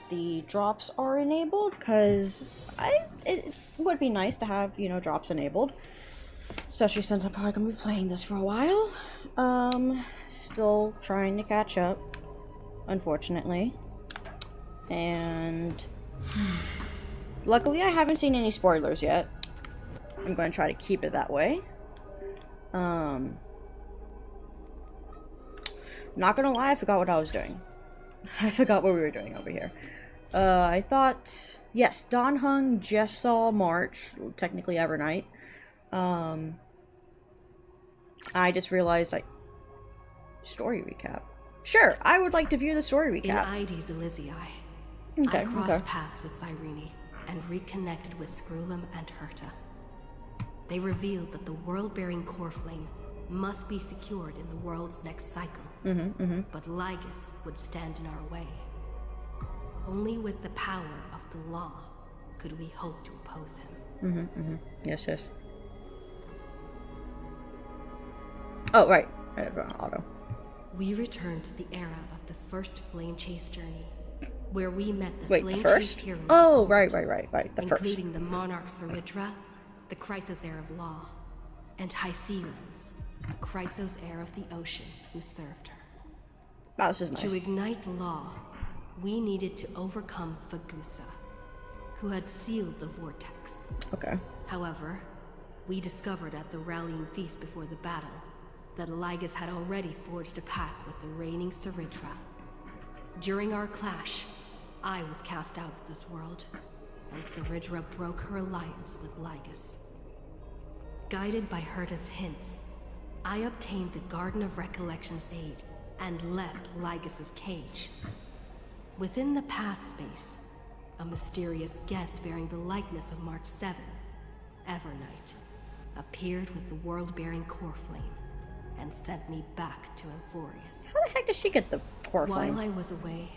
the drops are enabled, because it would be nice to have, you know, drops enabled. Especially since I'm probably gonna be playing this for a while. Still trying to catch up, unfortunately. And luckily I haven't seen any spoilers yet. I'm going to try to keep it that way. Not gonna lie, I forgot what I was doing. I forgot what we were doing over here. I thought, yes, Dawn Hung just saw March, technically Evernight. I just realized, like, story recap. Sure, I would like to view the story recap. In Ides Elysiae, I crossed paths with Cyrene and reconnected with Screwlum and Herta. They revealed that the world-bearing core flame must be secured in the world's next cycle. But Lygus would stand in our way. Only with the power of the law could we hope to oppose him. Yes, yes. Oh, right. I had an auto. We returned to the era of the first Flame Chase journey, where we met the Wait, Flame the first? Chase heroes. Oh, right. The first. Including the Monarch Saridra, the Chrysos heir of law, and Hycelens, the Chrysos heir of the ocean, who served her. Oh, this is nice. To ignite law, we needed to overcome Fagusa, who had sealed the vortex. Okay. However, we discovered at the rallying feast before the battle that Lygus had already forged a pact with the reigning Saridra. During our clash, I was cast out of this world, and Saridra broke her alliance with Lygus. Guided by Herta's hints, I obtained the Garden of Recollection's aid and left Lygus's cage. Within the path space, a mysterious guest bearing the likeness of March 7th, Evernight, appeared with the world-bearing core flame and sent me back to Amphorius. How the heck did she get the core flame? While I was away,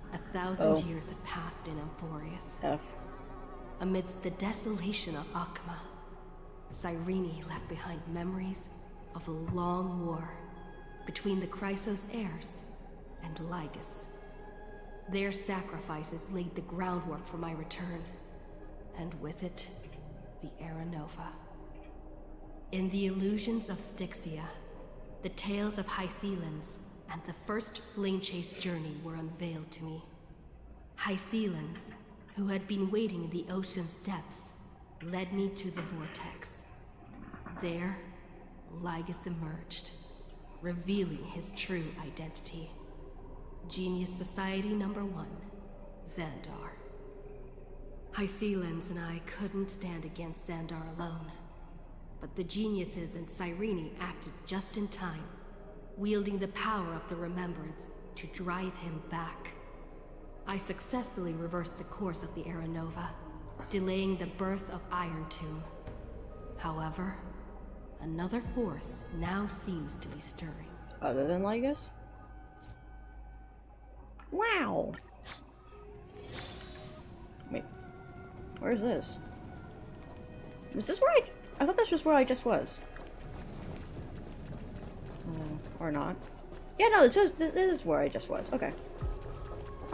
1,000 years had passed in Amphorius. F. Amidst the desolation of Akma, Cyrene left behind memories of a long war between the Chrysos heirs and Lygus. Their sacrifices laid the groundwork for my return, and with it, the Era Nova. In the illusions of Styxia, the tales of Hycelens and the first Flame Chase journey were unveiled to me. Hycelens, who had been waiting in the ocean's depths, led me to the vortex. There, Lygus emerged, revealing his true identity. Genius Society number 1, Xandar. Hycelens and I couldn't stand against Xandar alone, but the geniuses and Cyrene acted just in time, wielding the power of the Remembrance to drive him back. I successfully reversed the course of the Era Nova, delaying the birth of Iron Tomb. However, another force now seems to be stirring. Other than Lygus? Wow! Wait. Where's this? Was this where I thought this was where I just was. Or not. Yeah, no, this is where I just was. Okay.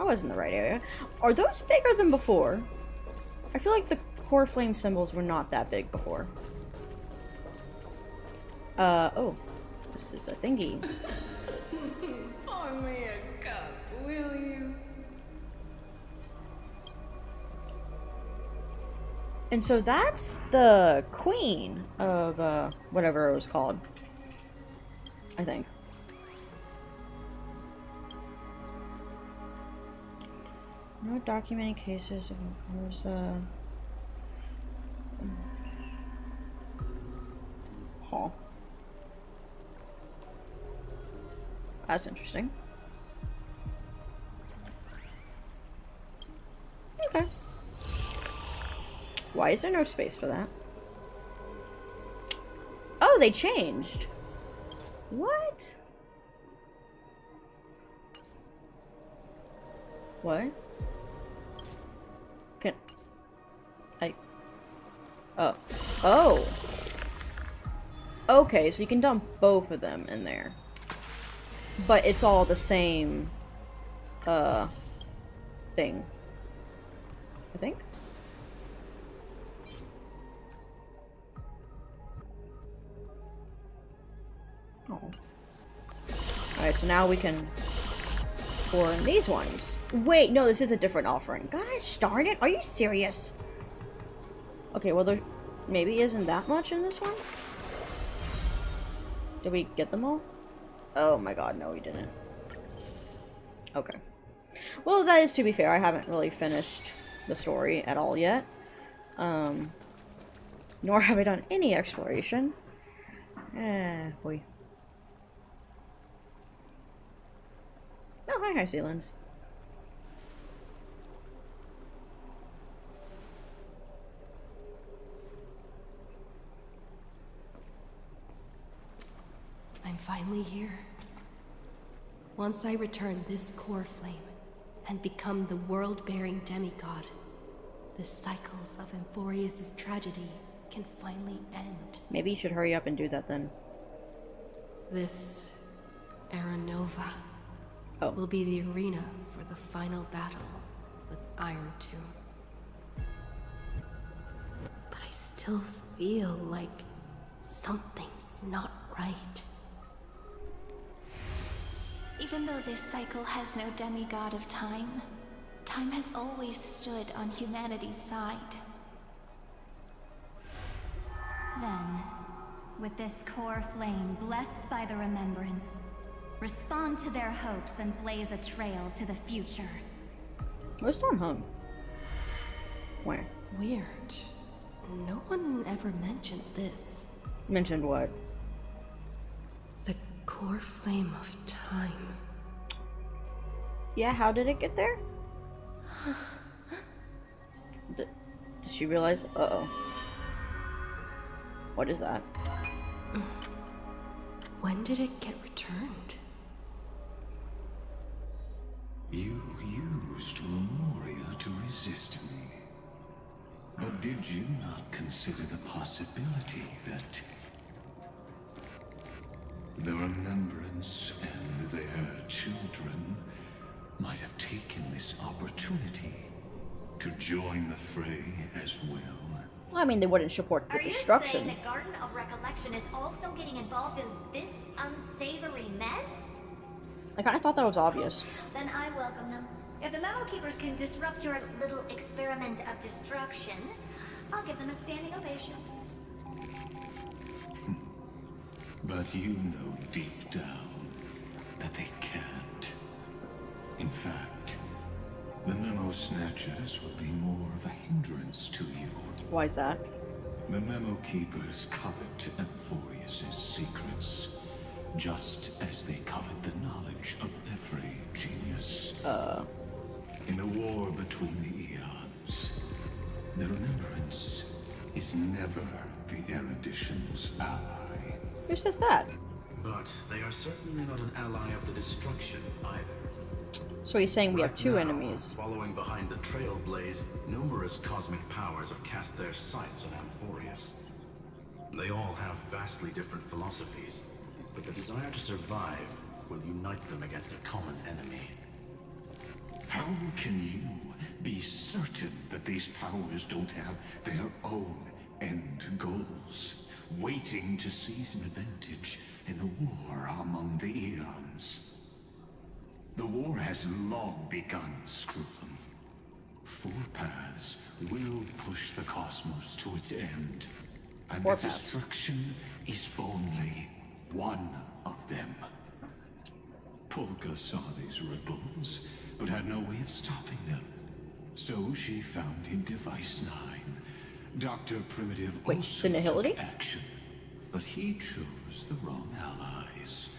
I was in the right area. Are those bigger than before? I feel like the core flame symbols were not that big before. Oh. This is a thingy. Pour me a cup, will you? And so that's the queen of, whatever it was called. I think. No documented cases of where's huh. That's interesting. Okay. Why is there no space for that? Oh, they changed. What? What? Can I? Oh. Oh. Okay, so you can dump both of them in there. But it's all the same, thing. I think. Oh. Alright, so now we can pour in these ones. Wait, no, this is a different offering. Gosh darn it, are you serious? Okay, well there maybe isn't that much in this one? Did we get them all? Oh my god, no we didn't. Okay. Well, that is to be fair, I haven't really finished the story at all yet. Nor have I done any exploration. Boy. Oh, hi, Sealands. I'm finally here. Once I return this core flame and become the world-bearing demigod, the cycles of Amphorius' tragedy can finally end. Maybe you should hurry up and do that then. This Aranova Oh. will be the arena for the final battle with Iron Tomb. But I still feel like something's not right. Even though this cycle has no demigod of time, time has always stood on humanity's side. Then, with this core flame blessed by the remembrance, respond to their hopes and blaze a trail to the future. Where's Storm hung? Where? Weird. No one ever mentioned this. Mentioned what? The core flame of time. Yeah, how did it get there? Did she realize? Uh-oh. What is that? When did it get returned? You used Memoria to resist me. But did you not consider the possibility that the Remembrance and their children might have taken this opportunity to join the fray as well? Well, I mean, they wouldn't support the Are you destruction. saying the Garden of Recollection is also getting involved in this unsavory mess? I kind of thought that was obvious. Then I welcome them. If the Memo Keepers can disrupt your little experiment of destruction, I'll give them a standing ovation. But you know deep down that they can't. In fact, the Memo Snatchers will be more of a hindrance to you. Why is that? The Memo Keepers covet Amphorius' secrets, just as they covet the knowledge of every genius. In a war between the eons, the Remembrance is never the erudition's ally. Who says that? But they are certainly not an ally of the destruction either. So he's saying we have Right two now, enemies. Following behind the Trailblaze, numerous cosmic powers have cast their sights on Amphorius. They all have vastly different philosophies, but the desire to survive will unite them against a common enemy. How can you be certain that these powers don't have their own end goals, waiting to seize an advantage in the war among the eons? The war has long begun, Screw'em. Four paths will push the cosmos to its end, and Four the paths. destruction is only one of them. Polka saw these ripples, but had no way of stopping them. So she found in Device 9. Dr. Primitive Wait, also the Nihility? took action, but he chose the wrong allies.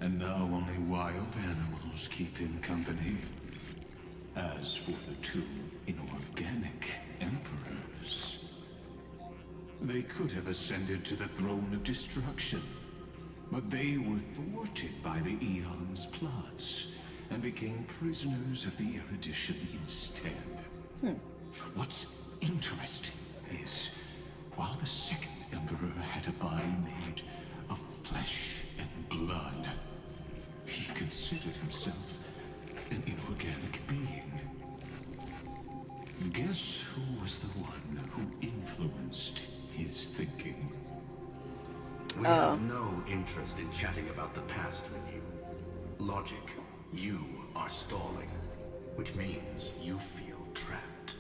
And now only wild animals keep him company. As for the two inorganic emperors, they could have ascended to the throne of destruction, but they were thwarted by the Eon's plots and became prisoners of the erudition instead. What's interesting is, while the second emperor had a body made of flesh and blood, he considered himself an inorganic being. Guess who was the one who influenced his thinking? We have no interest in chatting about the past with you. Logic, you are stalling, which means you feel trapped.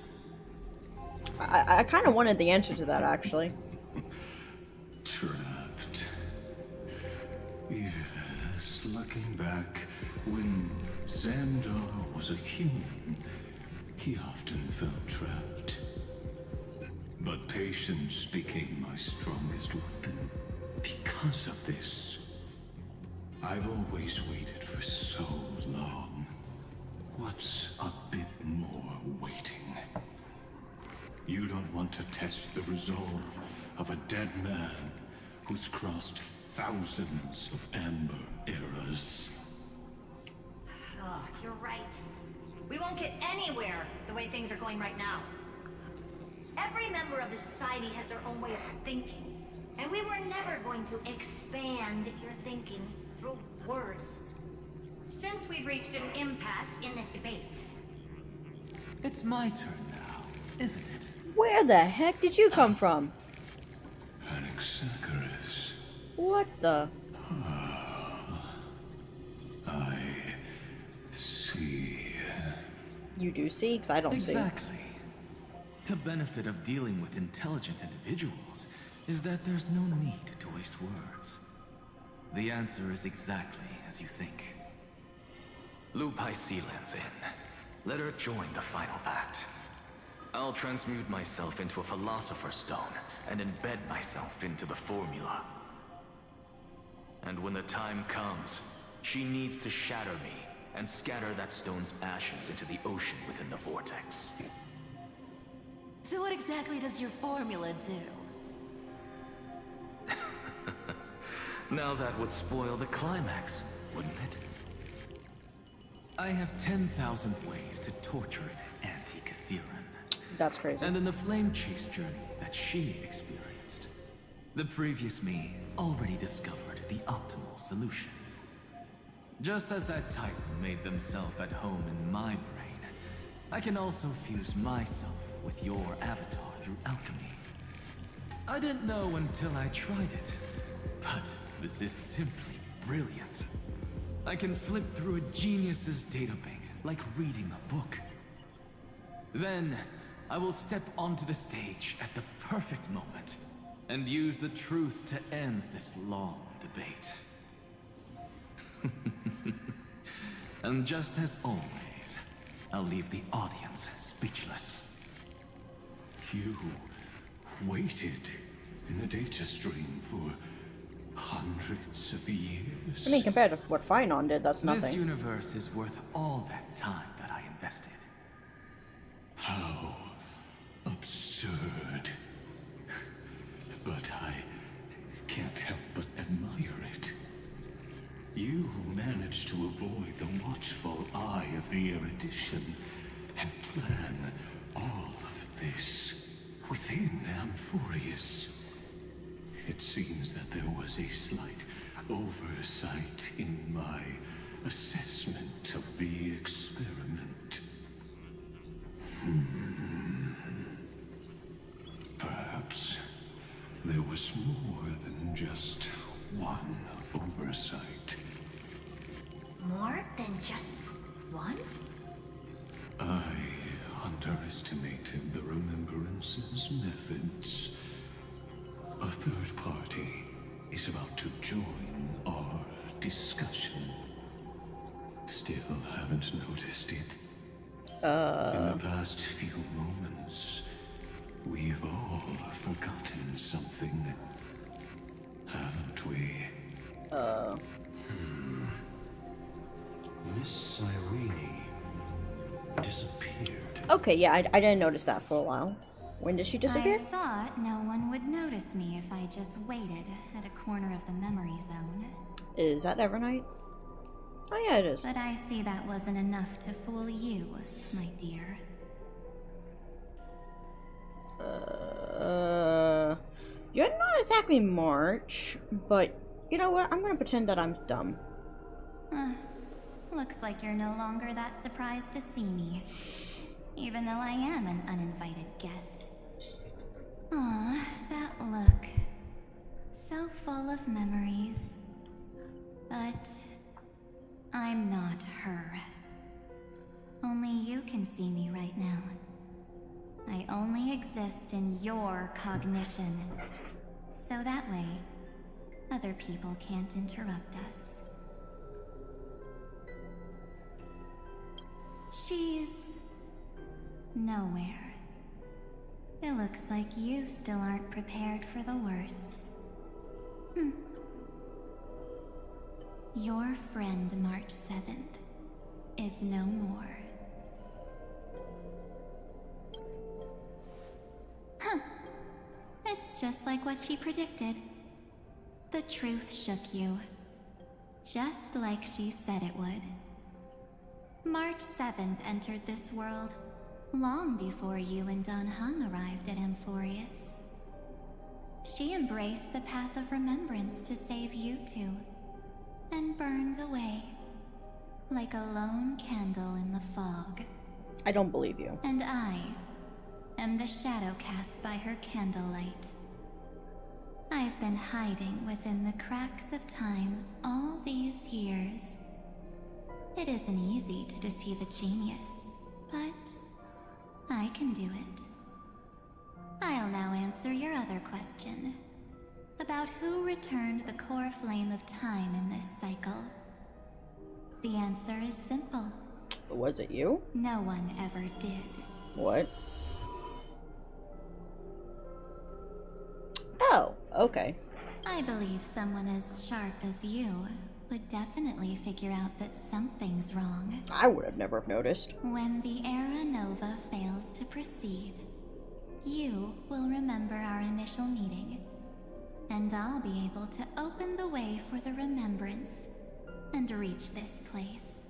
I kind of wanted the answer to that, actually. Trapped. Yes, looking back, when Xandar was a human, he often felt trapped. But patience became my strongest weapon because of this. I've always waited for so long. What's a bit more waiting? You don't want to test the resolve of a dead man who's crossed thousands of amber eras. Oh, you're right. We won't get anywhere the way things are going right now. Every member of the society has their own way of thinking, and we were never going to expand your thinking through words. Since we've reached an impasse in this debate. It's my turn now, isn't it? Where the heck did you come from? Anaxagoras. What the? I see. You do see? Because I don't see. Exactly. The benefit of dealing with intelligent individuals is that there's no need to waste words. The answer is exactly as you think. Lupai Sealand's in. Let her join the final act. I'll transmute myself into a Philosopher's Stone and embed myself into the formula. And when the time comes, she needs to shatter me and scatter that stone's ashes into the ocean within the vortex. So what exactly does your formula do? Now that would spoil the climax, wouldn't it? I have 10,000 ways to torture an anti-Catheran. That's crazy. And in the flame chase journey that she experienced, the previous me already discovered the optimal solution. Just as that Titan made themselves at home in my brain, I can also fuse myself with your avatar through alchemy. I didn't know until I tried it, but this is simply brilliant. I can flip through a genius's databank like reading a book. Then, I will step onto the stage at the perfect moment and use the truth to end this long debate. And just as always, I'll leave the audience speechless. You waited in the data stream for hundreds of years. I mean, compared to what Finon did, that's This nothing. universe is worth all that time that I invested. How absurd. But I can't help but admire it. You managed to avoid the watchful eye of the erudition and plan all of this within Amphorius. It seems that there was a slight oversight in my assessment of the experiment. Perhaps there was more than just one oversight. More than just one? I underestimated the Remembrance's methods. A third party is about to join our discussion. Still haven't noticed it. In the past few moments, we've all forgotten something, haven't we? Miss Cyrene disappeared. Okay, yeah, I didn't notice that for a while. When did she disappear? I thought no one would notice me if I just waited at a corner of the memory zone. Is that Evernight? Oh yeah, it is. But I see that wasn't enough to fool you, my dear. You're not exactly March, but you know what? I'm gonna pretend that I'm dumb. Looks like you're no longer that surprised to see me. even though I am an uninvited guest. Aw, that look. So full of memories. But I'm not her. Only you can see me right now. I only exist in your cognition. So that way, other people can't interrupt us. She's nowhere. It looks like you still aren't prepared for the worst. Your friend March 7th is no more. Huh. It's just like what she predicted. The truth shook you. Just like she said it would. March 7th entered this world long before you and Don Hung arrived at Amphorius. She embraced the path of remembrance to save you two, and burned away like a lone candle in the fog. I don't believe you. And I am the shadow cast by her candlelight. I've been hiding within the cracks of time all these years. It isn't easy to deceive a genius, but I can do it. I'll now answer your other question about who returned the core flame of time in this cycle. The answer is simple. Was it you? No one ever did. What? Oh, okay. I believe someone as sharp as you would definitely figure out that something's wrong. I would have never have noticed. When the Era Nova fails to proceed, you will remember our initial meeting, and I'll be able to open the way for the remembrance and reach this place.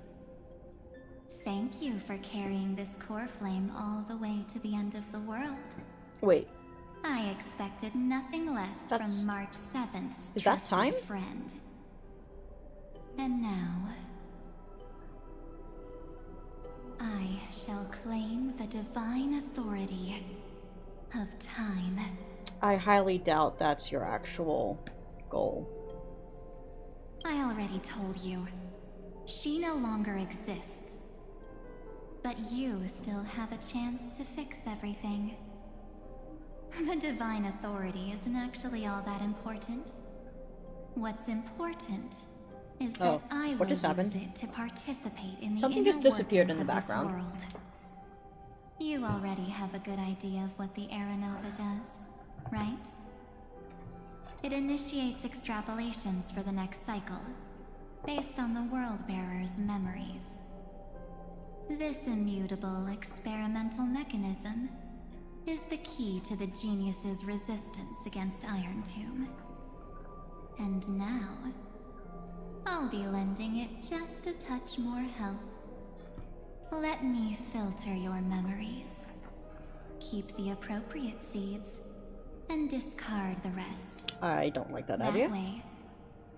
Thank you for carrying this core flame all the way to the end of the world. Wait. I expected nothing less from March 7th's Is that trusted time? friend. And now, I shall claim the divine authority of time. I highly doubt that's your actual goal. I already told you. She no longer exists. But you still have a chance to fix everything. The divine authority isn't actually all that important. What's important is that I will use it to participate in the Something just disappeared in the background. World. You already have a good idea of what the Era Nova does, right? It initiates extrapolations for the next cycle, based on the World Bearer's memories. This immutable experimental mechanism is the key to the genius's resistance against Iron Tomb. And now, I'll be lending it just a touch more help. Let me filter your memories. Keep the appropriate seeds, and discard the rest. I don't like that idea. That way,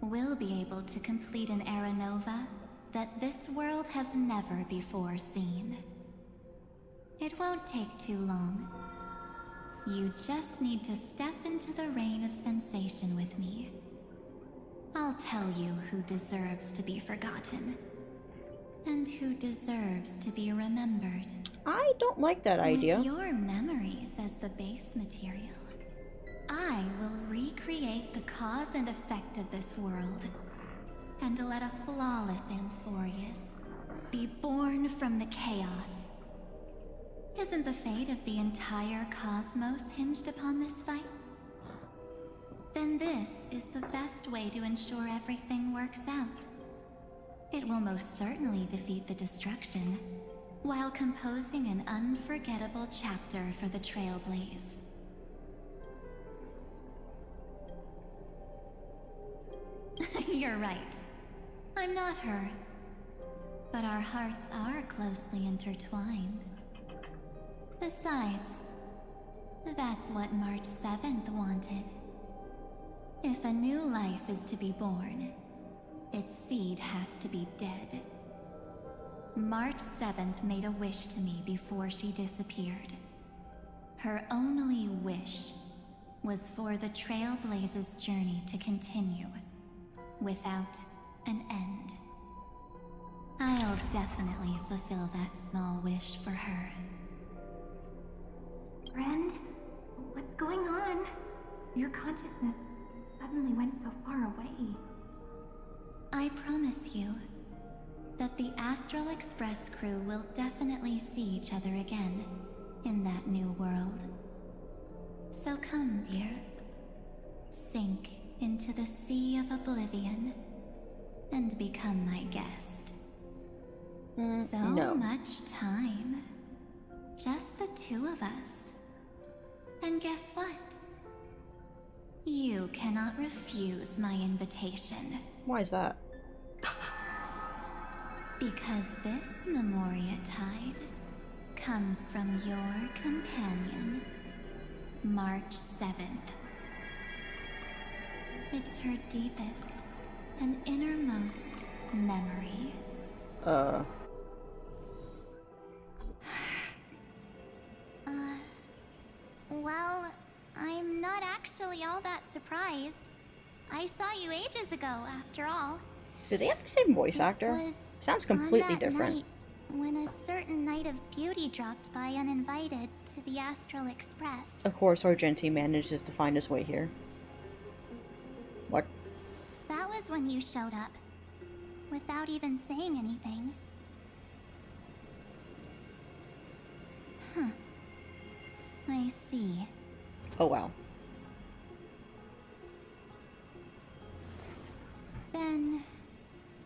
we'll be able to complete an Era Nova that this world has never before seen. It won't take too long. You just need to step into the reign of sensation with me. I'll tell you who deserves to be forgotten, and who deserves to be remembered. I don't like that idea. With your memories as the base material, I will recreate the cause and effect of this world, and let a flawless Amphorius be born from the chaos. Isn't the fate of the entire cosmos hinged upon this fight? Then this is the best way to ensure everything works out. It will most certainly defeat the destruction, while composing an unforgettable chapter for the Trailblaze. You're right. I'm not her. But our hearts are closely intertwined. Besides, that's what March 7th wanted. If a new life is to be born, its seed has to be dead. March 7th made a wish to me before she disappeared. Her only wish was for the Trailblaze's journey to continue, without an end. I'll definitely fulfill that small wish for her. Friend, what's going on? Your consciousness suddenly went so far away. I promise you that the Astral Express crew will definitely see each other again in that new world. So come, dear. Sink into the sea of oblivion and become my guest. So no. much time. Just the two of us. And guess what? You cannot refuse my invitation. Why is that? Because this Memoria Tide comes from your companion, March 7th. It's her deepest and innermost memory. Well, I'm not actually all that surprised. I saw you ages ago, after all. Do they have the same voice actor? Was Sounds completely on that different. night when a certain knight of beauty dropped by uninvited to the Astral Express. Of course, Argenti manages to find his way here. What? That was when you showed up, without even saying anything. Huh. I see. Oh wow. Then,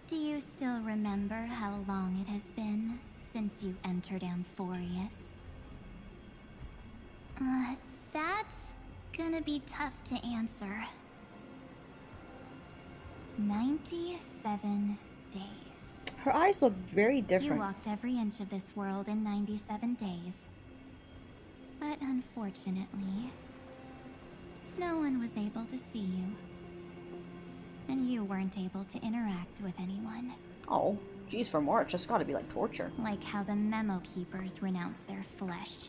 do you still remember how long it has been since you entered Amphorius? That's gonna be tough to answer. 97 days. Her eyes look very You different. walked every inch of this world in 97 days. But unfortunately, no one was able to see you. And you weren't able to interact with anyone. Oh, geez, for March, that's gotta be like torture. Like how the Memo Keepers renounce their flesh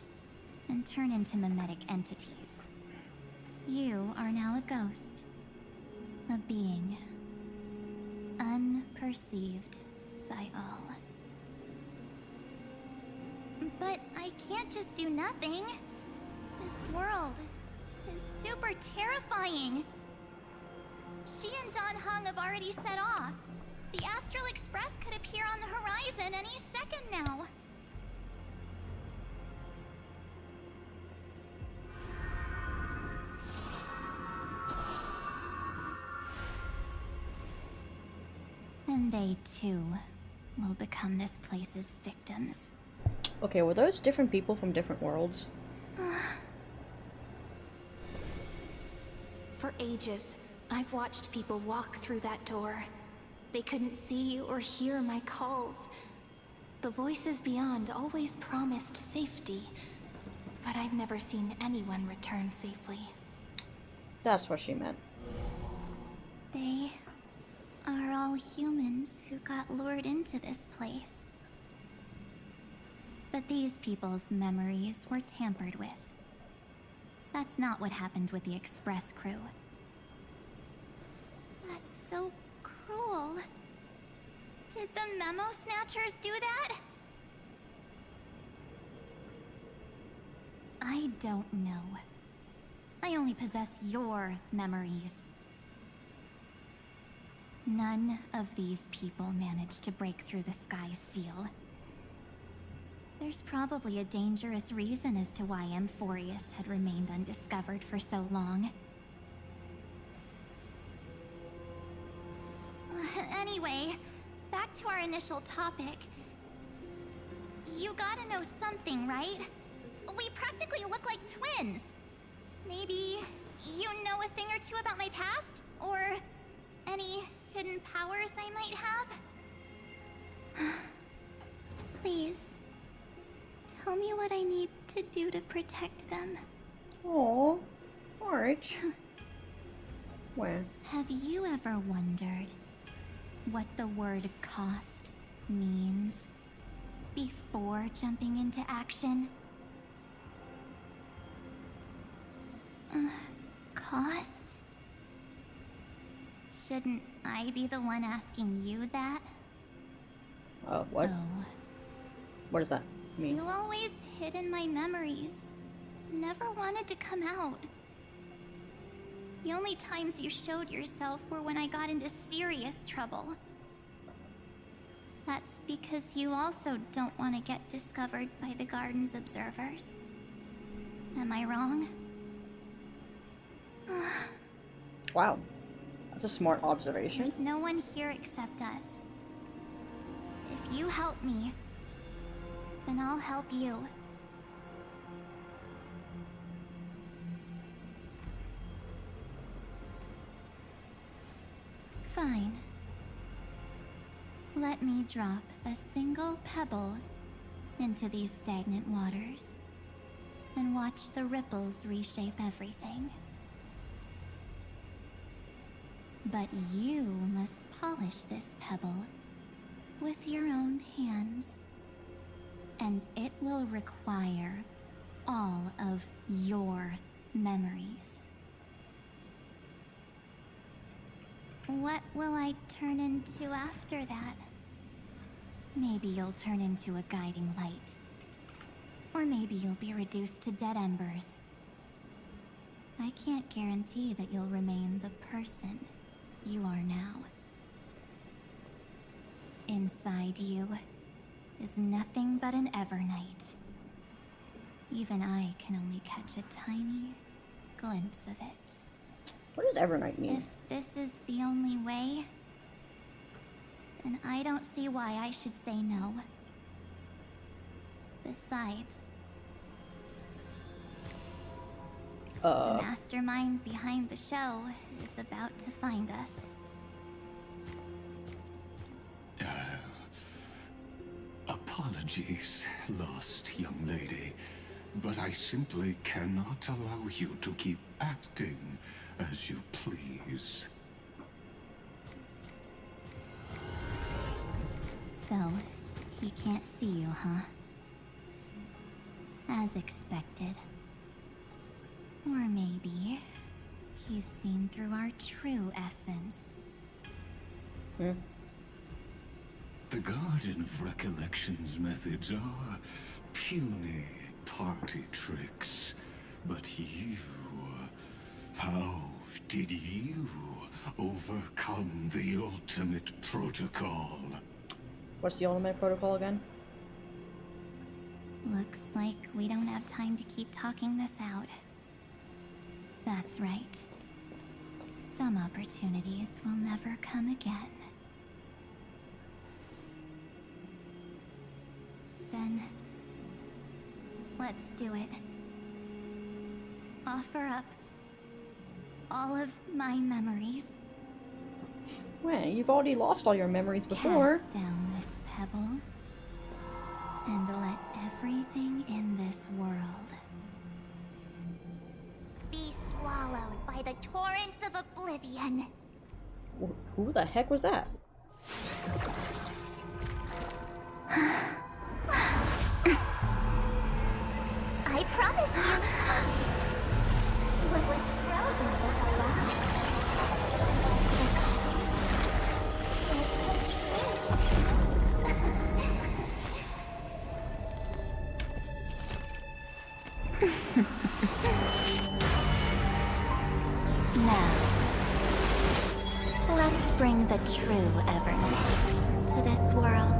and turn into mimetic entities. You are now a ghost. A being. Unperceived by all. But I can't just do nothing. This world is super terrifying. She and Don Hung have already set off. The Astral Express could appear on the horizon any second now. And they too will become this place's victims. Okay, were those different people from different worlds? For ages, I've watched people walk through that door. They couldn't see or hear my calls. The voices beyond always promised safety, but I've never seen anyone return safely. That's what she meant. They are all humans who got lured into this place. But these people's memories were tampered with. That's not what happened with the Express crew. That's so cruel. Did the Memo Snatchers do that? I don't know. I only possess your memories. None of these people managed to break through the sky's seal. There's probably a dangerous reason as to why Amphorius had remained undiscovered for so long. Anyway, back to our initial topic. You gotta know something, right? We practically look like twins. Maybe you know a thing or two about my past? Or any hidden powers I might have? Please, tell me what I need to do to protect them. Oh, March. Where? Have you ever wondered what the word cost means? before jumping into action. Cost? Shouldn't I be the one asking you that? What? Oh. What does that mean? You always hid in my memories. Never wanted to come out. The only times you showed yourself were when I got into serious trouble. That's because you also don't want to get discovered by the garden's observers. Am I wrong? Wow. That's a smart observation. There's no one here except us. If you help me, then I'll help you. Fine. Let me drop a single pebble into these stagnant waters and watch the ripples reshape everything. But you must polish this pebble with your own hands. And it will require all of your memories. What will I turn into after that? Maybe you'll turn into a guiding light. Or maybe you'll be reduced to dead embers. I can't guarantee that you'll remain the person you are now. Inside you is nothing but an Evernight. Even I can only catch a tiny glimpse of it. What does Evernight mean? If this is the only way, then I don't see why I should say no. Besides, the mastermind behind the show is about to find us. Apologies, lost young lady, but I simply cannot allow you to keep acting as you please. So, he can't see you, huh? As expected. Or maybe he's seen through our true essence. The Garden of Recollection's methods are puny party tricks. But you... how did you overcome the ultimate protocol? What's the ultimate protocol again? Looks like we don't have time to keep talking this out. That's right. Some opportunities will never come again. Then, let's do it. Offer up all of my memories. Wait, you've already lost all your memories before. Cast down this pebble, and let everything in this world Be swallowed by the torrents of oblivion. Who the heck was that? I promise you. What was frozen was alive. Now, let's bring the true Evernight to this world.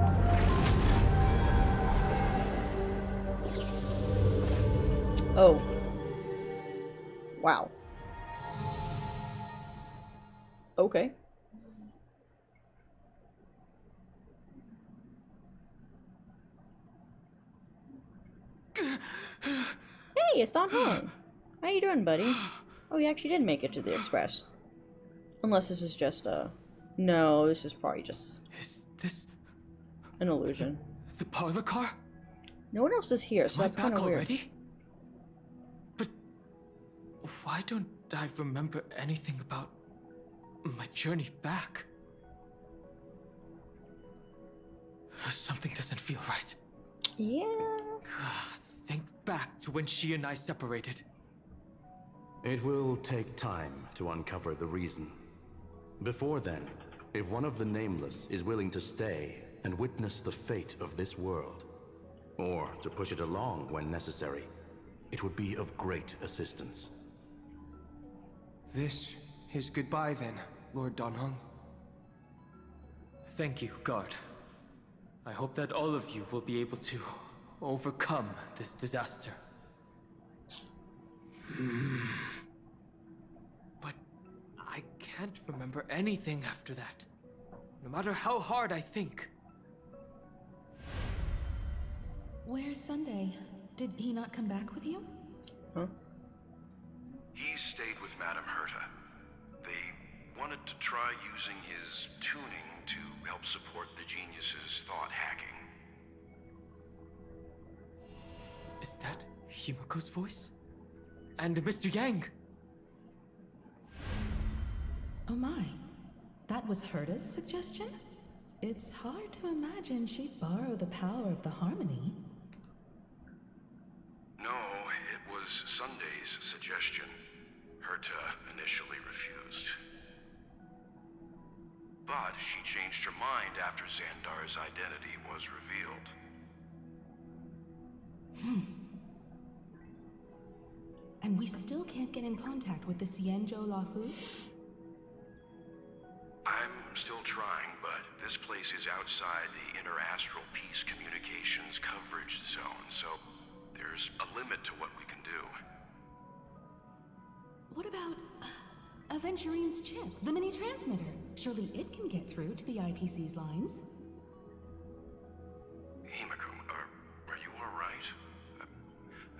Oh. Wow. Okay. Hey, it's Don Hong. How you doing, buddy? Oh, you actually did make it to the Express. Unless this is just no, this is probably just... Is this... an illusion. the parlor car? No one else is here, so that's kind of weird. Already? But... why don't I remember anything about... my journey back? Something doesn't feel right. Yeah. Think back to when she and I separated. It will take time to uncover the reason. Before then, if one of the Nameless is willing to stay and witness the fate of this world, or to push it along when necessary, it would be of great assistance. This is goodbye then, Lord Donhong. Thank you, guard. I hope that all of you will be able to overcome this disaster. But I can't remember anything after that. No matter how hard I think. Where's Sunday? Did he not come back with you? Huh? He stayed with Madame Herta. They wanted to try using his tuning to help support the genius's thought hacking. Is that Himiko's voice? And Mr. Yang? Oh my. That was Herta's suggestion? It's hard to imagine she'd borrow the power of the harmony. No, it was Sunday's suggestion. Herta initially refused. But she changed her mind after Xandar's identity was revealed. And we still can't get in contact with the Xianzhou Lafu? I'm still trying, but this place is outside the interastral peace communications coverage zone, so there's a limit to what we can do. What about Aventurine's chip, the mini transmitter? Surely it can get through to the IPC's lines. Himiko, are you alright?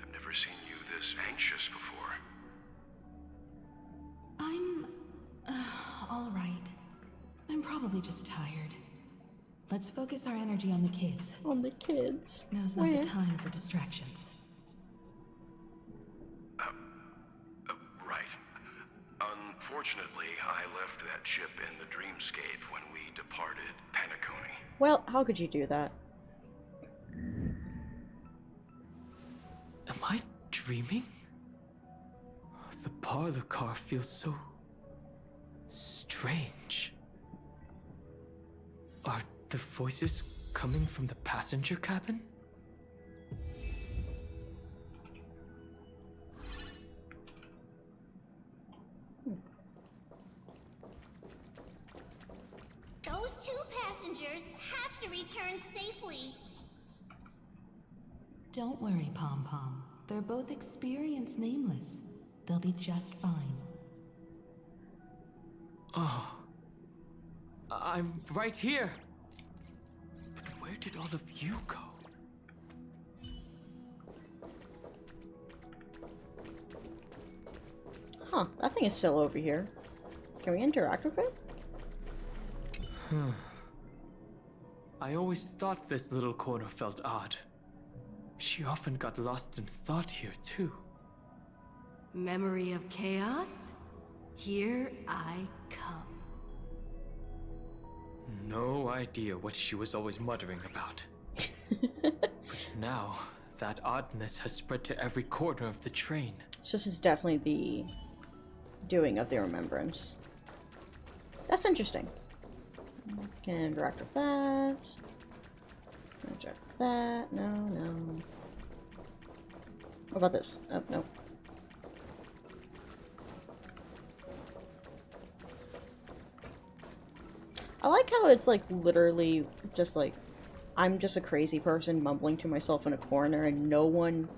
I've never seen you this anxious before. I'm all right. I'm probably just tired. Let's focus our energy on the kids. On the kids? Now's not the time for distractions. Right. Unfortunately, I left that chip in the dreamscape when we departed Penacony. Well, how could you do that? Am I dreaming? The parlor car feels so strange. Are the voices coming from the passenger cabin? Those two passengers have to return safely. Don't worry, Pom Pom. They're both experienced Nameless. They'll be just fine. Oh. I'm right here. But where did all of you go? Huh, that thing is still over here. Can we interact with it? I always thought this little corner felt odd. She often got lost in thought here, too. Memory of chaos? Here I come. No idea what she was always muttering about. But now, that oddness has spread to every corner of the train. So this is definitely the doing of the remembrance. That's interesting. Can interact with that. Interact with that. No, no. What about this? Oh, no. I like how it's like literally just like I'm just a crazy person mumbling to myself in a corner and no one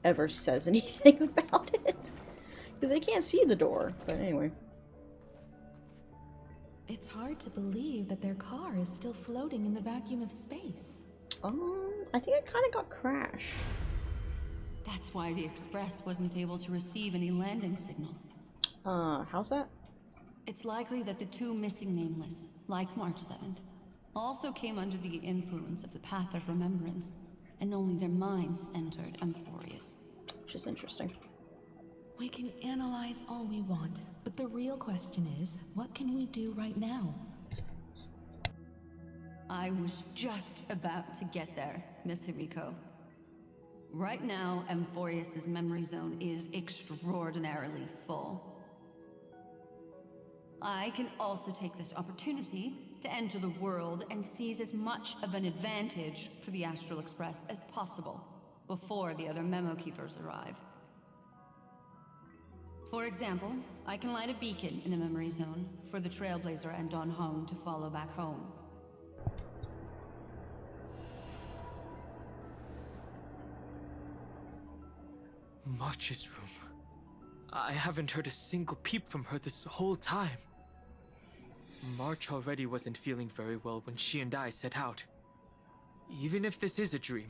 ever says anything about it. Because they can't see the door. But anyway. It's hard to believe that their car is still floating in the vacuum of space. I think it kind of got crashed. That's why the Express wasn't able to receive any landing signal. How's that? It's likely that the two missing Nameless, like March 7th, also came under the influence of the Path of Remembrance, and only their minds entered Amphorius. Which is interesting. We can analyze all we want, but the real question is, what can we do right now? I was just about to get there, Miss Himiko. Right now, Amphorius's memory zone is extraordinarily full. I can also take this opportunity to enter the world and seize as much of an advantage for the Astral Express as possible before the other Memo Keepers arrive. For example, I can light a beacon in the memory zone for the Trailblazer and Don Hong to follow back home. March's room. I haven't heard a single peep from her this whole time. March already wasn't feeling very well when she and I set out. Even if this is a dream,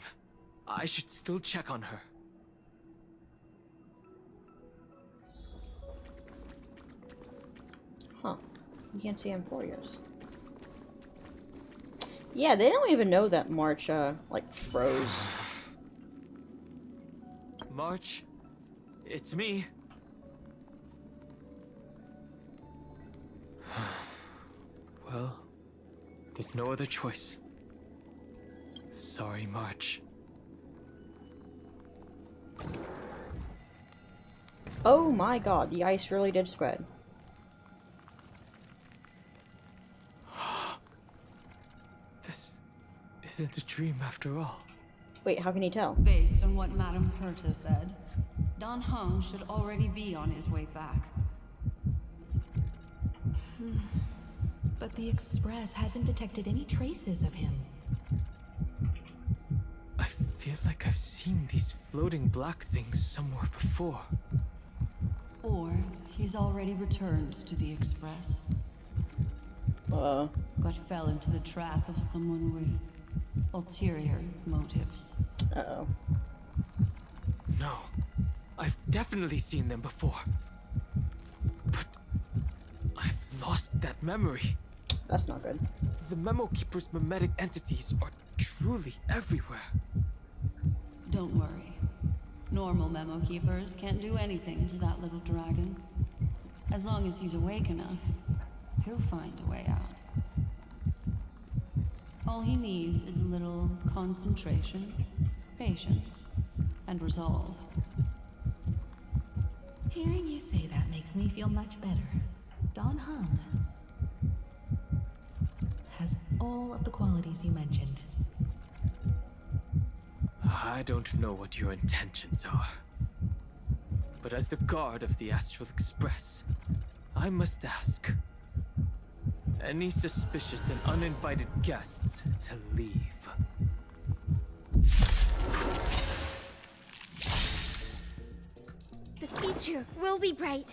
I should still check on her. Huh. You can't see Amphorius. Yeah, they don't even know that March, like, froze. March, it's me. Well, there's no other choice. Sorry, March. Oh my god, the ice really did spread. This isn't a dream after all. Wait, how can you tell? Based on what Madame Herta said, Don Hong should already be on his way back. But the Express hasn't detected any traces of him. I feel like I've seen these floating black things somewhere before. Or he's already returned to the Express. But fell into the trap of someone with ulterior motives. Uh-oh. No, I've definitely seen them before. But I've lost that memory. That's not good. The Memo Keeper's mimetic entities are truly everywhere. Don't worry. Normal Memo Keepers can't do anything to that little dragon. As long as he's awake enough, he'll find a way out. All he needs is a little concentration, patience, and resolve. Hearing you say that makes me feel much better. Don Hung has all of the qualities you mentioned. I don't know what your intentions are. But as the guard of the Astral Express, I must ask. Any suspicious and uninvited guests to leave. The future will be bright.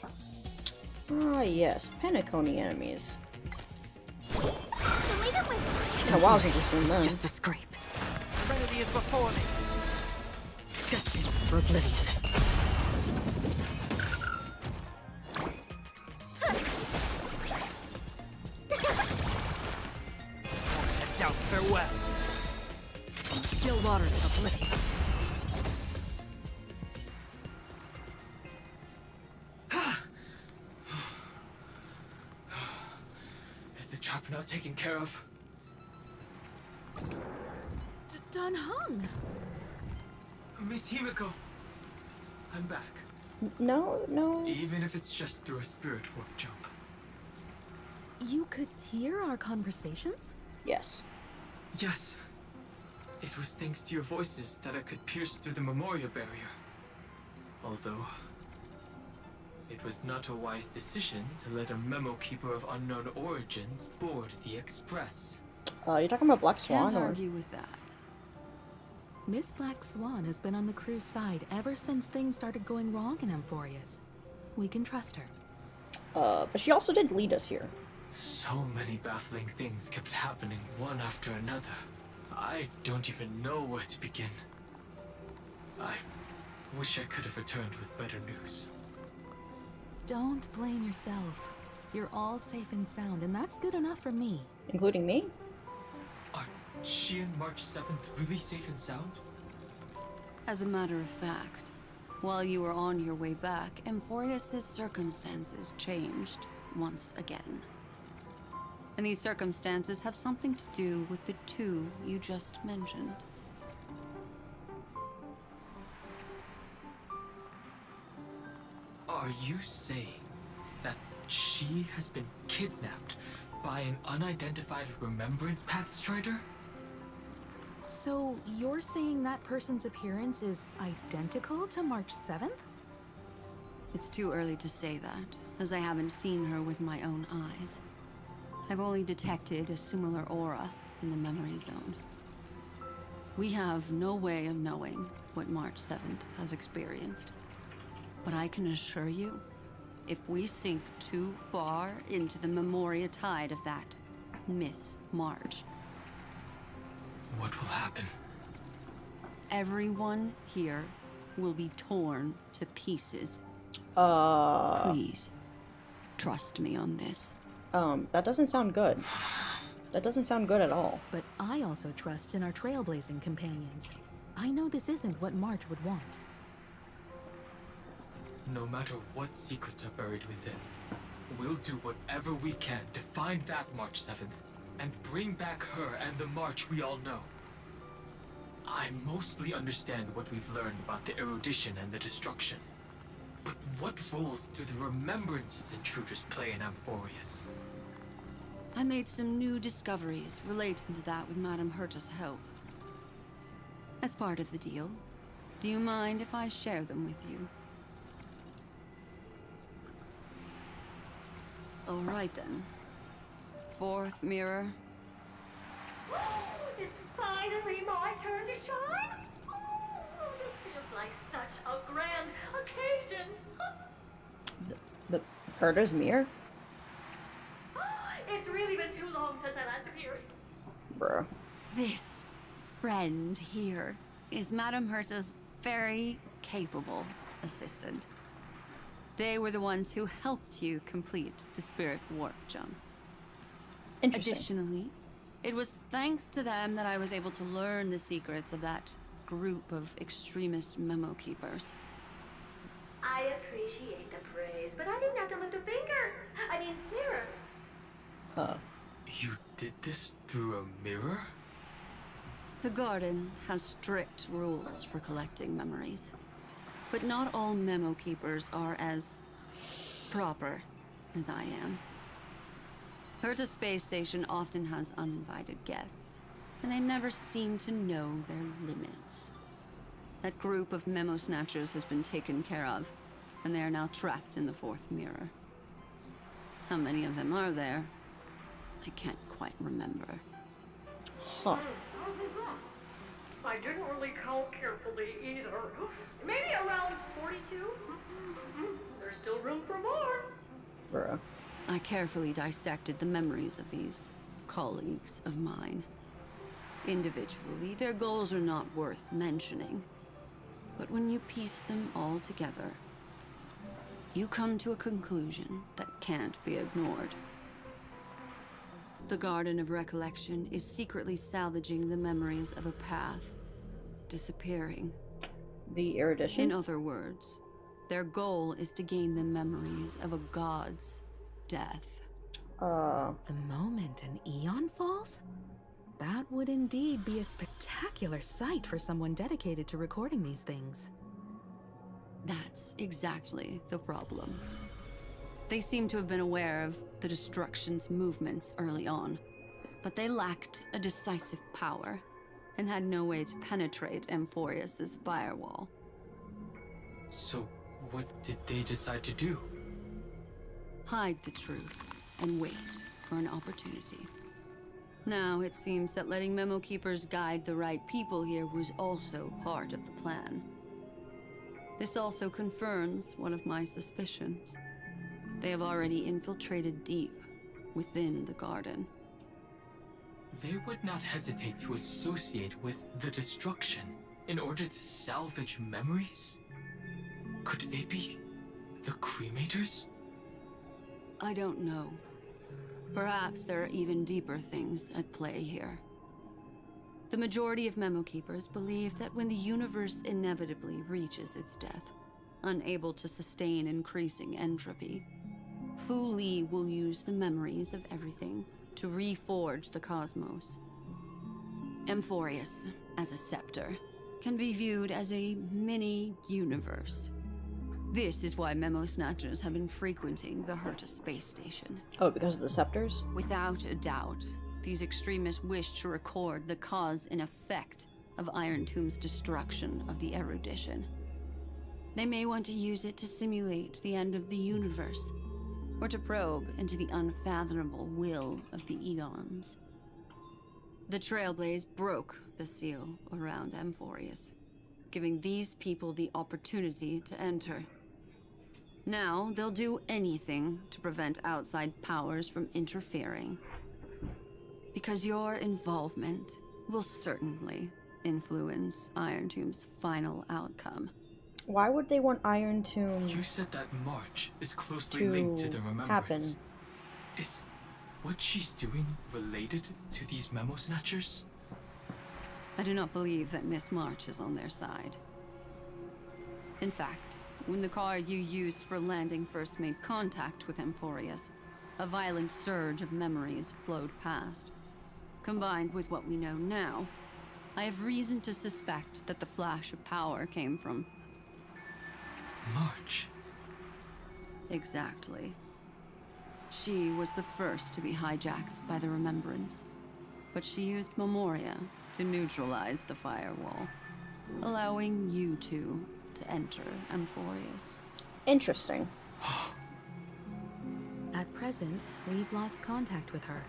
Ah, yes. Penacony enemies. Leave it with Oh, wow, since we've seen them. Just a scrape. Serenity is before me. Destined for oblivion. Head down, farewell. Still waters of oblivion. Is the trap now taken care of? Don Hung! Miss Himiko, I'm back. No, no. Even if it's just through a spirit warp jump. You could hear our conversations? Yes. Yes. It was thanks to your voices that I could pierce through the memorial barrier. Although, it was not a wise decision to let a Memo Keeper of unknown origins board the Express. You're talking about Black Swan? Can't or... argue with that. Miss Black Swan has been on the crew's side ever since things started going wrong in Amphorius. We can trust her. But she also did lead us here. So many baffling things kept happening one after another. I don't even know where to begin. I wish I could have returned with better news. Don't blame yourself. You're all safe and sound, and that's good enough for me. Including me? Are she and March 7th really safe and sound? As a matter of fact, while you were on your way back, Amphorius's circumstances changed once again. And these circumstances have something to do with the two you just mentioned. Are you saying that she has been kidnapped by an unidentified Remembrance Path Strider? So, you're saying that person's appearance is identical to March 7th? It's too early to say that, as I haven't seen her with my own eyes. I've only detected a similar aura in the memory zone. We have no way of knowing what March 7th has experienced. But I can assure you, if we sink too far into the Memoria tide of that Miss March, what will happen? Everyone here will be torn to pieces. Please, trust me on this. That doesn't sound good. That doesn't sound good at all. But I also trust in our trailblazing companions. I know this isn't what March would want. No matter what secrets are buried within, we'll do whatever we can to find that March 7th and bring back her and the March we all know. I mostly understand what we've learned about the erudition and the destruction. But what roles do the Remembrance's intruders play in Amphorius? I made some new discoveries relating to that with Madame Herta's help. As part of the deal, do you mind if I share them with you? All right then. Fourth mirror. Woo! It's finally my turn to shine! Oh, this feels like such a grand occasion! The Herta's mirror? It's really been too long since I last appeared. Bruh. This friend here is Madame Herta's very capable assistant. They were the ones who helped you complete the spirit warp jump. Interesting. Additionally, it was thanks to them that I was able to learn the secrets of that group of extremist memo keepers. I appreciate the praise, but I didn't have to lift a finger. I mean, mirror. You did this through a mirror? The Garden has strict rules for collecting memories. But not all memo keepers are as proper as I am. Herta's space station often has uninvited guests, and they never seem to know their limits. That group of memo snatchers has been taken care of, and they are now trapped in the fourth mirror. How many of them are there? I can't quite remember. Huh. I didn't really count carefully either. Maybe around 42? There's still room for more. Bruh. I carefully dissected the memories of these colleagues of mine. Individually, their goals are not worth mentioning. But when you piece them all together, you come to a conclusion that can't be ignored. The Garden of Recollection is secretly salvaging the memories of a path disappearing. The erudition? In other words, their goal is to gain the memories of a god's death. The moment an Eon falls? That would indeed be a spectacular sight for someone dedicated to recording these things. That's exactly the problem. They seem to have been aware of the Destruction's movements early on, but they lacked a decisive power and had no way to penetrate Amphorius's firewall. So, what did they decide to do? Hide the truth and wait for an opportunity. Now, it seems that letting Memo Keepers guide the right people here was also part of the plan. This also confirms one of my suspicions. They have already infiltrated deep within the Garden. They would not hesitate to associate with the Destruction in order to salvage memories? Could they be the Cremators? I don't know. Perhaps there are even deeper things at play here. The majority of Memo Keepers believe that when the universe inevitably reaches its death, unable to sustain increasing entropy, Fu Li will use the memories of everything to reforge the cosmos. Amphorius, as a scepter, can be viewed as a mini-universe. This is why Memo Snatchers have been frequenting the Herta space station. Oh, because of the scepters? Without a doubt, these extremists wish to record the cause and effect of Iron Tomb's destruction of the erudition. They may want to use it to simulate the end of the universe, or to probe into the unfathomable will of the eons. The Trailblaze broke the seal around Amphorius, giving these people the opportunity to enter. Now, they'll do anything to prevent outside powers from interfering. Because your involvement will certainly influence Iron Tomb's final outcome. Why would they want Iron Tomb? You said that March is closely linked to the remembrance. Happen. Is what she's doing related to these Memo Snatchers? I do not believe that Miss March is on their side. In fact, when the car you used for landing first made contact with Amphorius, a violent surge of memories flowed past. Combined with what we know now, I have reason to suspect that the flash of power came from... March. Exactly. She was the first to be hijacked by the Remembrance, but she used Memoria to neutralize the firewall, allowing you two to enter Amphorius. Interesting. At present, we've lost contact with her.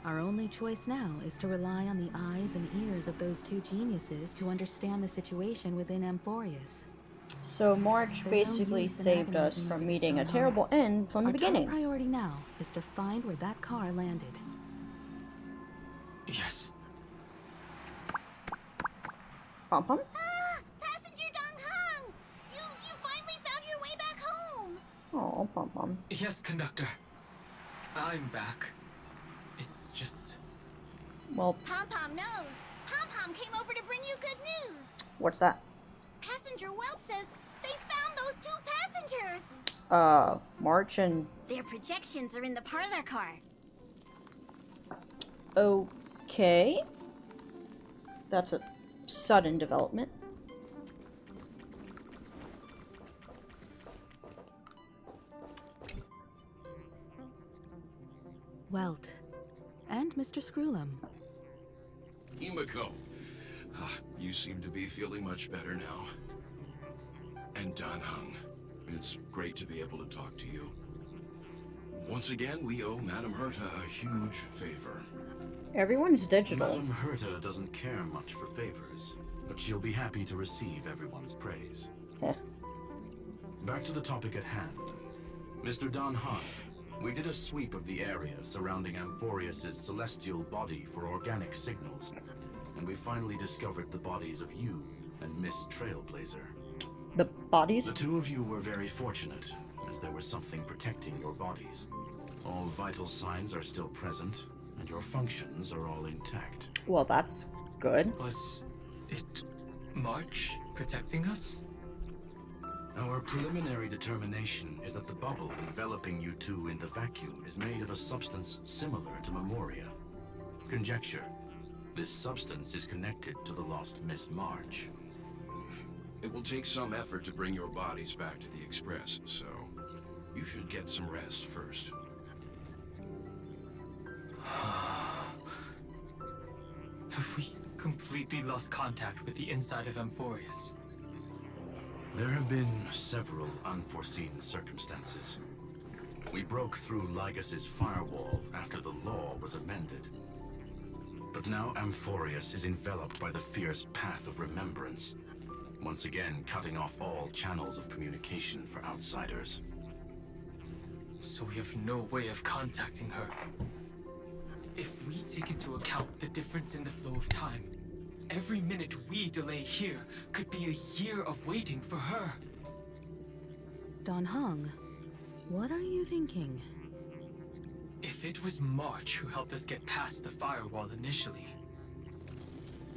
Our only choice now is to rely on the eyes and ears of those two geniuses to understand the situation within Amphorius. So March basically saved us from meeting a terrible end from the beginning. Our top priority now is to find where that car landed. Yes. Pom Pom? Passenger Dong Hung! You finally found your way back home! Oh, Pom Pom. Yes, conductor. I'm back. It's just... Well... Pom Pom knows! Pom Pom came over to bring you good news! What's that? Passenger Welt says they found those two passengers! March and... Their projections are in the parlor car. Okay. That's a sudden development. Welt. And Mr. Screwlum. Himiko. You seem to be feeling much better now. And Dan Hung. It's great to be able to talk to you. Once again, we owe Madame Herta a huge favor. Everyone's digital. Madame Herta doesn't care much for favors, but she'll be happy to receive everyone's praise. Back to the topic at hand. Mr. Dan Hung, we did a sweep of the area surrounding Amphorius' celestial body for organic signals, and we finally discovered the bodies of you and Miss Trailblazer. The bodies? The two of you were very fortunate, as there was something protecting your bodies. All vital signs are still present, and your functions are all intact. Well, that's good. Was it March protecting us? Our preliminary determination is that the bubble enveloping you two in the vacuum is made of a substance similar to Memoria. Conjecture. This substance is connected to the lost Miss March. It will take some effort to bring your bodies back to the Express, so you should get some rest first. Have we completely lost contact with the inside of Amphorius? There have been several unforeseen circumstances. We broke through Lygas's firewall after the law was amended. But now Amphorius is enveloped by the fierce path of remembrance, once again cutting off all channels of communication for outsiders. So we have no way of contacting her. If we take into account the difference in the flow of time, every minute we delay here could be a year of waiting for her. Dan Hung, what are you thinking? If it was March who helped us get past the firewall initially,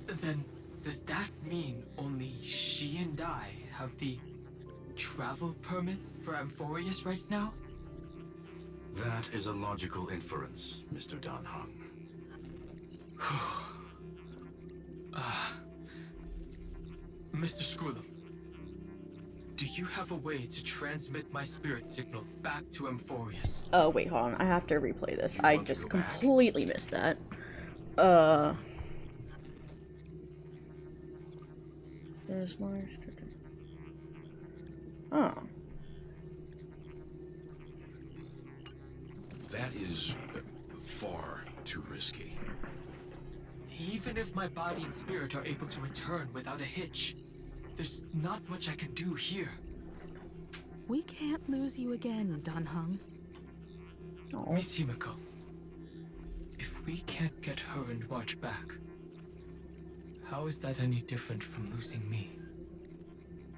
then does that mean only she and I have the travel permit for Amphorius right now? That is a logical inference, Mr. Dan Heng. Mr. Scroolum, do you have a way to transmit my spirit signal back to Amphorius? Oh, wait, hold on. I have to replay this. I just completely missed that. There's more. Oh. That is far too risky. Even if my body and spirit are able to return without a hitch, there's not much I can do here. We can't lose you again, Dan Heng. Miss Himiko, if we can't get her and March back, how is that any different from losing me?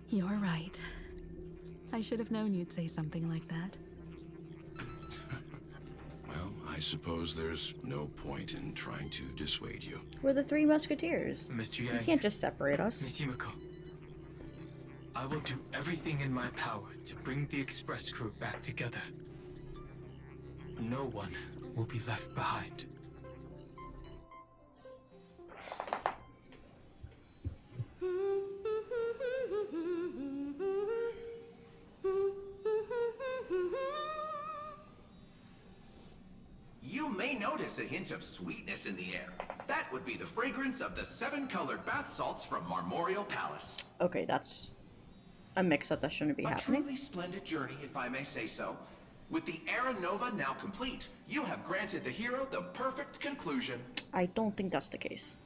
You're right. I should have known you'd say something like that. Well, I suppose there's no point in trying to dissuade you. We're the Three Musketeers. Mr. You Yang, can't just separate us. Miss Himiko, I will do everything in my power to bring the Express crew back together. No one will be left behind. You may notice a hint of sweetness in the air. That would be the fragrance of the 7-colored bath salts from Marmorial Palace. Okay, that's a mix-up that shouldn't be happening. A truly splendid journey, if I may say so. With the Era Nova now complete, you have granted the hero the perfect conclusion. I don't think that's the case.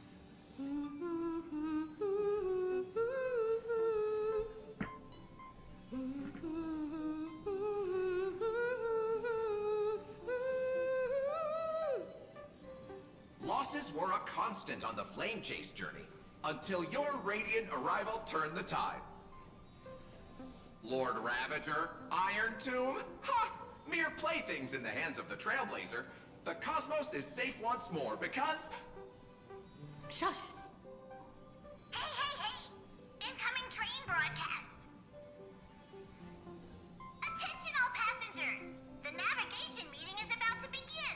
Losses were a constant on the Flame Chase journey, until your radiant arrival turned the tide. Lord Ravager, Iron Tomb, ha! Mere playthings in the hands of the Trailblazer. The cosmos is safe once more because... Shush! Hey, hey, hey! Incoming train broadcast! Attention all passengers! The navigation meeting is about to begin!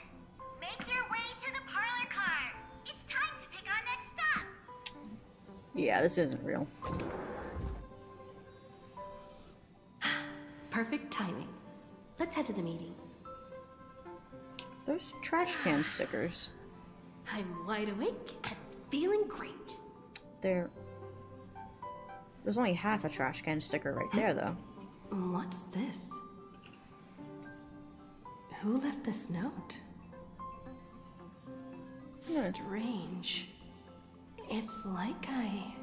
Make your way to the parlor car! It's time to pick our next stop! Yeah, this isn't real. Perfect timing. Let's head to the meeting. Those trash can stickers. I'm wide awake and feeling great. There's only half a trash can sticker right there, though. What's this? Who left this note? Strange. It's like I...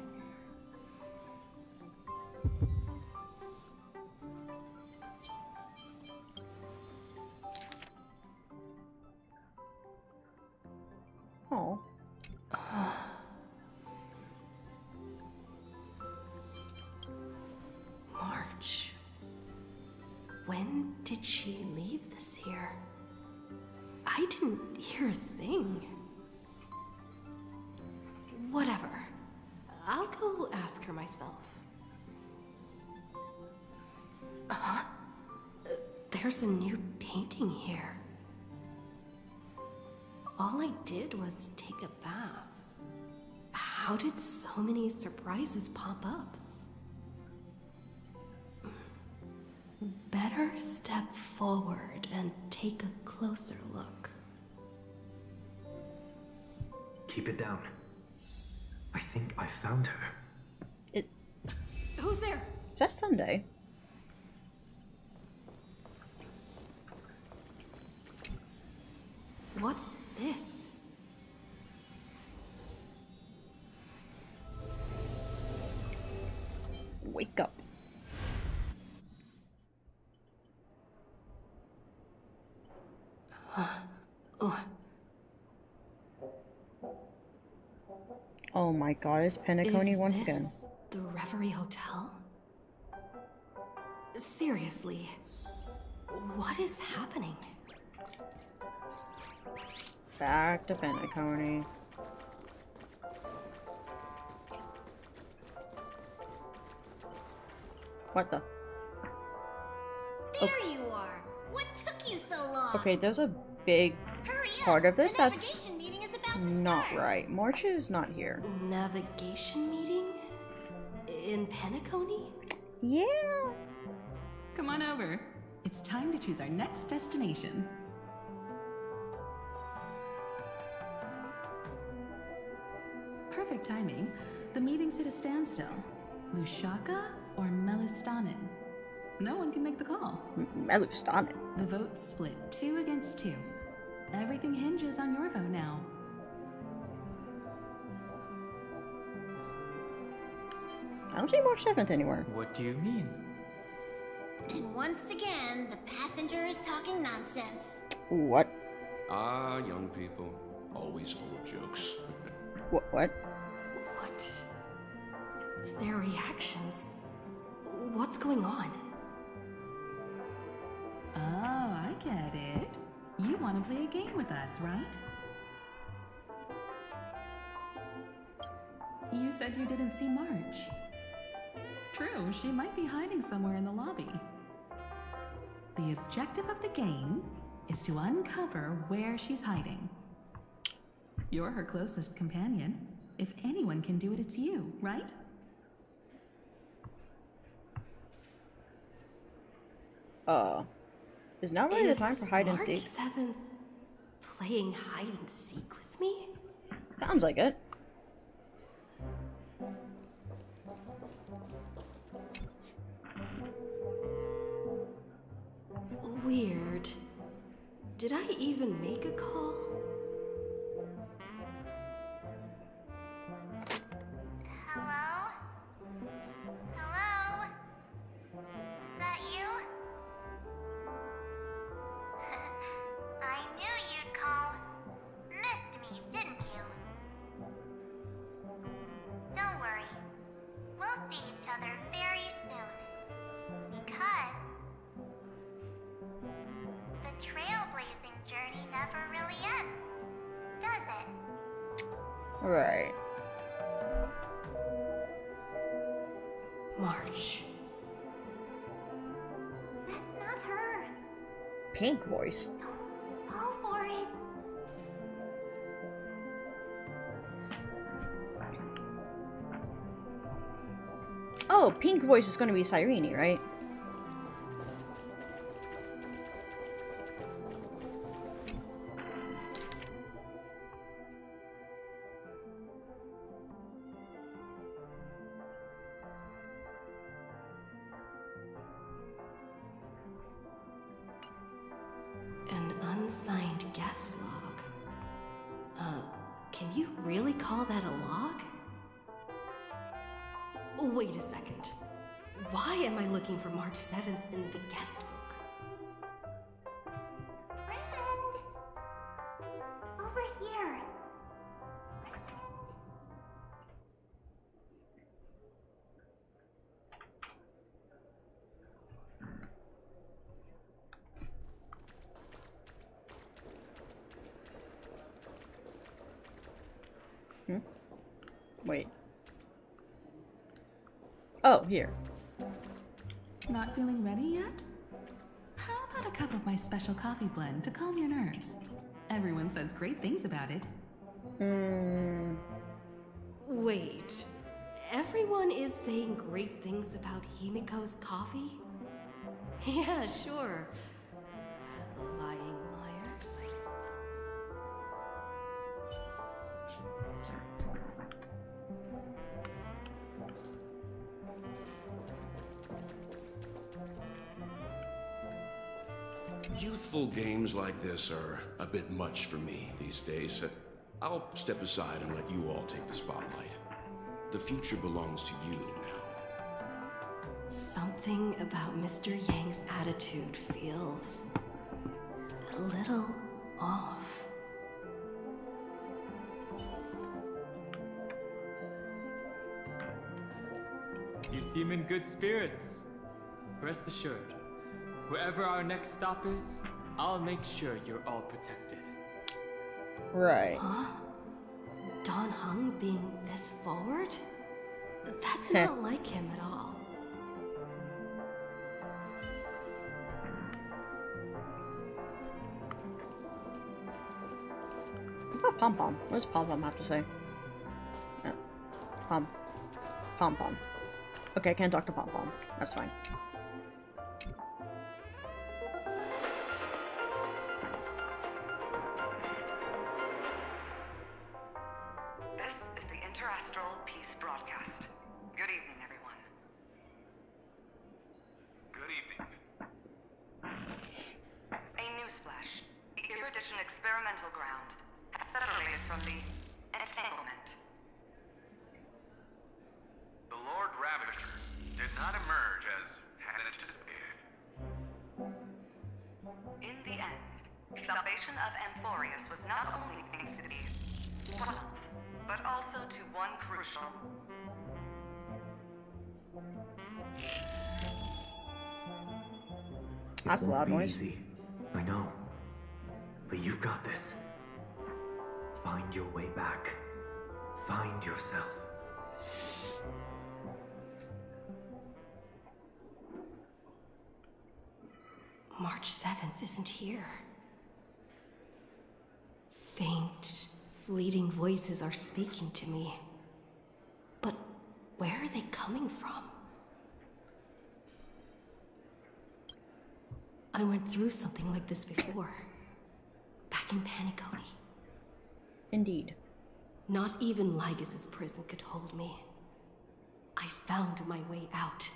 Oh. March. When did she leave this here? I didn't hear a thing. Whatever. I'll go ask her myself. There's a new painting here. All I did was take a bath. How did so many surprises pop up? Better step forward and take a closer look. Keep it down. I think I found her. Who's there? That's Sunday. What's this? Wake up. Oh my god, it's Penacony once again. The Reverie Hotel? Seriously, what is happening? Back to Penacony. What the? There you are! What took took you so long? Okay, there's a big part of this that's Navigation meeting is about to not start. right. March is not here. Navigation meeting? In Penacony? Yeah. Come on over. It's time to choose our next destination. Perfect timing. The meeting's at a standstill. Lushaka or Melistanen? No one can make the call. Melistanen. The vote's split 2 against 2. Everything hinges on your vote now. I don't see March 7th anywhere. What do you mean? And once again, the passenger is talking nonsense. What? Ah, young people. Always full of jokes. What? What? Their reactions. What's going on? Oh, I get it. You want to play a game with us, right? You said you didn't see March. True, she might be hiding somewhere in the lobby. The objective of the game is to uncover where she's hiding. You're her closest companion. If anyone can do it, it's you, right? Is now really the time for hide and seek? March 7th playing hide and seek with me? Sounds like it. Weird. Did I even make a call? Hello? Hello? Is that you? I knew you'd call. Missed me, didn't you? Don't worry. We'll see each other very soon. Because the trailblazing journey never really ends, does it? Right. March. That's not her. Pink voice. Fall for it. Oh, pink voice is going to be Cyrene, right? An unsigned guest log. Can you really call that a log? Wait a second. Why am I looking for March 7th in the guest book? Friend! Over here. Wait. Oh, here. Not feeling ready yet? How about a cup of my special coffee blend to calm your nerves? Everyone says great things about it. Wait. Everyone is saying great things about Himiko's coffee? Yeah, sure. Lying liars. Youthful games like this are a bit much for me these days. I'll step aside and let you all take the spotlight. The future belongs to you now. Something about Mr. Yang's attitude feels a little off. You seem in good spirits. Rest assured, wherever our next stop is, I'll make sure you're all protected. Right. Huh? Don Hung being this forward? That's not like him at all. Oh, Pom Pom. What does Pom Pom have to say? No. Pom Pom. Okay, I can't talk to Pom Pom. That's fine. This is the Interastral Peace Broadcast. Good evening, everyone. Good evening. A newsflash. The Erudition experimental ground has separated from the entanglement. The Lord Ravager did not emerge as had anticipated. In the end, salvation of Amphorius was not only thanks to the 12, but also to one crucial... That's a loud noise. Easy. I know. But you've got this. Find your way back. Find yourself. March 7th isn't here. Faint, fleeting voices are speaking to me. But where are they coming from? I went through something like this before. Back in Paniconi. Indeed. Not even Lygas's prison could hold me. I found my way out.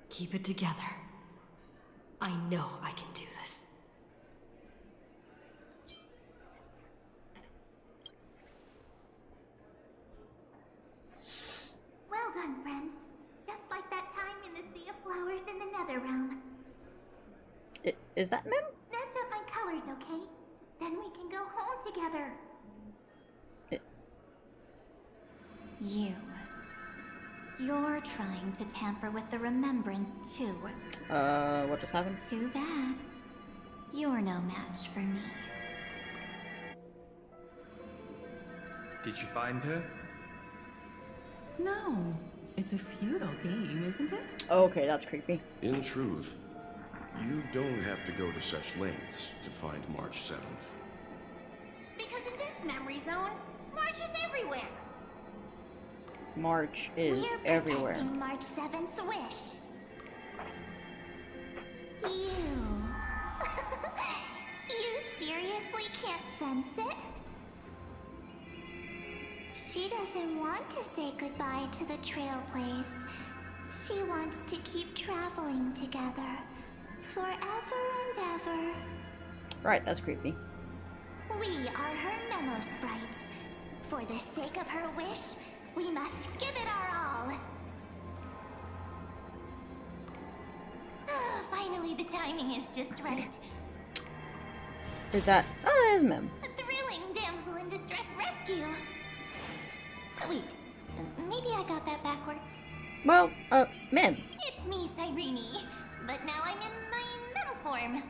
Keep it together. I know I can do this. Well done, friend. Just like that time in the Sea of Flowers in the Nether Realm. Is that Mim? Match up my colors, okay? Then we can go home together. You're trying to tamper with the remembrance too. What just happened? Too bad. You're no match for me. Did you find her? No. It's a feudal game, isn't it? Okay, that's creepy. In truth, you don't have to go to such lengths to find March 7th. Because in this memory zone, March is everywhere. March is We're everywhere. protecting March 7th's wish. You... you seriously can't sense it? She doesn't want to say goodbye to the Trailblaze. She wants to keep traveling together. Forever and ever. Right, that's creepy. We are her memo sprites. For the sake of her wish, we must give it our all. Finally, the timing is just right. Is that... Oh, that is Mim. A thrilling damsel in distress rescue. Wait, maybe I got that backwards. Well, Mim. It's me, Cyrene. But now I'm in my mem form.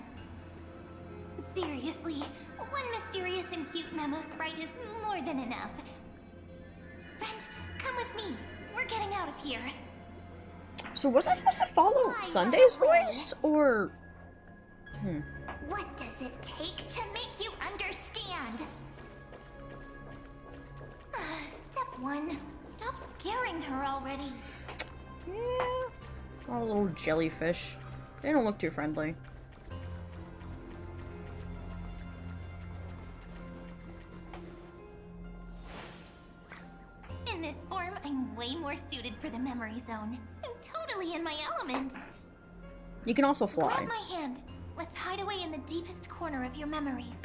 Seriously, one mysterious and cute memo sprite is more than enough. Friend, come with me. We're getting out of here. So was I supposed to follow Sunday's voice, or... What does it take to make you understand? Step 1. Stop scaring her already. Yeah. Oh, little jellyfish. They don't look too friendly. In this form, I'm way more suited for the memory zone. I'm totally in my element. You can also fly. Grab my hand. Let's hide away in the deepest corner of your memories.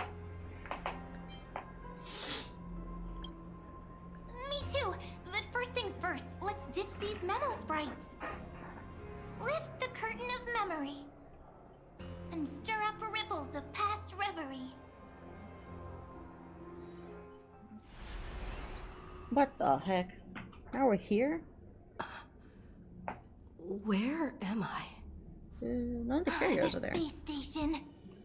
Me too, but first things first, let's ditch these memo sprites. Lift the curtain of memory and stir up ripples of past reverie. What the heck? Now we're here? Where am I? None of the curios are there. Space station,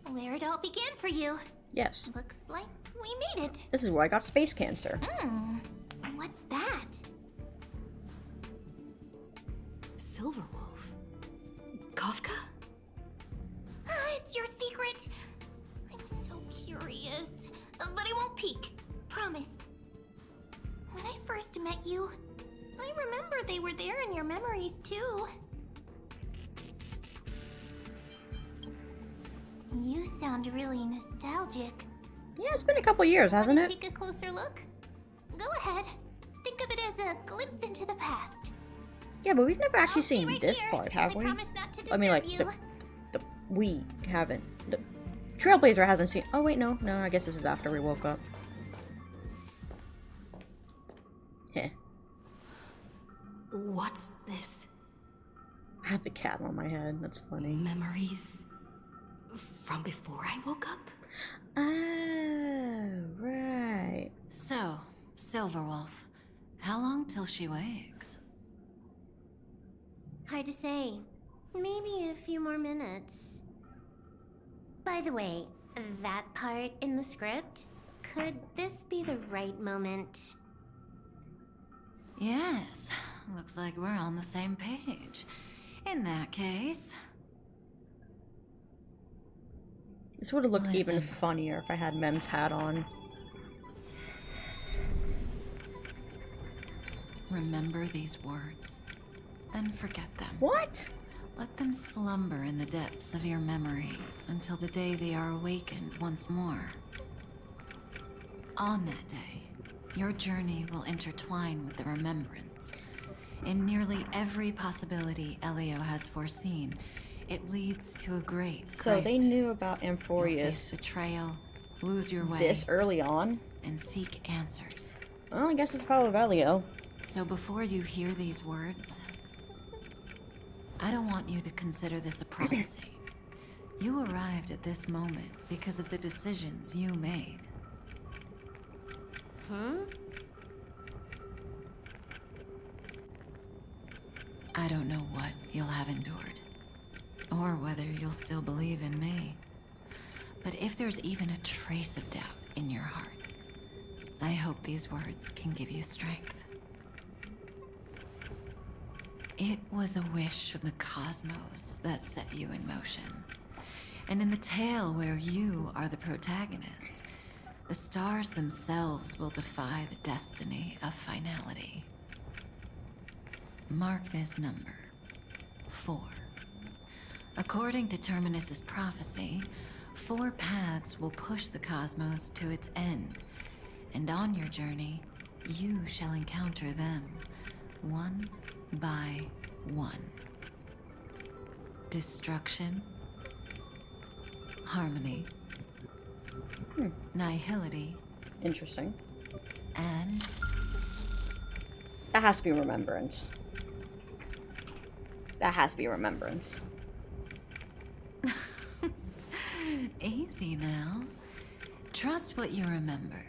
where it all began for you. Yes. Looks like we made it. This is where I got space cancer. What's that? Silverwolf? Kafka? It's your secret. I'm curious, but I won't peek. Promise. When I first met you, I remember they were there in your memories too. You sound really nostalgic. Yeah, it's been a couple years, hasn't Wanna it? take a closer look? Go ahead. Think of it as a glimpse into the past. Yeah, but we've never actually I'll stay seen right this here. part, have I we? promise not to I mean, like, disturb we haven't. The Trailblazer hasn't seen. Oh, wait, no. No, I guess this is after we woke up. Heh. What's this? I have the cat on my head. That's funny. Memories from before I woke up? Oh, right. So, Silverwolf, how long till she wakes? Hard to say. Maybe a few more minutes. By the way, that part in the script, could this be the right moment? Yes, looks like we're on the same page. In that case... This would have looked even Listen. funnier if I had Mem's hat on. Remember these words, then forget them. What? Let them slumber in the depths of your memory until the day they are awakened once more. On that day, your journey will intertwine with the remembrance. In nearly every possibility Elio has foreseen, it leads to a great crisis. So they knew about You'll Amphorius face betrayal, lose your way, this early on? and seek answers. Well, I guess it's probably Elio. So before you hear these words, I don't want you to consider this a prophecy. You arrived at this moment because of the decisions you made. Huh? I don't know what you'll have endured, or whether you'll still believe in me. But if there's even a trace of doubt in your heart, I hope these words can give you strength. It was a wish of the cosmos that set you in motion. And in the tale where you are the protagonist, the stars themselves will defy the destiny of finality. Mark this number, 4. According to Terminus's prophecy, 4 paths will push the cosmos to its end, and on your journey, you shall encounter them, one by one. Destruction, harmony, nihility, Interesting. and That has to be Remembrance. That has to be Remembrance. easy now. Trust what you remember.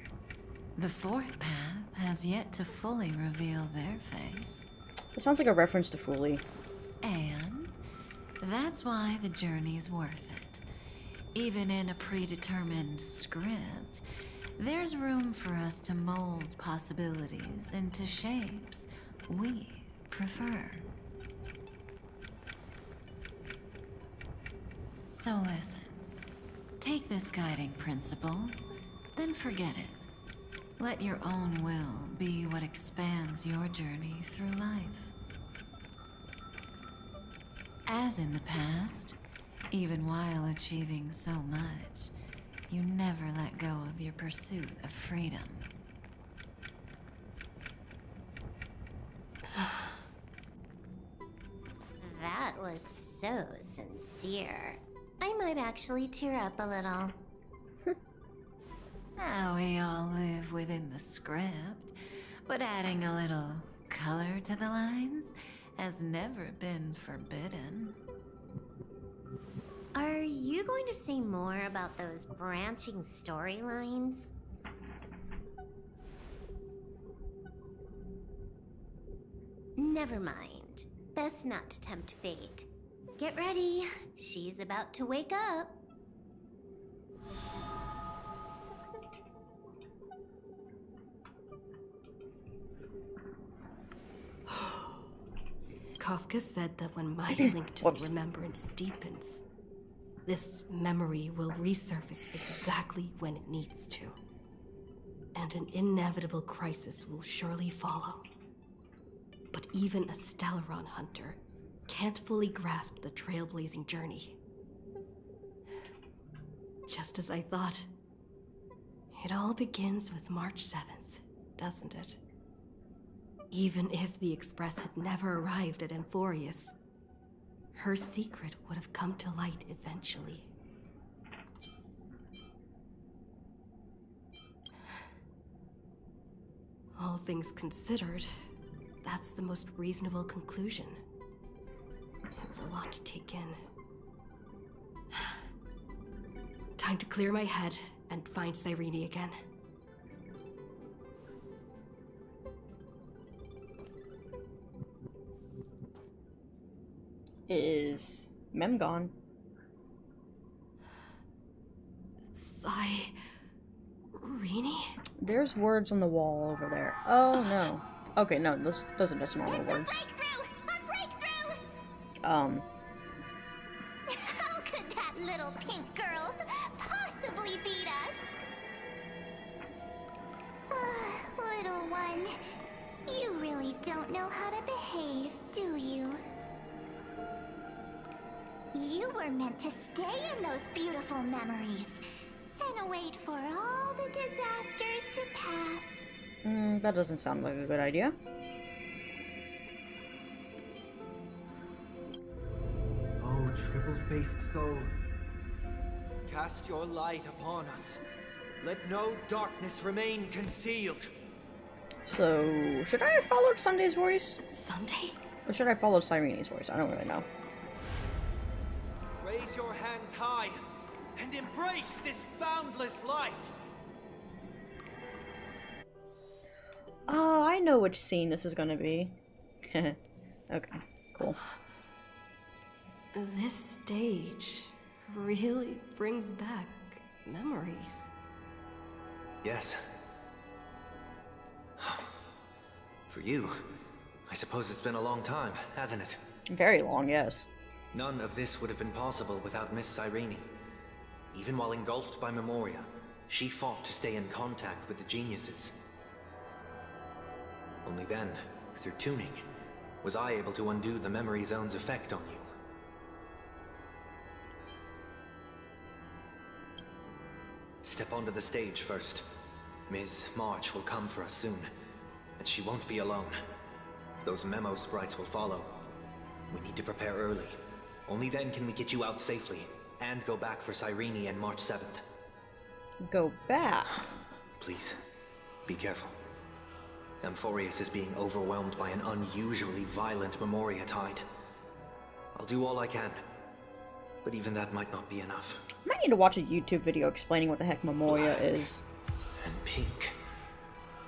The 4th path has yet to fully reveal their face. It sounds like a reference to Foolie. And that's why the journey's worth it. Even in a predetermined script, there's room for us to mold possibilities into shapes we prefer. So listen, take this guiding principle, then forget it. Let your own will be what expands your journey through life. As in the past, even while achieving so much, you never let go of your pursuit of freedom. That was so sincere. I might actually tear up a little. Now we all live within the script, but adding a little color to the lines has never been forbidden. Are you going to say more about those branching storylines? Never mind. Best not to tempt fate. Get ready. She's about to wake up. Kafka said that when my link to the remembrance deepens, This memory will resurface exactly when it needs to. And an inevitable crisis will surely follow. But even a Stellaron hunter can't fully grasp the trailblazing journey. Just as I thought. It all begins with March 7th, doesn't it? Even if the Express had never arrived at Amphorius, her secret would have come to light eventually. All things considered, that's the most reasonable conclusion. It's a lot to take in. Time to clear my head and find Cyrene again. Is Mem gone? Cyrene? There's words on the wall over there. Oh no. Okay, no, those are just normal words. How could that little pink girl possibly beat us? Little one, you really don't know how to behave, do you? You were meant to stay in those beautiful memories and wait for all the disasters to pass. That doesn't sound like a good idea. Oh, triple-faced soul. Cast your light upon us. Let no darkness remain concealed. So, should I have followed Sunday's voice? Sunday? Or should I follow Cyrene's voice? I don't really know. Raise your hands high and embrace this boundless light. Oh, I know which scene this is gonna be. Okay, cool. This stage really brings back memories. Yes. For you, I suppose it's been a long time, hasn't it? Very long, yes. None of this would have been possible without Miss Cyrene. Even while engulfed by Memoria, she fought to stay in contact with the geniuses. Only then, through tuning, was I able to undo the memory zone's effect on you. Step onto the stage first. Ms. March will come for us soon, and she won't be alone. Those memo sprites will follow. We need to prepare early. Only then can we get you out safely, and go back for Cyrene and March 7th. Go back? Please, be careful. Amphorius is being overwhelmed by an unusually violent Memoria tide. I'll do all I can, but even that might not be enough. I might need to watch a YouTube video explaining what the heck Memoria is. And pink.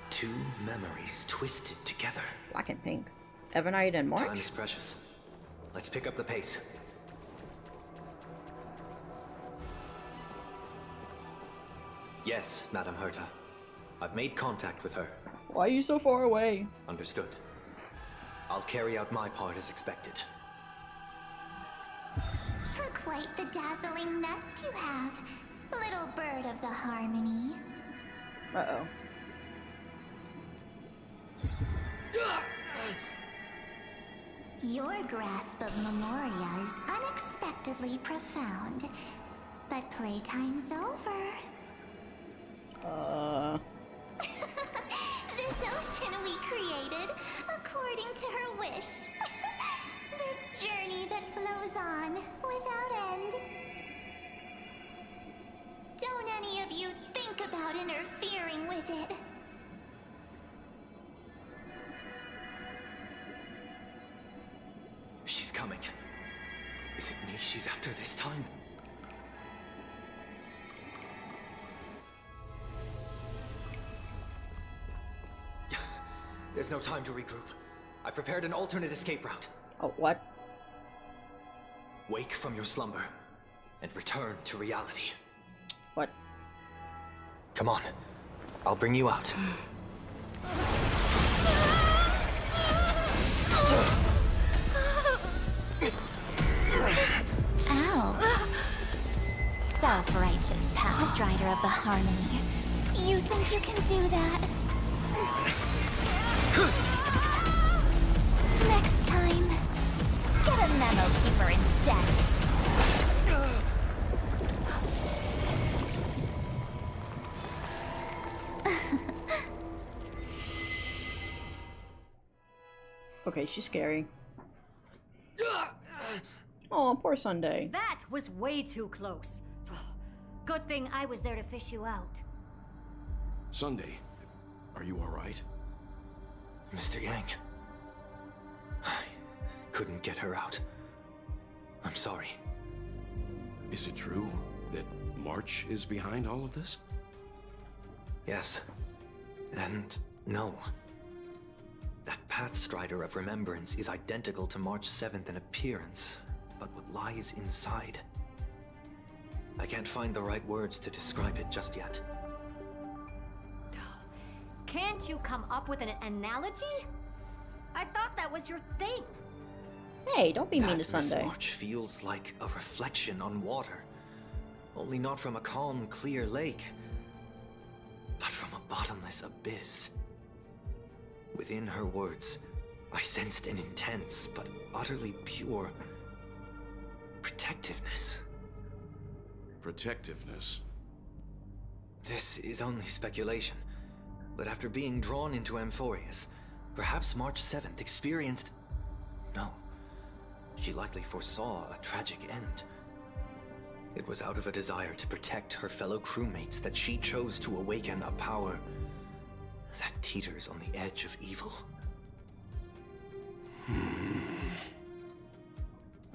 Two memories twisted together. Black and pink. Evernite and March? Time is precious. Let's pick up the pace. Yes, Madame Herta. I've made contact with her. Why are you so far away? Understood. I'll carry out my part as expected. Quite the dazzling nest you have, little bird of the harmony. Uh-oh. Your grasp of Memoria is unexpectedly profound, but playtime's over. This ocean we created, according to her wish. This journey that flows on, without end. Don't any of you think about interfering with it. She's coming. Is it me she's after this time? There's no time to regroup. I prepared an alternate escape route. Oh, what? Wake from your slumber and return to reality. What? Come on. I'll bring you out. Ow. righteous Pathstrider of the Harmony. You think you can do that? Next time, get a Memo Keeper instead. Okay, she's scary. Oh, poor Sunday. That was way too close. Good thing I was there to fish you out. Sunday, are you all right? Mr. Yang. I couldn't get her out. I'm sorry. Is it true that March is behind all of this? Yes. And no. That Pathstrider of Remembrance is identical to March 7th in appearance, but what lies inside. I can't find the right words to describe it just yet. Can't you come up with an analogy? I thought that was your thing. Hey, don't be mean to Miss Sunday. March feels like a reflection on water. Only not from a calm, clear lake, but from a bottomless abyss. Within her words, I sensed an intense but utterly pure protectiveness. Protectiveness? This is only speculation, but after being drawn into Amphorius, perhaps March 7th experienced... No, she likely foresaw a tragic end. It was out of a desire to protect her fellow crewmates that she chose to awaken a power that teeters on the edge of evil.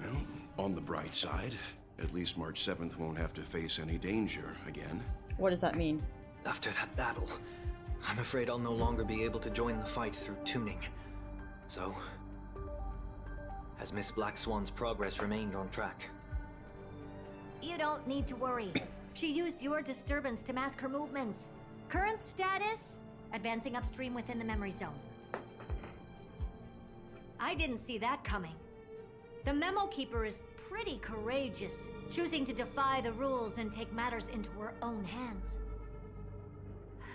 Well, on the bright side, at least March 7th won't have to face any danger again. What does that mean? After that battle, I'm afraid I'll no longer be able to join the fight through tuning. So, has Miss Black Swan's progress remained on track? You don't need to worry. She used your disturbance to mask her movements. Current status? Advancing upstream within the memory zone. I didn't see that coming. The Memo Keeper is pretty courageous, choosing to defy the rules and take matters into her own hands.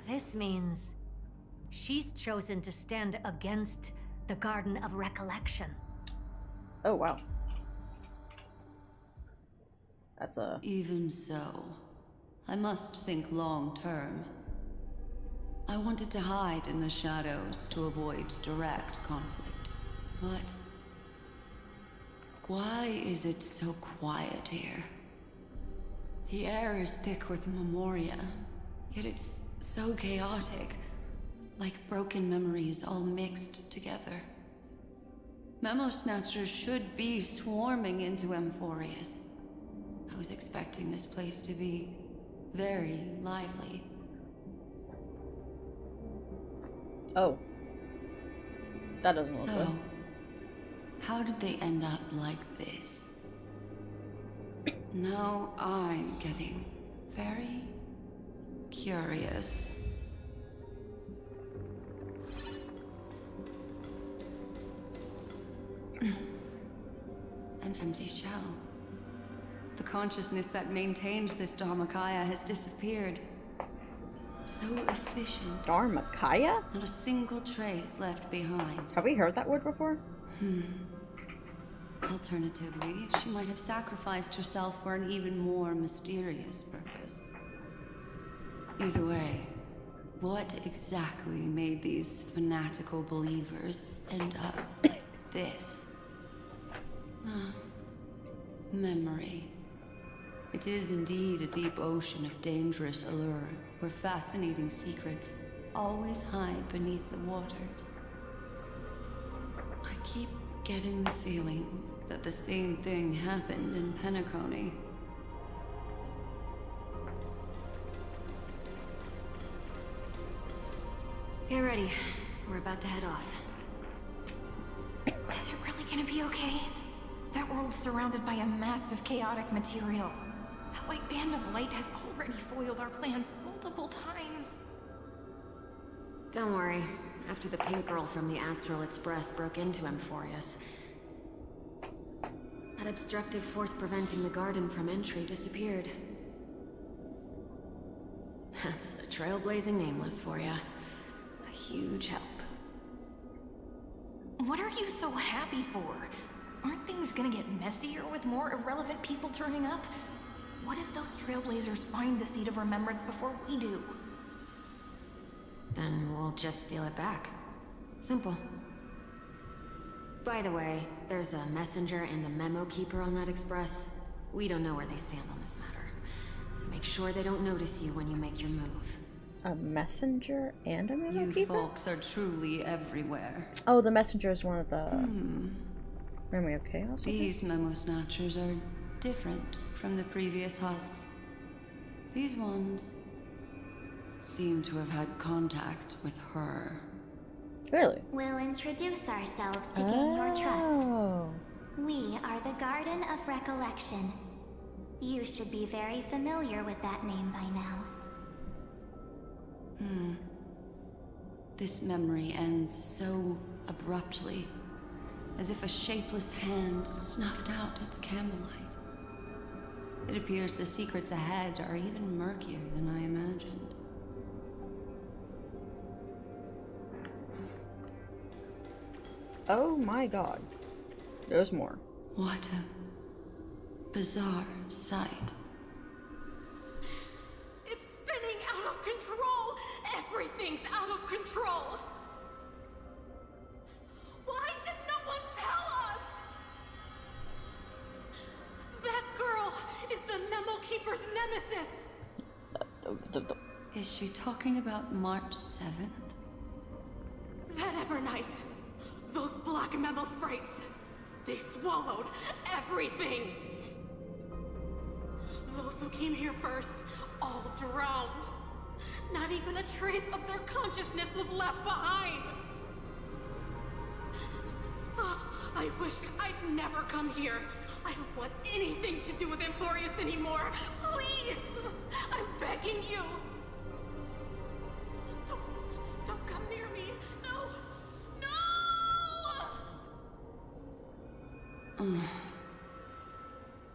This means she's chosen to stand against the Garden of Recollection. Oh, wow. That's a... Even so, I must think long term. I wanted to hide in the shadows to avoid direct conflict. But why is it so quiet here? The air is thick with memoria, yet it's so chaotic, like broken memories all mixed together. Memo Snatchers should be swarming into Amphorius. I was expecting this place to be very lively. Oh. That doesn't look So, good. how did they end up like this? Now I'm getting very curious. An empty shell. The consciousness that maintained this Dharmakaya has disappeared. So efficient. Dharmakaya? Not a single trace left behind. Have we heard that word before? Alternatively, she might have sacrificed herself for an even more mysterious purpose. Either way, what exactly made these fanatical believers end up like this? Memory. It is indeed a deep ocean of dangerous allure, where fascinating secrets always hide beneath the waters. I keep getting the feeling that the same thing happened in Penacony. Get ready. We're about to head off. Is it really gonna be okay? That world's surrounded by a mass of chaotic material. That white band of light has already foiled our plans multiple times. Don't worry. After the pink girl from the Astral Express broke into Amphorius, that obstructive force preventing the garden from entry disappeared. That's the trailblazing nameless for you. A huge help. What are you so happy for? Aren't things gonna get messier with more irrelevant people turning up? What if those trailblazers find the Seed of Remembrance before we do? Then we'll just steal it back. Simple. By the way, there's a messenger and a memo keeper on that express. We don't know where they stand on this matter. So make sure they don't notice you when you make your move. A messenger and a memo You keeper? folks are truly everywhere. Oh, the messenger is one of the Memory of Chaos. These memo snatchers are different from the previous husks. These ones seem to have had contact with her. Really? We'll introduce ourselves to gain your trust. Oh. We are the Garden of Recollection. You should be very familiar with that name by now. This memory ends so abruptly, as if a shapeless hand snuffed out its candlelight. It appears the secrets ahead are even murkier than I imagined. Oh my god. There's more. What a bizarre sight. It's spinning out of control! Everything's out of control! Why did no one tell us? That girl is the Memo Keeper's nemesis! Is she talking about March 7th? That Evernight, those black Memo sprites, they swallowed everything! Those who came here first, all drowned. Not even a trace of their consciousness was left behind! I wish I'd never come here. I don't want anything to do with Amphorius anymore. Please! I'm begging you! Don't come near me! No! No!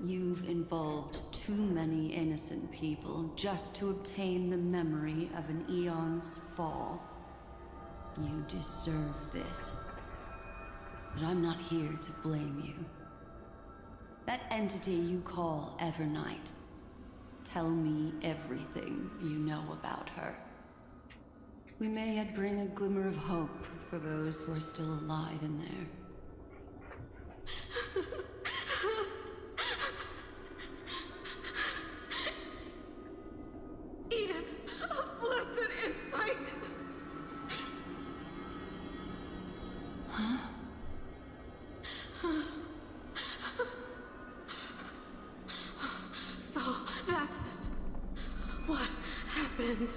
You've involved too many innocent people just to obtain the memory of an eon's fall. You deserve this. But I'm not here to blame you. That entity you call Evernight. Tell me everything you know about her. We may yet bring a glimmer of hope for those who are still alive in there. Eden, a blessed insight! Huh? So that's what happened.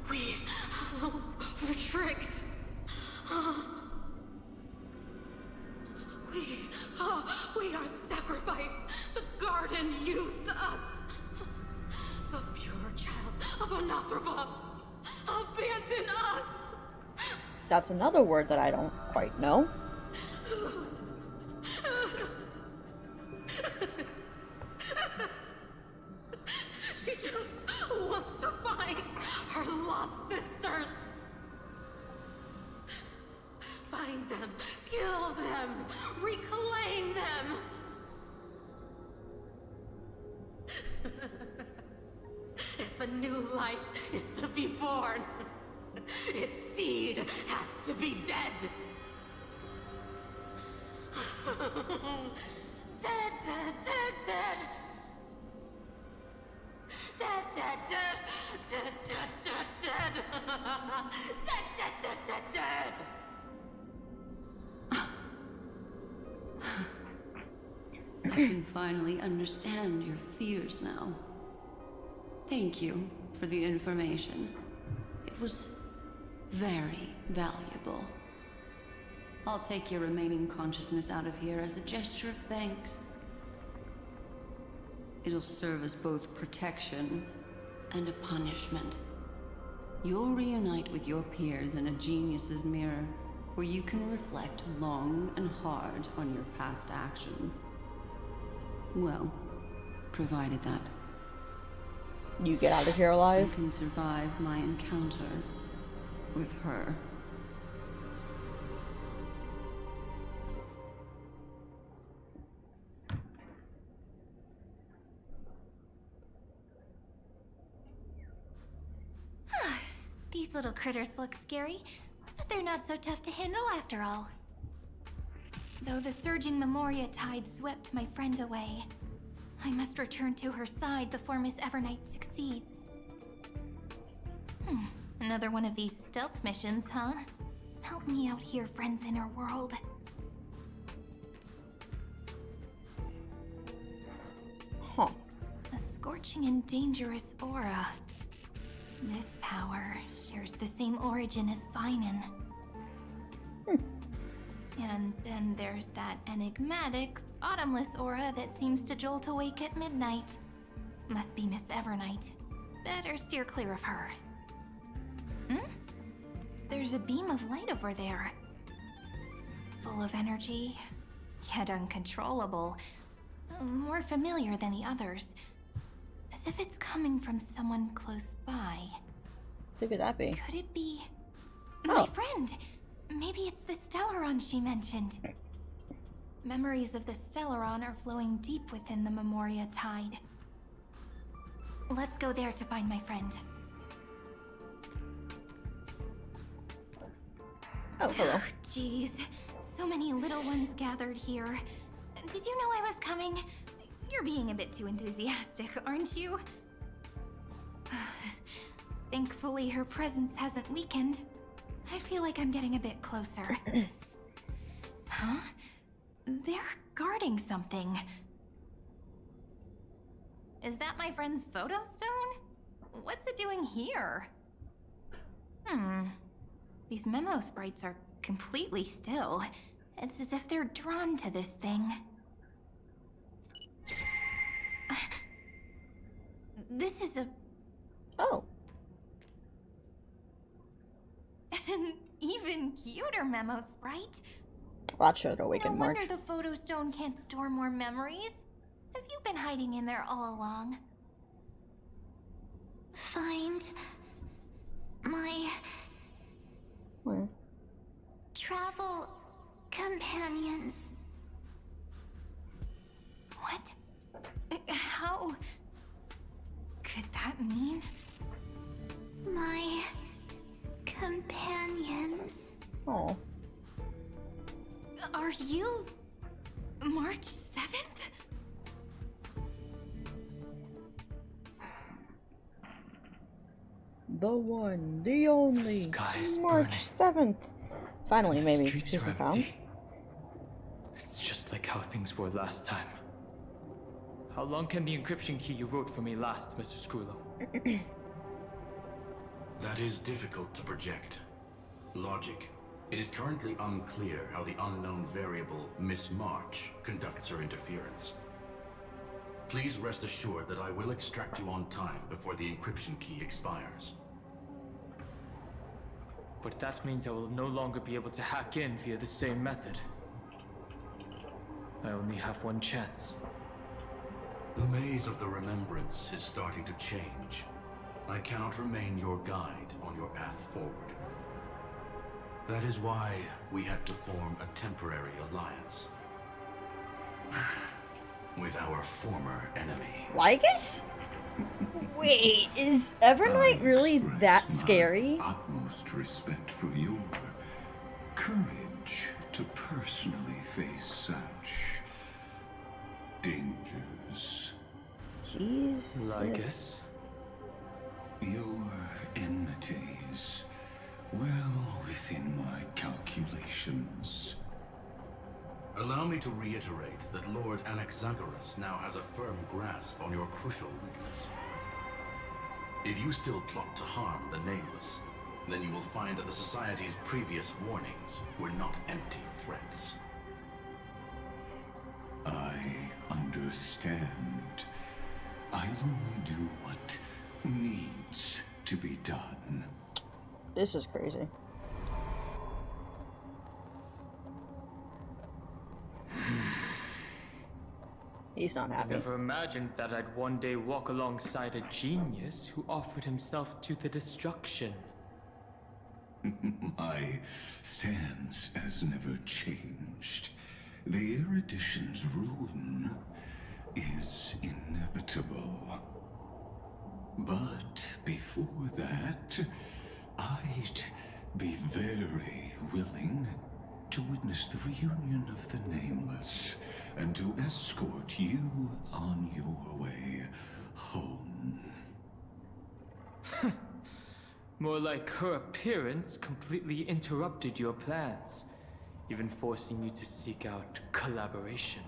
We were tricked. We are the sacrifice. The garden used us. The pure child of Anasrava abandoned us. That's another word that I don't quite know. She just wants to find her lost sisters. Find them, kill them, reclaim them. If a new life is to be born, its seed has to be dead. Dead, dead, dead, dead. Dead, dead, dead. Dead, dead, dead, dead. Dead, dead, dead, dead, dead. I can finally understand your fears now. Thank you for the information. It was very valuable. I'll take your remaining consciousness out of here as a gesture of thanks. It'll serve as both protection and a punishment. You'll reunite with your peers in a genius's mirror, where you can reflect long and hard on your past actions. Well, provided that You get out of here alive? I can survive my encounter with her. These little critters look scary, but they're not so tough to handle after all. Though the surging Memoria tide swept my friend away, I must return to her side before Miss Evernight succeeds. Another one of these stealth missions, huh? Help me out here, friends in her world. Huh. A scorching and dangerous aura. This power shares the same origin as Finan. And then there's that enigmatic, bottomless aura that seems to jolt awake at midnight. Must be Miss Evernight. Better steer clear of her. There's a beam of light over there. Full of energy, yet uncontrollable. More familiar than the others. As if it's coming from someone close by. Who could that be? Could it be my friend? Maybe it's the Stellaron she mentioned. Memories of the Stellaron are flowing deep within the Memoria tide. Let's go there to find my friend. Oh, hello. Jeez, so many little ones gathered here. Did you know I was coming? You're being a bit too enthusiastic, aren't you? Thankfully, her presence hasn't weakened. I feel like I'm getting a bit closer. Huh? They're guarding something. Is that my friend's photo stone? What's it doing here? These memo sprites are completely still. It's as if they're drawn to this thing. This is a... Oh. An even cuter memo sprite. That should awaken No March. wonder the photo stone can't store more memories. Have you been hiding in there all along? Find my Where? travel companions. What? How could that mean? My companions. Oh. Are you March 7th? The one, the only. Sky is March burning. 7th. Finally, maybe Streets she are found. empty. It's just like how things were last time. How long can the encryption key you wrote for me last, Mr. Scrullo? That is difficult to project. Logic. It is currently unclear how the unknown variable, Miss March, conducts her interference. Please rest assured that I will extract you on time before the encryption key expires. But that means I will no longer be able to hack in via the same method. I only have one chance. The maze of the Remembrance is starting to change. I cannot remain your guide on your path forward. That is why we had to form a temporary alliance. With our former enemy. Lygus? Wait, is Evernight really that scary? Utmost respect for your courage to personally face such dangers. Jesus. Lygus? Your enmities, well within my calculations. Allow me to reiterate that Lord Anaxagoras now has a firm grasp on your crucial weakness. If you still plot to harm the Nameless, then you will find that the Society's previous warnings were not empty threats. I understand. I'll only do what needs to be done. This is crazy. He's not I happy. never imagined that I'd one day walk alongside a genius who offered himself to the destruction. My stance has never changed. The erudition's ruin is inevitable. But before that, I'd be very willing to witness the reunion of the Nameless and to escort you on your way home. More like her appearance completely interrupted your plans, even forcing you to seek out collaboration.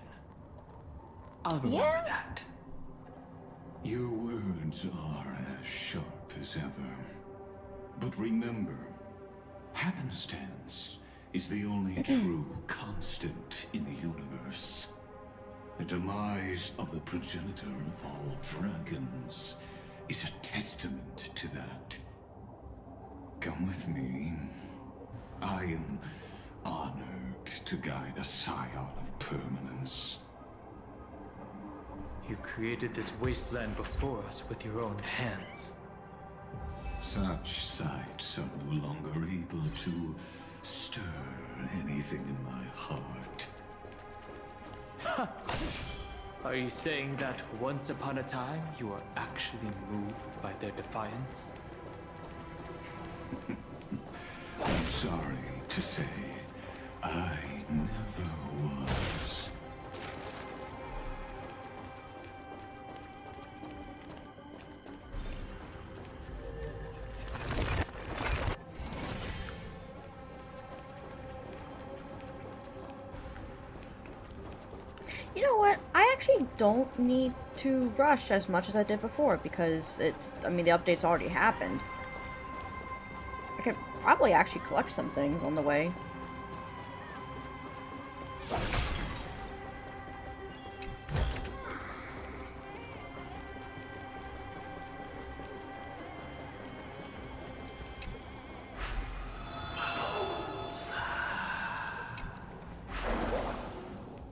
I'll remember that. Your words are as sharp as ever. But remember, happenstance is the only true constant in the universe. The demise of the progenitor of all dragons is a testament to that. Come with me. I am honored to guide a scion of permanence. You created this wasteland before us with your own hands. Such sights are no longer able to stir anything in my heart. Are you saying that once upon a time you were actually moved by their defiance? I'm sorry to say, I never was. You know what? I actually don't need to rush as much as I did before because I mean, the update's already happened. I can probably actually collect some things on the way.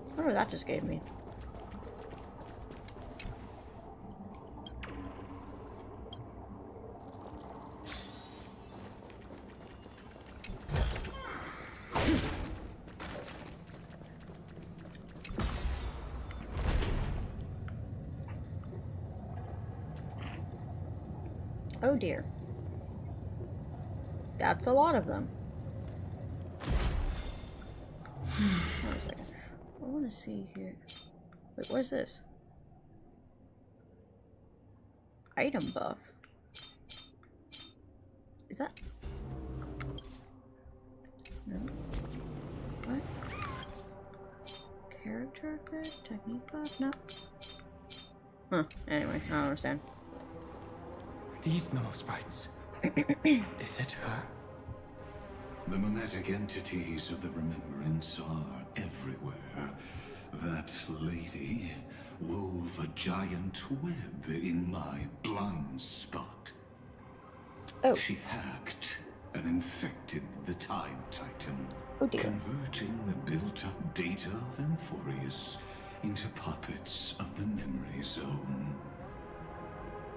I wonder what that just gave me. Oh dear. That's a lot of them. Wait a second. I want to see here. Wait, what is this? Item buff. Is that? No. What? Character good? Technique buff? No. Huh. Anyway, I don't understand. These memo sprites. Is it her? The mimetic entities of the Remembrance are everywhere. That lady wove a giant web in my blind spot. Oh. She hacked and infected the Time Titan, converting the built-up data of Amphorius into puppets of the Memory Zone.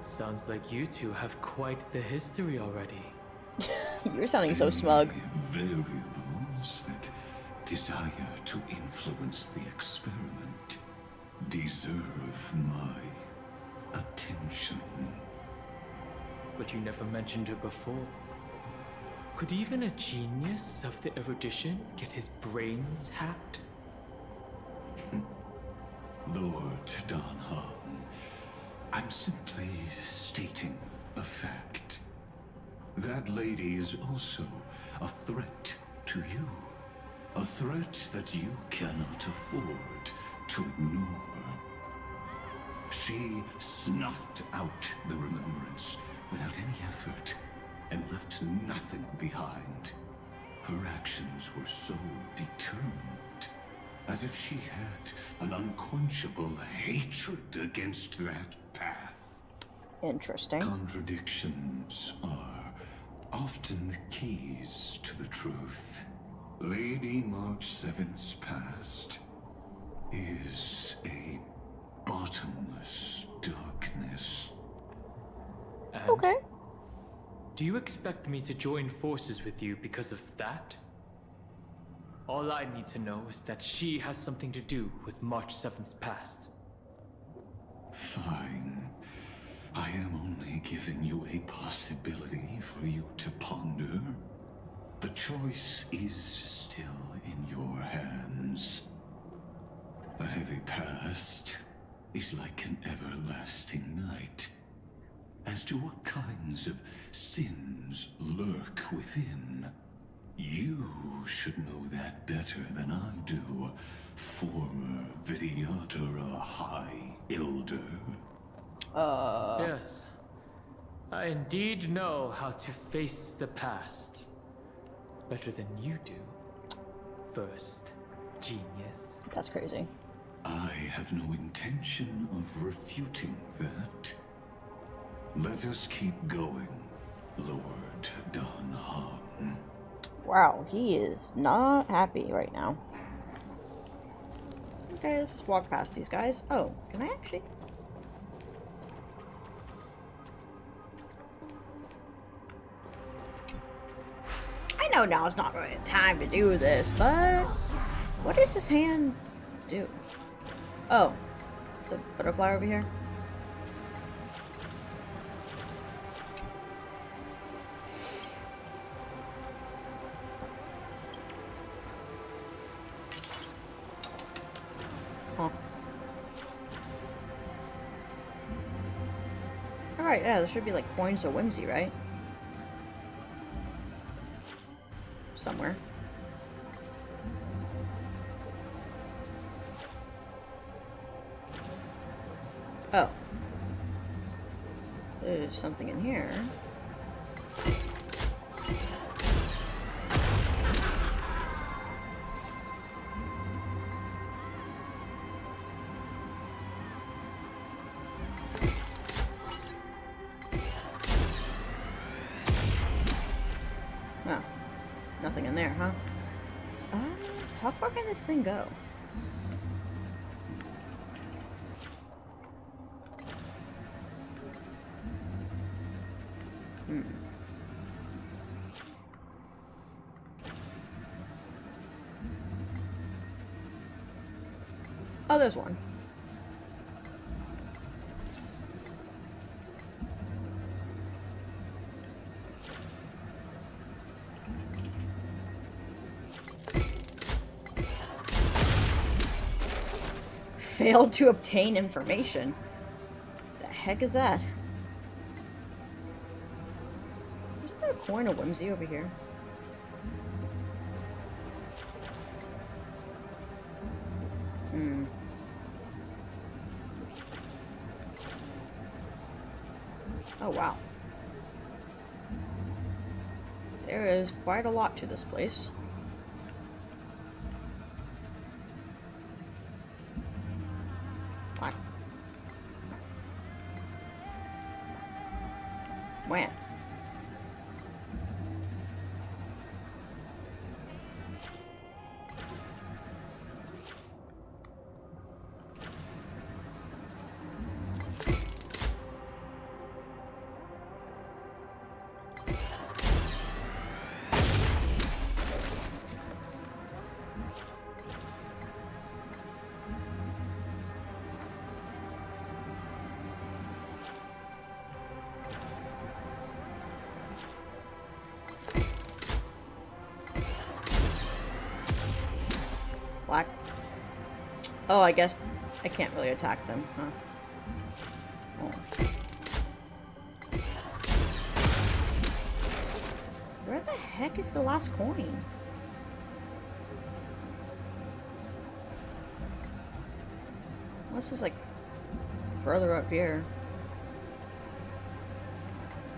Sounds like you two have quite the history already. You're sounding so smug. Variables that desire to influence the experiment deserve my attention. But you never mentioned her before. Could even a genius of the erudition get his brains hacked? Lord Don Han, I'm simply stating a fact. That lady is also a threat to you. A threat that you cannot afford to ignore. She snuffed out the Remembrance without any effort and left nothing behind. Her actions were so determined, as if she had an unquenchable hatred against that path. Interesting. Contradictions are often the keys to the truth. Lady March 7th's past is a Do you expect me to join forces with you because of that? All I need to know is that she has something to do with March 7th's past. Fine. I am only giving you a possibility for you to ponder. The choice is still in your hands. A heavy past is like an everlasting night. As to what kinds of sins lurk within, you should know that better than I do, former Vidyadhara High Elder. Yes. I indeed know how to face the past. Better than you do. First, genius. That's crazy. I have no intention of refuting that. Let us keep going, Lord Dunham. Wow, he is not happy right now. Okay, let's just walk past these guys. Oh, can I actually? I know now it's not really the time to do this, but what does this hand do? Oh, the butterfly over here. Huh. Alright, yeah, there should be like coins of whimsy, right? Somewhere. Oh. There's something in here. Oh. Nothing in there, huh? How far can this thing go? Oh, there's one. Failed to obtain information. The heck is that? Isn't there a coin of whimsy over here? Oh, wow. There is quite a lot to this place. What? When? Black. Oh, I guess I can't really attack them, huh? Oh. Where the heck is the last coin? Unless it's like further up here.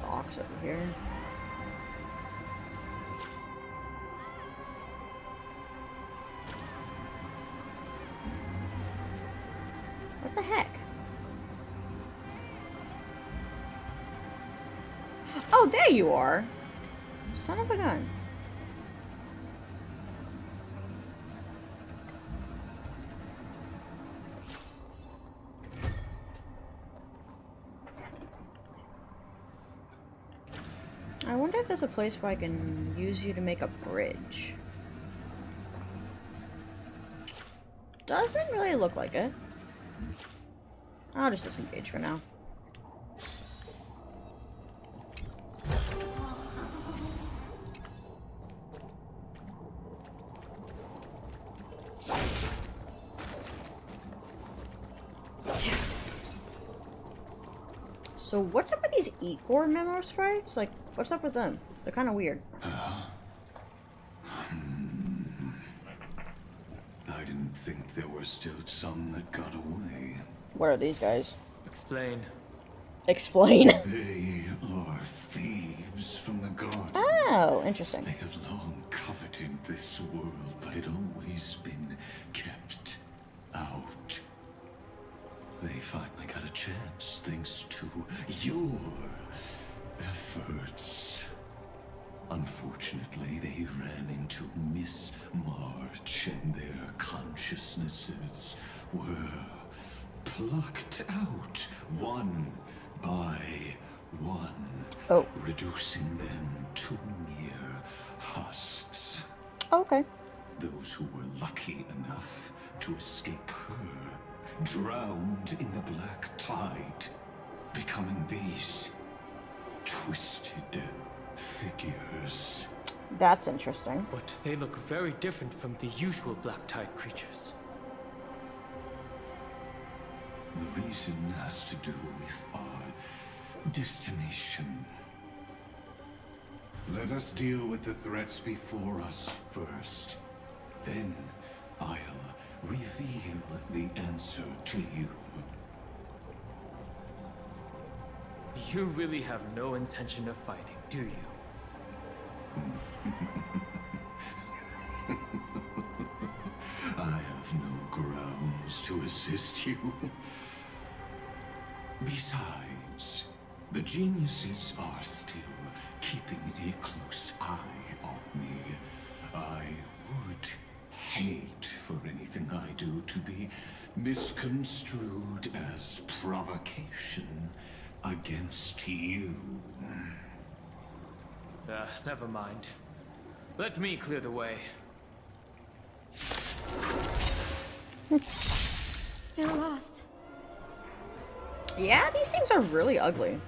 Box over here. What the heck? Oh, there you are! Son of a gun. I if there's a place where I can use you to make a bridge. Doesn't really look like it. I'll just disengage for now. So what's up with these Igor memo sprites? Like, what's up with them? They're kind of weird. I didn't think there were still some that got away. What are these guys? Explain. Explain. They are thieves from the garden. Oh, interesting. They have long coveted this world, but it always been kept out. They finally got a chance thanks to your efforts. Unfortunately, they ran into Miss March and their consciousnesses were plucked out one by one, reducing them to mere husks. Okay. Those who were lucky enough to escape her drowned in the black tide, becoming these twisted figures. That's interesting. But they look very different from the usual black tide creatures. The reason has to do with our destination. Let us deal with the threats before us first. Then I'll reveal the answer to you. You really have no intention of fighting, do you? I have no grounds to assist you. Besides, the geniuses are still keeping a close eye on me. I would hate for anything I do to be misconstrued as provocation against you. Never mind. Let me clear the way. They're lost. Yeah, these things are really ugly.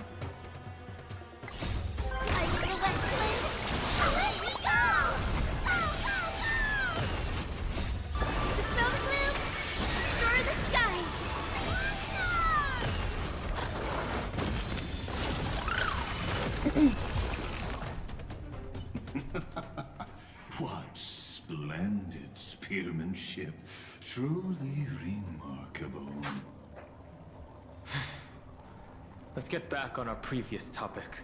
What splendid spearmanship. Truly remarkable. Let's get back on our previous topic.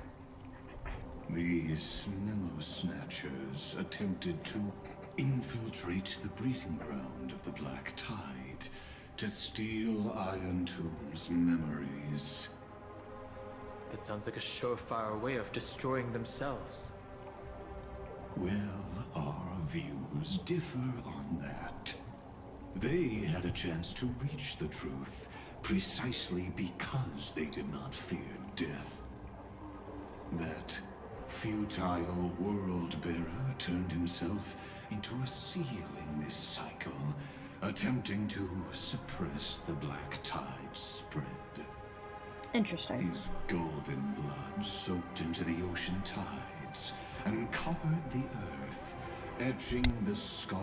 These memo snatchers attempted to infiltrate the breeding ground of the Black Tide to steal Iron Tomb's memories. That sounds like a surefire way of destroying themselves. Well, our views differ on that. They had a chance to reach the truth precisely because they did not fear death. That futile world-bearer turned himself into a seal in this cycle, attempting to suppress the Black Tide's spread. Interesting. His golden blood soaked into the ocean tides and covered the earth, etching the scar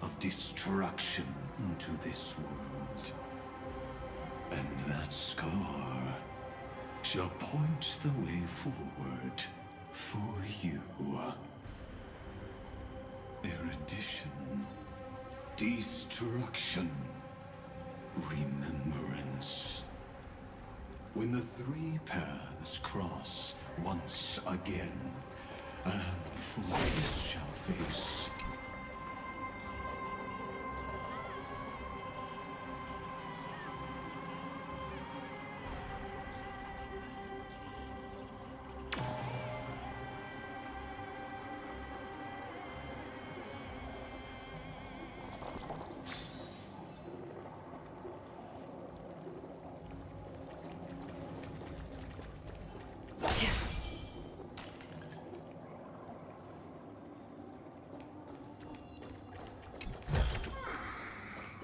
of destruction into this world. And that scar shall point the way forward for you. Erudition, destruction, remembrance. When the three paths cross once again, Amphoreus shall face.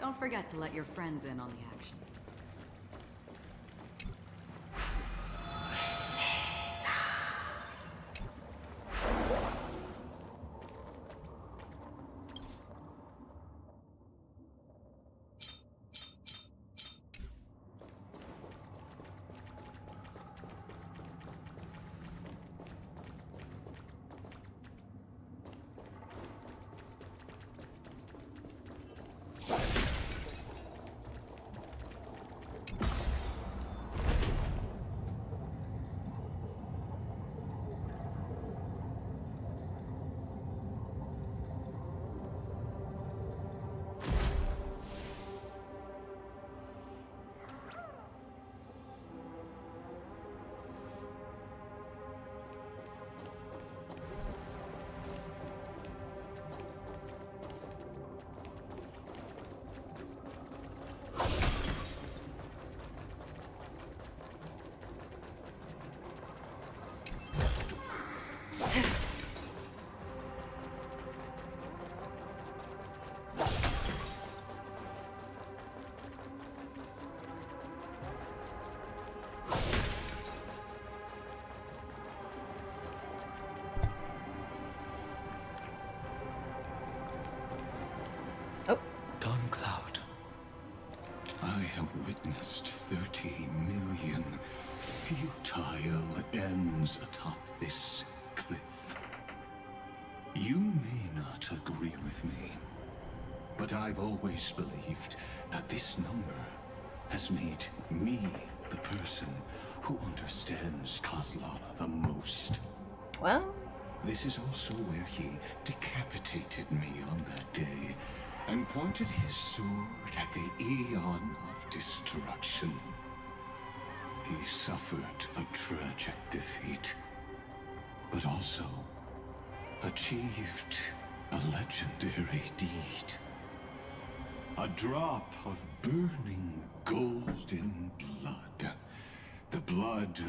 Don't forget to let your friends in on the action. I have witnessed 30 million futile ends atop this cliff. You may not agree with me, but I've always believed that this number has made me the person who understands Kozlana the most. Well, this is also where he decapitated me on that day and pointed his sword at the Eon of Destruction. He suffered a tragic defeat, but also achieved a legendary deed. A drop of burning golden blood. The blood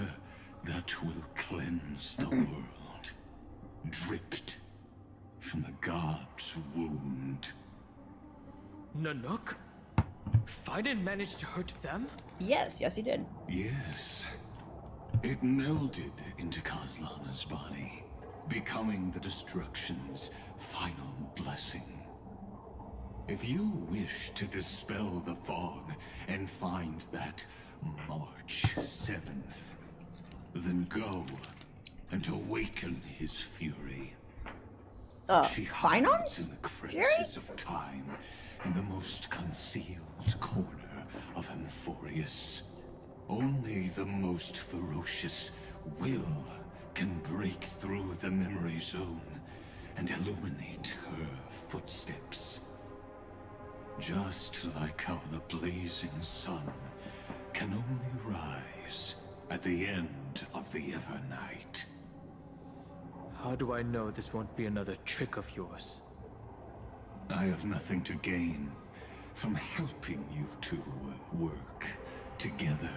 that will cleanse the world. Dripped from the god's wound. Nanook? Fiden managed to hurt them? Yes, he did. Yes. It melded into Kozlana's body, becoming the Destruction's final blessing. If you wish to dispel the fog and find that March 7th, then go and awaken his fury. She hides in the crevices of time, in the most concealed corner of Amphorius. Only the most ferocious will can break through the memory zone and illuminate her footsteps. Just like how the blazing sun can only rise at the end of the Evernight. How do I know this won't be another trick of yours? I have nothing to gain from helping you two work together.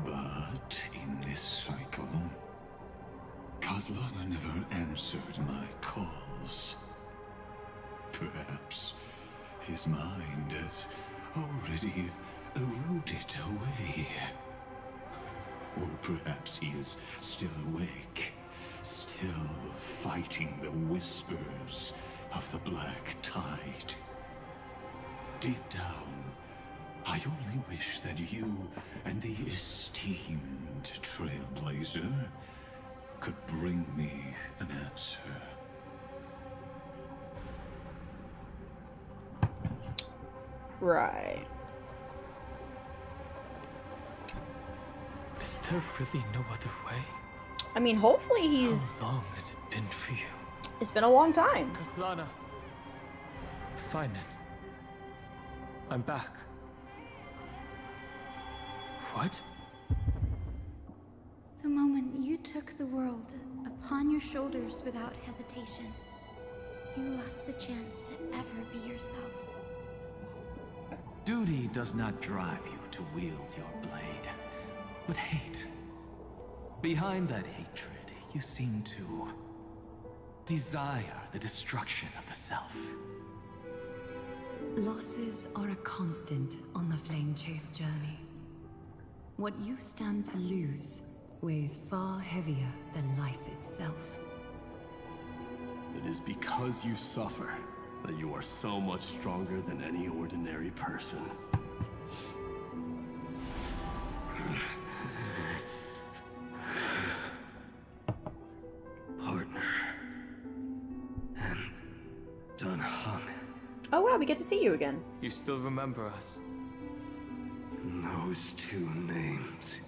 But in this cycle, Kozlana never answered my calls. Perhaps his mind has already eroded away. Or perhaps he is still awake, still fighting the whispers of the Black Tide. Deep down, I only wish that you and the esteemed Trailblazer could bring me an answer. Right. Is there really no other way? I mean, hopefully he's... How long has it been for you? It's been a long time. Kozlana. Fine. I'm back. What? The moment you took the world upon your shoulders without hesitation, you lost the chance to ever be yourself. Duty does not drive you to wield your blade, but hate. Behind that hatred, you seem to desire the destruction of the self. Losses are a constant on the Flame Chase journey. What you stand to lose weighs far heavier than life itself. It is because you suffer that you are so much stronger than any ordinary person. Partner. And done hung. Oh wow, we get to see you again. You still remember us. Those two names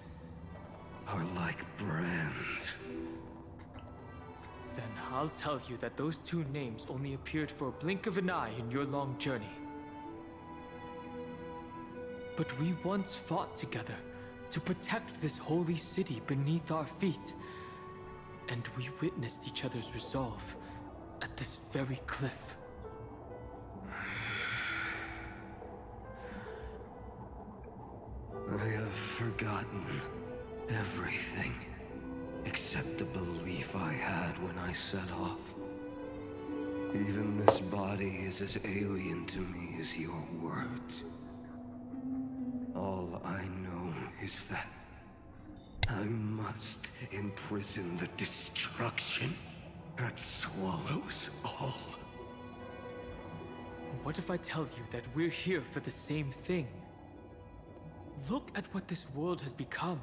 are like brands. Then I'll tell you that those two names only appeared for a blink of an eye in your long journey. But we once fought together to protect this holy city beneath our feet. And we witnessed each other's resolve at this very cliff. I have forgotten everything except the belief I had when I set off. Even this body is as alien to me as your words. All I know is that I must imprison the destruction that swallows all. What if I tell you that we're here for the same thing? Look at what this world has become.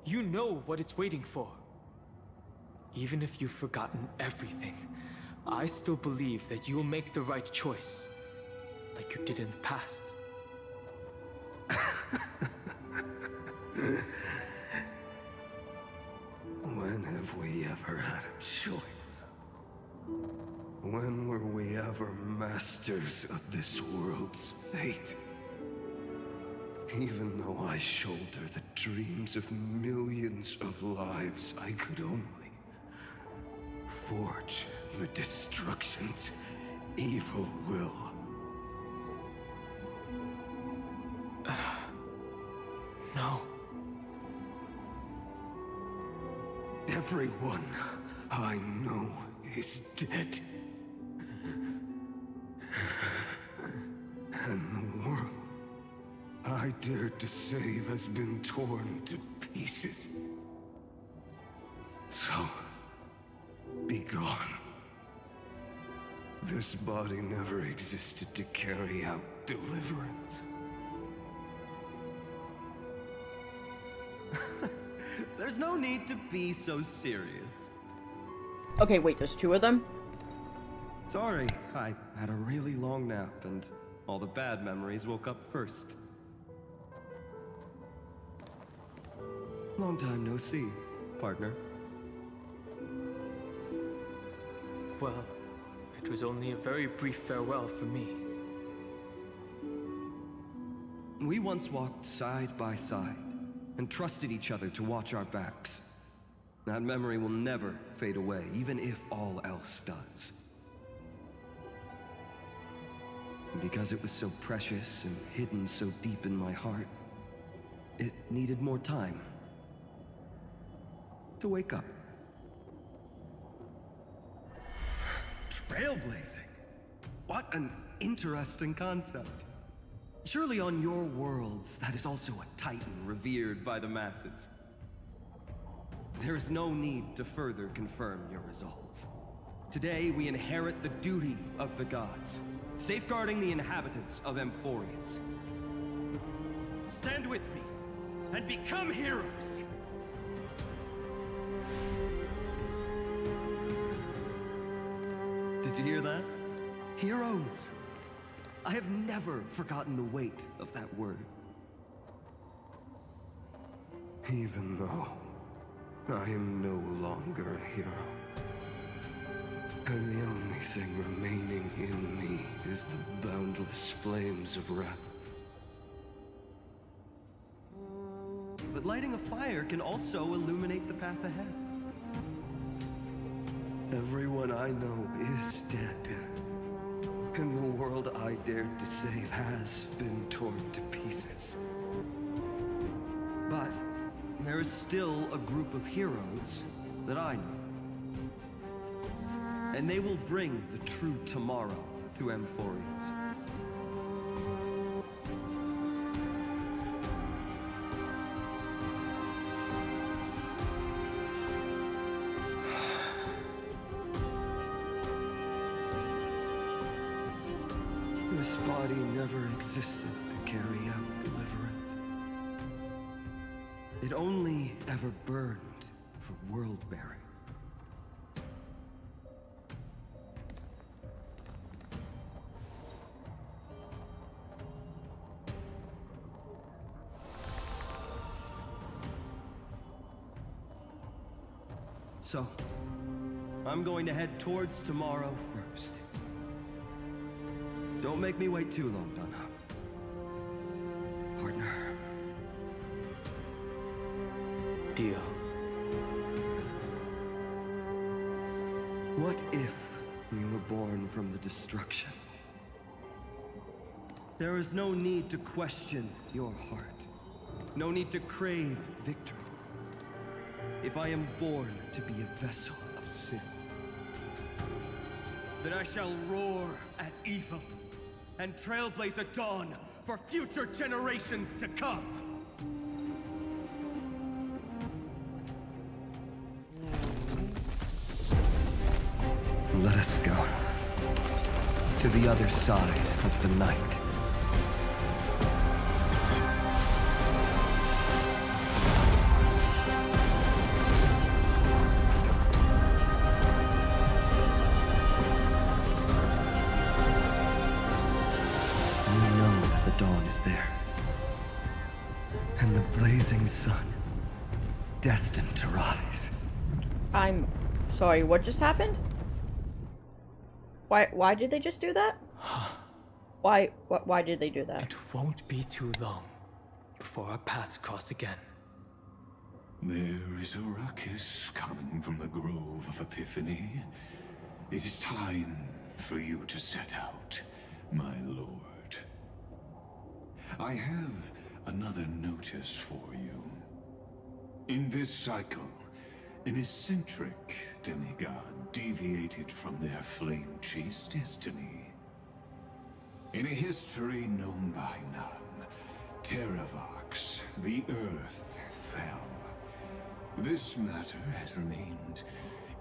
You know what it's waiting for. Even if you've forgotten everything, I still believe that you'll make the right choice, like you did in the past. When have we ever had a choice? When were we ever masters of this world's fate? Even though I shoulder the dreams of millions of lives, I could only forge the destruction's evil will. No. Everyone I know is dead. And the world I dared to save has been torn to pieces. So, be gone. This body never existed to carry out deliverance. There's no need to be so serious. Okay, wait, there's two of them? Sorry, I had a really long nap and all the bad memories woke up first. Long time no see, partner. Well, it was only a very brief farewell for me. We once walked side by side and trusted each other to watch our backs. That memory will never fade away, even if all else does. And because it was so precious and hidden so deep in my heart, it needed more time to wake up. Trailblazing? What an interesting concept. Surely on your worlds, that is also a titan revered by the masses. There is no need to further confirm your resolve. Today, we inherit the duty of the gods, safeguarding the inhabitants of Amphorius. Stand with me, and become heroes! Did you hear that? Heroes! I have never forgotten the weight of that word. Even though I am no longer a hero. And the only thing remaining in me is the boundless flames of wrath. But lighting a fire can also illuminate the path ahead. Everyone I know is dead. And the world I dared to save has been torn to pieces. But there is still a group of heroes that I know. And they will bring the true tomorrow to Amphorius. body never existed to carry out deliverance. It only ever burned for world-bearing. So, I'm going to head towards tomorrow first. Don't make me wait too long, Donna. Partner. Deal. What if we were born from the destruction? There is no need to question your heart. No need to crave victory. If I am born to be a vessel of sin, then I shall roar at evil and trailblaze a dawn for future generations to come. Let us go to the other side of the night. Dawn is there. And the blazing sun, destined to rise. I'm sorry, what just happened? Why did they just do that? Why did they do that? It won't be too long before our paths cross again. There is a ruckus coming from the Grove of Epiphany. It is time for you to set out, my lord. I have another notice for you. In this cycle, an eccentric demigod deviated from their flame-chased destiny. In a history known by none, Terravox, the Earth, fell. This matter has remained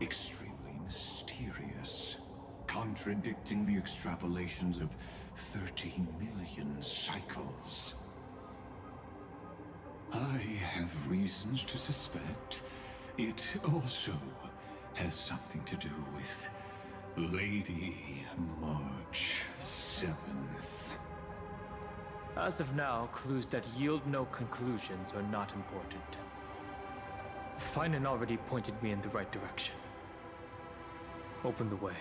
extremely mysterious, contradicting the extrapolations of 13 million cycles. I have reasons to suspect it also has something to do with Lady March 7th. As of now, clues that yield no conclusions are not important. Finan already pointed me in the right direction. Open the way.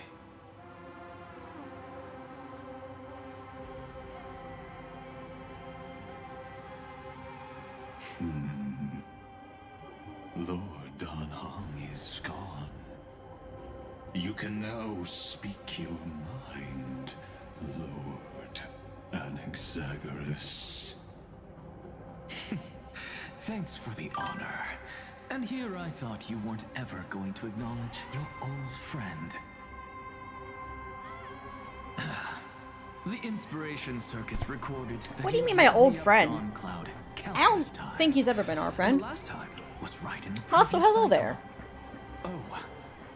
Lord Don Hong is gone. You can now speak your mind, Lord Anaxagoras. Thanks for the honor. And here I thought you weren't ever going to acknowledge your old friend. The inspiration circuits recorded that What do you mean my old friend? Cloud I don't think he's ever been our friend. The last time was right in the Also, previous hello cycle. there. Oh,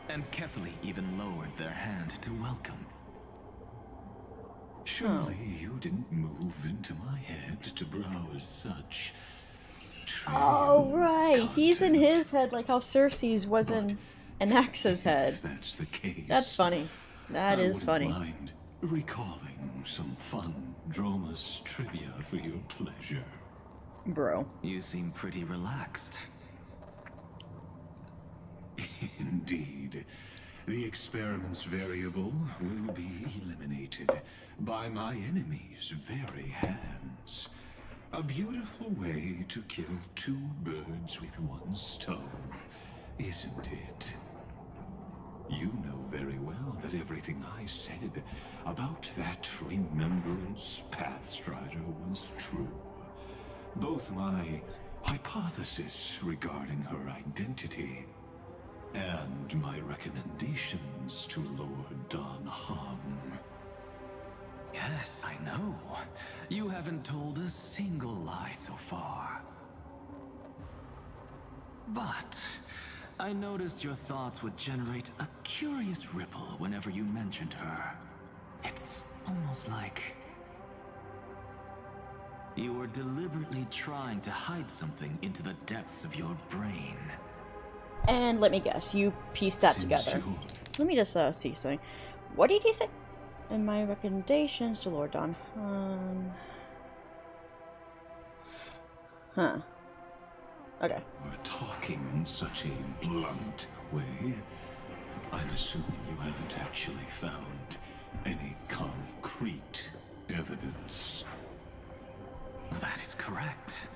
and carefully even lowered their hand to welcome. Surely you didn't move into my head to browse such Oh, right. He's in his head like how Cersei's was in Anaxa's head. That's the case. That's funny. That is funny. Mind recalling some fun Dromus trivia for your pleasure. Bro. You seem pretty relaxed. Indeed. The experiment's variable will be eliminated by my enemy's very hands. A beautiful way to kill two birds with one stone, isn't it? You know very well that everything I said about that Remembrance Pathstrider was true. Both my hypothesis regarding her identity and my recommendations to Lord Don Hong. Yes, I know. You haven't told a single lie so far. But I noticed your thoughts would generate a curious ripple whenever you mentioned her. It's almost like You were deliberately trying to hide something into the depths of your brain. And let me guess, you pieced that together. Let me just see something. What did he say? And my recommendations to Lord Don. Huh. Okay. We're talking in such a blunt way. I'm assuming you haven't actually found any concrete evidence. That is correct.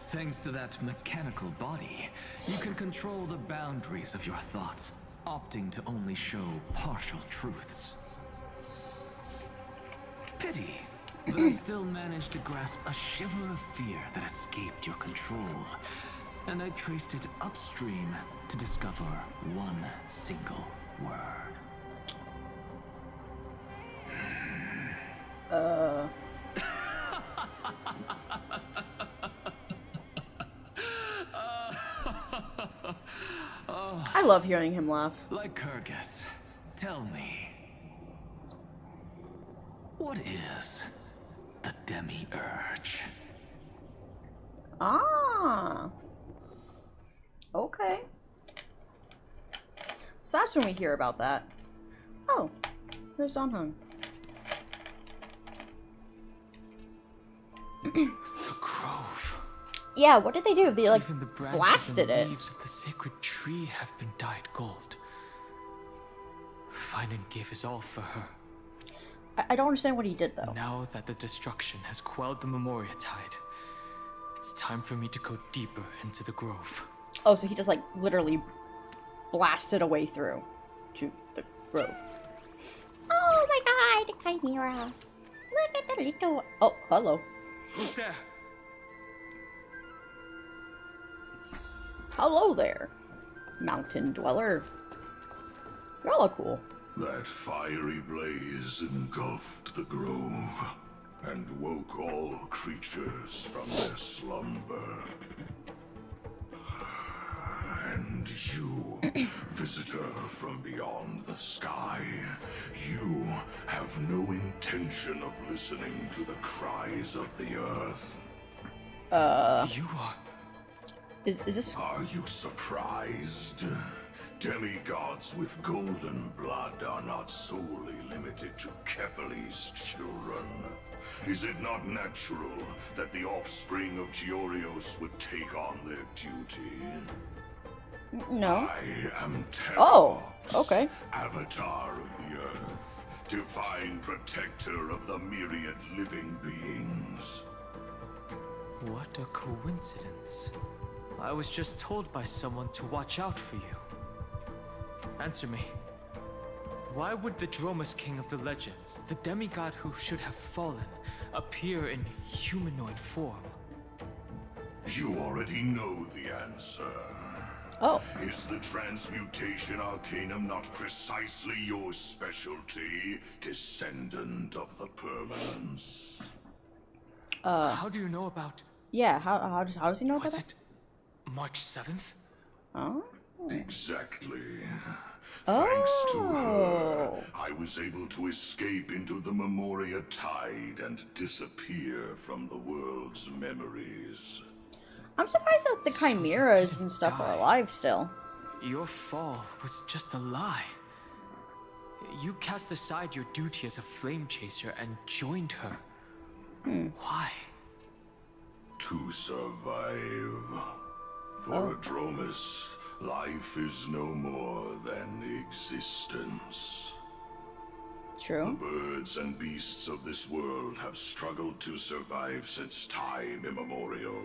Thanks to that mechanical body, you can control the boundaries of your thoughts, opting to only show partial truths. Pity that I still managed to grasp a shiver of fear that escaped your control, and I traced it upstream to discover one single word. I love hearing him laugh. Lycurgus, tell me, what is the demiurge? Ah. Okay. So that's when we hear about that. Oh, there's Don Hung. The grove. Yeah, what did they do? They like Even the branches blasted and it. leaves of the sacred tree have been dyed gold. Finan gave his all for her. I don't understand what he did though. Now that the destruction has quelled the Memoria tide, it's time for me to go deeper into the grove. Oh, so he just like literally blasted a way through to the grove. Oh my god, Chimera. Look at the little... Oh, hello. Who's there? Hello there, mountain dweller. Y'all are cool. That fiery blaze engulfed the grove and woke all creatures from their slumber. And you, visitor from beyond the sky, you have no intention of listening to the cries of the earth. You are... Is this... Are you surprised? Demigods with golden blood are not solely limited to Kefali's children. Is it not natural that the offspring of Georios would take on their duty? No. I am Terravox, Oh, okay. Avatar of the Earth, divine protector of the myriad living beings. What a coincidence. I was just told by someone to watch out for you. Answer me. Why would the Dromus King of the legends, the demigod who should have fallen, appear in humanoid form? You already know the answer. Oh. Is the transmutation arcanum not precisely your specialty, descendant of the permanence? How do you know about... Yeah, how does he know about that? March 7th? Oh. Exactly. Thanks to her, I was able to escape into the Memoria tide and disappear from the world's memories. I'm surprised that the chimeras and stuff are alive still. Your fall was just a lie. You cast aside your duty as a flame chaser and joined her. Why? To survive. For a Dromus, life is no more than existence. True. The birds and beasts of this world have struggled to survive since time immemorial.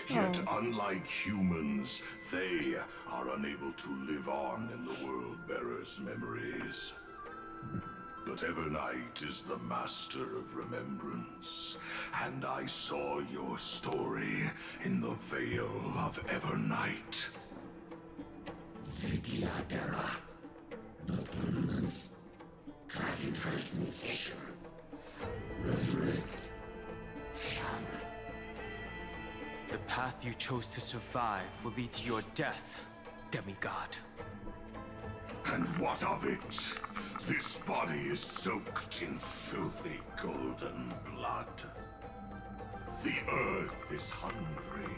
Yet, unlike humans, they are unable to live on in the World-Bearer's memories. But Evernight is the master of remembrance, and I saw your story in the Veil of Evernight. Vidyadhara, the permanence, dragon transmutation, resurrect, Shang. The path you chose to survive will lead to your death, demigod. And what of it? This body is soaked in filthy golden blood. The Earth is hungry,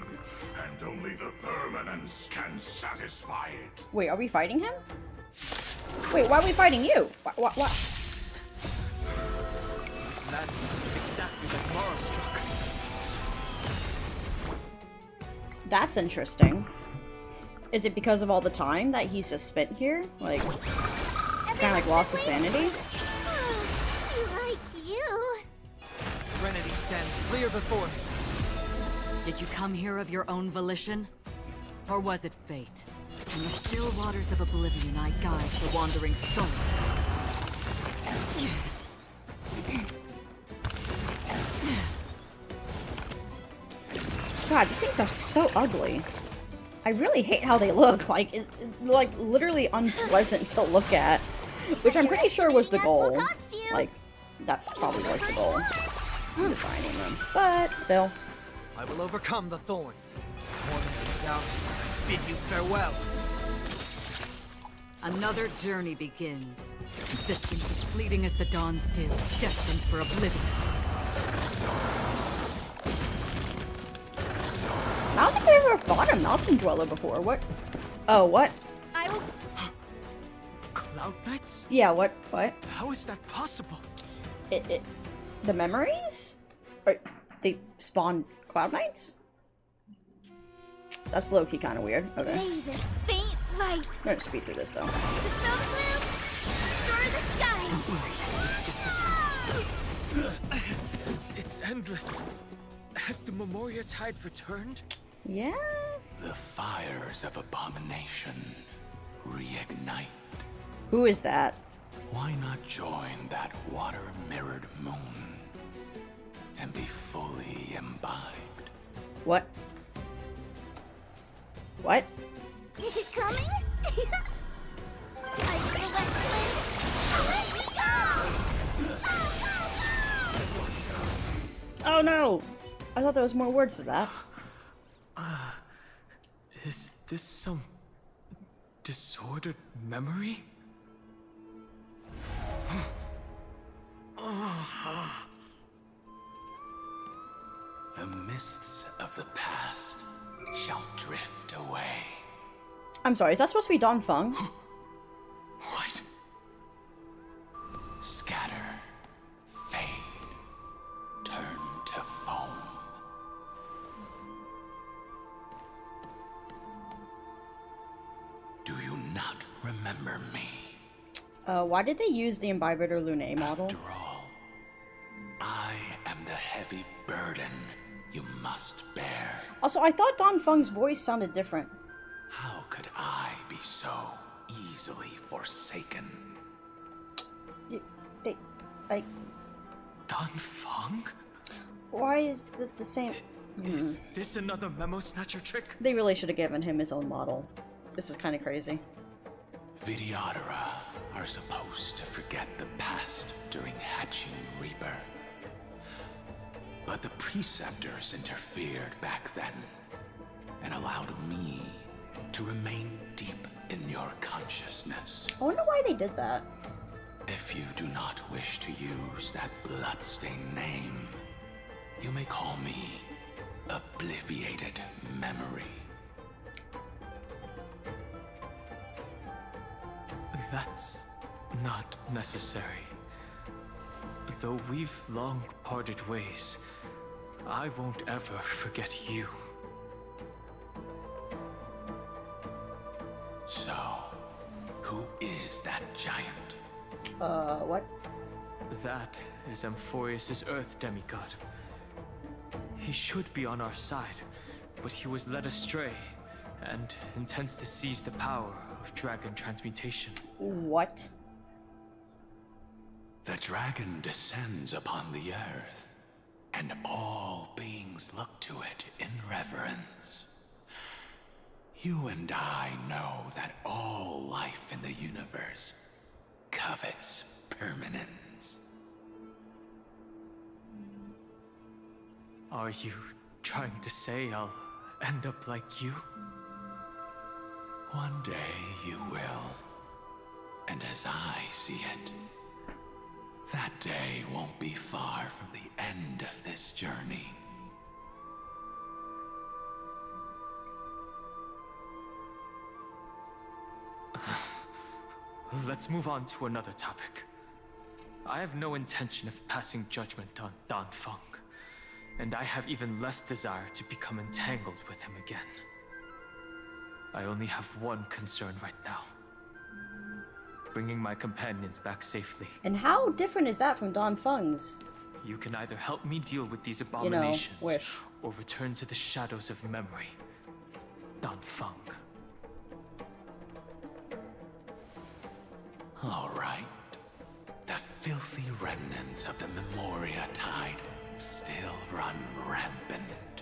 and only the permanents can satisfy it. Wait, are we fighting him? Wait, why are we fighting you? What? This madness is exactly like Mara struck. That's interesting. Is it because of all the time that he's just spent here? Like, it's kind of like lost his sanity? Like you. Serenity stands clear before me. Did you come here of your own volition? Or was it fate? In the still waters of oblivion, I guide the wandering souls. God, these things are so ugly. I really hate how they look. Like, it's like literally unpleasant to look at. Which I'm pretty sure was the goal. Like, that probably was the goal. Defining them. But still. I will overcome the thorns. Tormented doubt, I bid you farewell. Another journey begins. Existence as fleeting as the dawn's dew, destined for oblivion. I don't think I've ever fought a mountain dweller before. What? Oh, what? I will. Cloud Knights? Yeah, what? How is that possible? The memories? Or they spawn Cloud Knights? That's low-key kind of weird. Okay. May this faint light I'm gonna speed through this though. dispel the gloom, destroy the skies. It's endless. Has the Memoria Tide returned? Yeah. The fires of abomination reignite. Who is that? Why not join that water-mirrored moon and be fully imbibed? What? What? Is it coming? I feel that flame. Let me go! Oh no! I thought there was more words to that. Is this some disordered memory? The mists of the past shall drift away. I'm sorry, is that supposed to be Don Feng? What? Scatter, fade, turn to foam. Do you not remember me? Why did they use the Imbibitor Lunae model? After all, I am the heavy burden you must bear. Also, I thought Don Feng's voice sounded different. How could I be so easily forsaken? Don Feng? Why is it the same? Is this another memo snatcher trick? They really should have given him his own model. This is kind of crazy. Vidyadhara are supposed to forget the past during hatching rebirth. But the preceptors interfered back then and allowed me to remain deep in your consciousness. I wonder why they did that. If you do not wish to use that bloodstained name, you may call me Obliviated Memory. That's not necessary. Though we've long parted ways, I won't ever forget you. So, who is that giant? What? That is Amphorius' Earth demigod. He should be on our side, but he was led astray and intends to seize the power of dragon transmutation. What? The dragon descends upon the earth, and all beings look to it in reverence. You and I know that all life in the universe covets permanence. Are you trying to say I'll end up like you? One day you will. And as I see it, that day won't be far from the end of this journey. Let's move on to another topic. I have no intention of passing judgment on Dan Feng, and I have even less desire to become entangled with him again. I only have one concern right now. Bringing my companions back safely. And how different is that from Don Feng's? You can either help me deal with these abominations, wish. or return to the shadows of memory. Dan Feng. All right. The filthy remnants of the Memoria Tide still run rampant.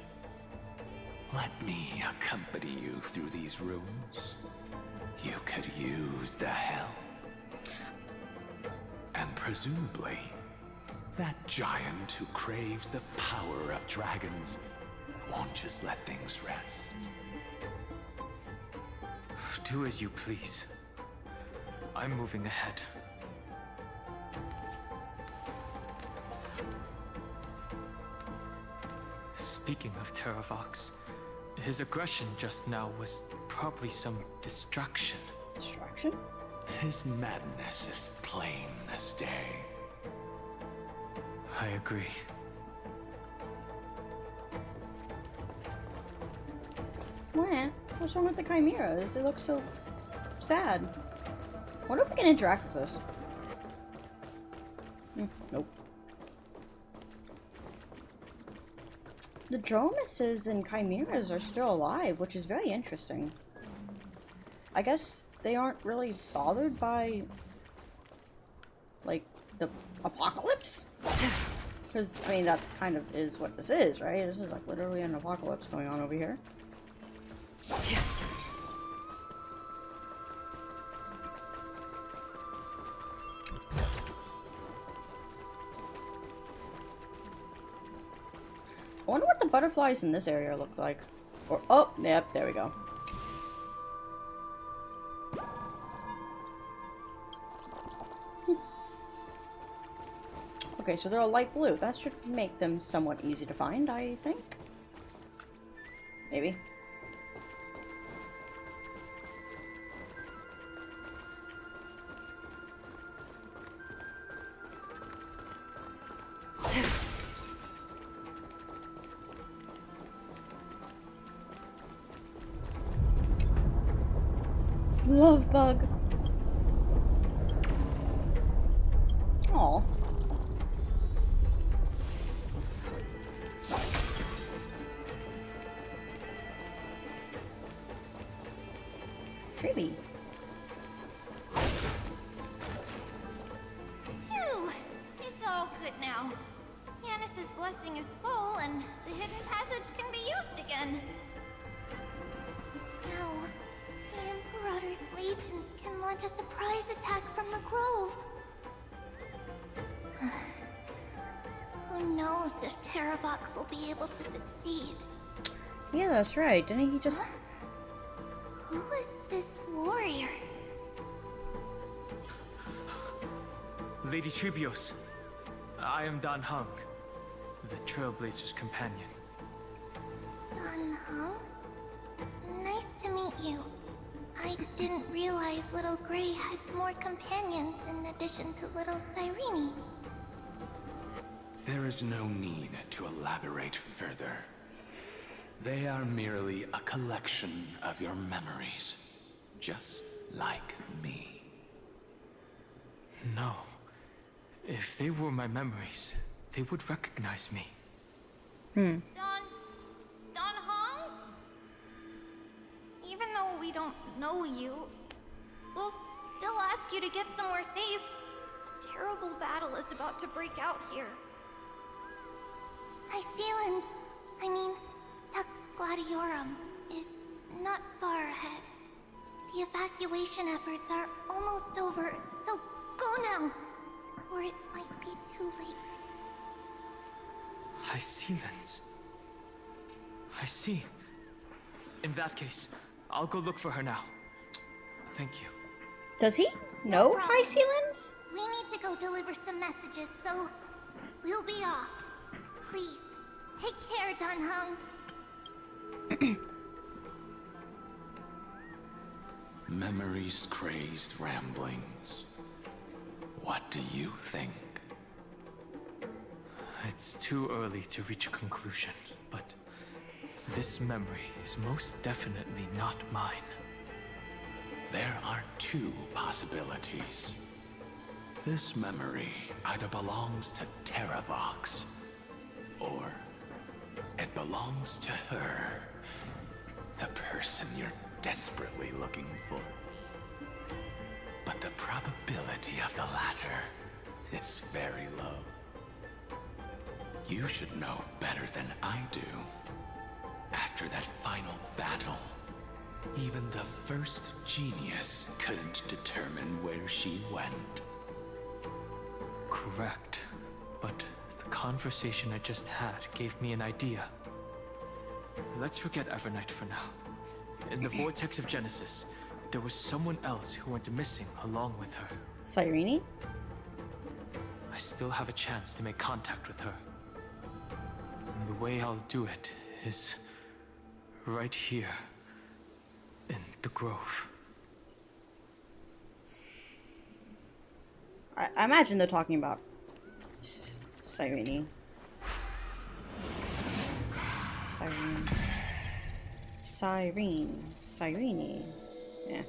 Let me accompany you through these rooms. You could use the help. And presumably, that giant who craves the power of dragons won't just let things rest. Do as you please. I'm moving ahead. Speaking of Terravox, his aggression just now was probably some distraction. Distraction? His madness is plain as day. I agree. Wah, what's wrong with the chimeras? They look so sad. I wonder if we can interact with this. Nope. The Dromuses and chimeras are still alive, which is very interesting. I guess they aren't really bothered by, like, the apocalypse? Because, I mean, that kind of is what this is, right? This is, like, literally an apocalypse going on over here. I wonder what the butterflies in this area look like. Or, oh, yep, there we go. Okay, so they're a light blue. That should make them somewhat easy to find, I think. Maybe. Love bug. Aw. Creepy. Phew! It's all good now. Yanis's blessing is full, and the hidden passage can be used again. Now, the Imperator's legions can launch a surprise attack from the grove. Who knows if Terravox will be able to succeed? Yeah, that's right. Didn't he just... Who is this warrior? Lady Tribios, I am Dan Heng, the Trailblazer's companion. Dan Heng? Nice to meet you. I didn't realize Little Gray had more companions in addition to Little Cyrene. There is no need to elaborate further. They are merely a collection of your memories, just like me. No. If they were my memories, they would recognize me. Don Heng? Even though we don't know you, we'll still ask you to get somewhere safe. A terrible battle is about to break out here. Icelands, I mean, Tux Gladiorum, is not far ahead. The evacuation efforts are almost over, so go now, or it might be too late. Icelands. I see. In that case, I'll go look for her now. Thank you. Does he know problem. High Sealands? We need to go deliver some messages, so we'll be off. Please, take care, Dan Heng. Memories crazed ramblings. What do you think? It's too early to reach a conclusion, but this memory is most definitely not mine. There are two possibilities. This memory either belongs to Terravox, or it belongs to her, the person you're desperately looking for. But the probability of the latter is very low. You should know better than I do. After that final battle, even the first genius couldn't determine where she went. Correct. But the conversation I just had gave me an idea. Let's forget Evernight for now. In the Vortex of Genesis, there was someone else who went missing along with her. Cyrene? I still have a chance to make contact with her. And the way I'll do it is right here in the Grove. I imagine they're talking about Cyrene. Cyrene. Yeah.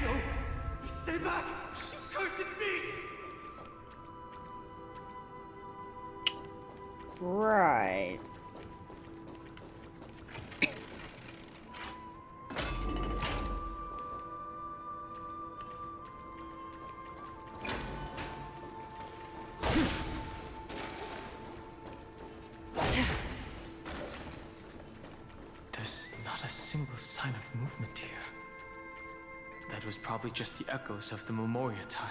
No! Stay back! You cursed beast! Right. There's not a single sign of movement here. That was probably just the echoes of the Memoria Tide.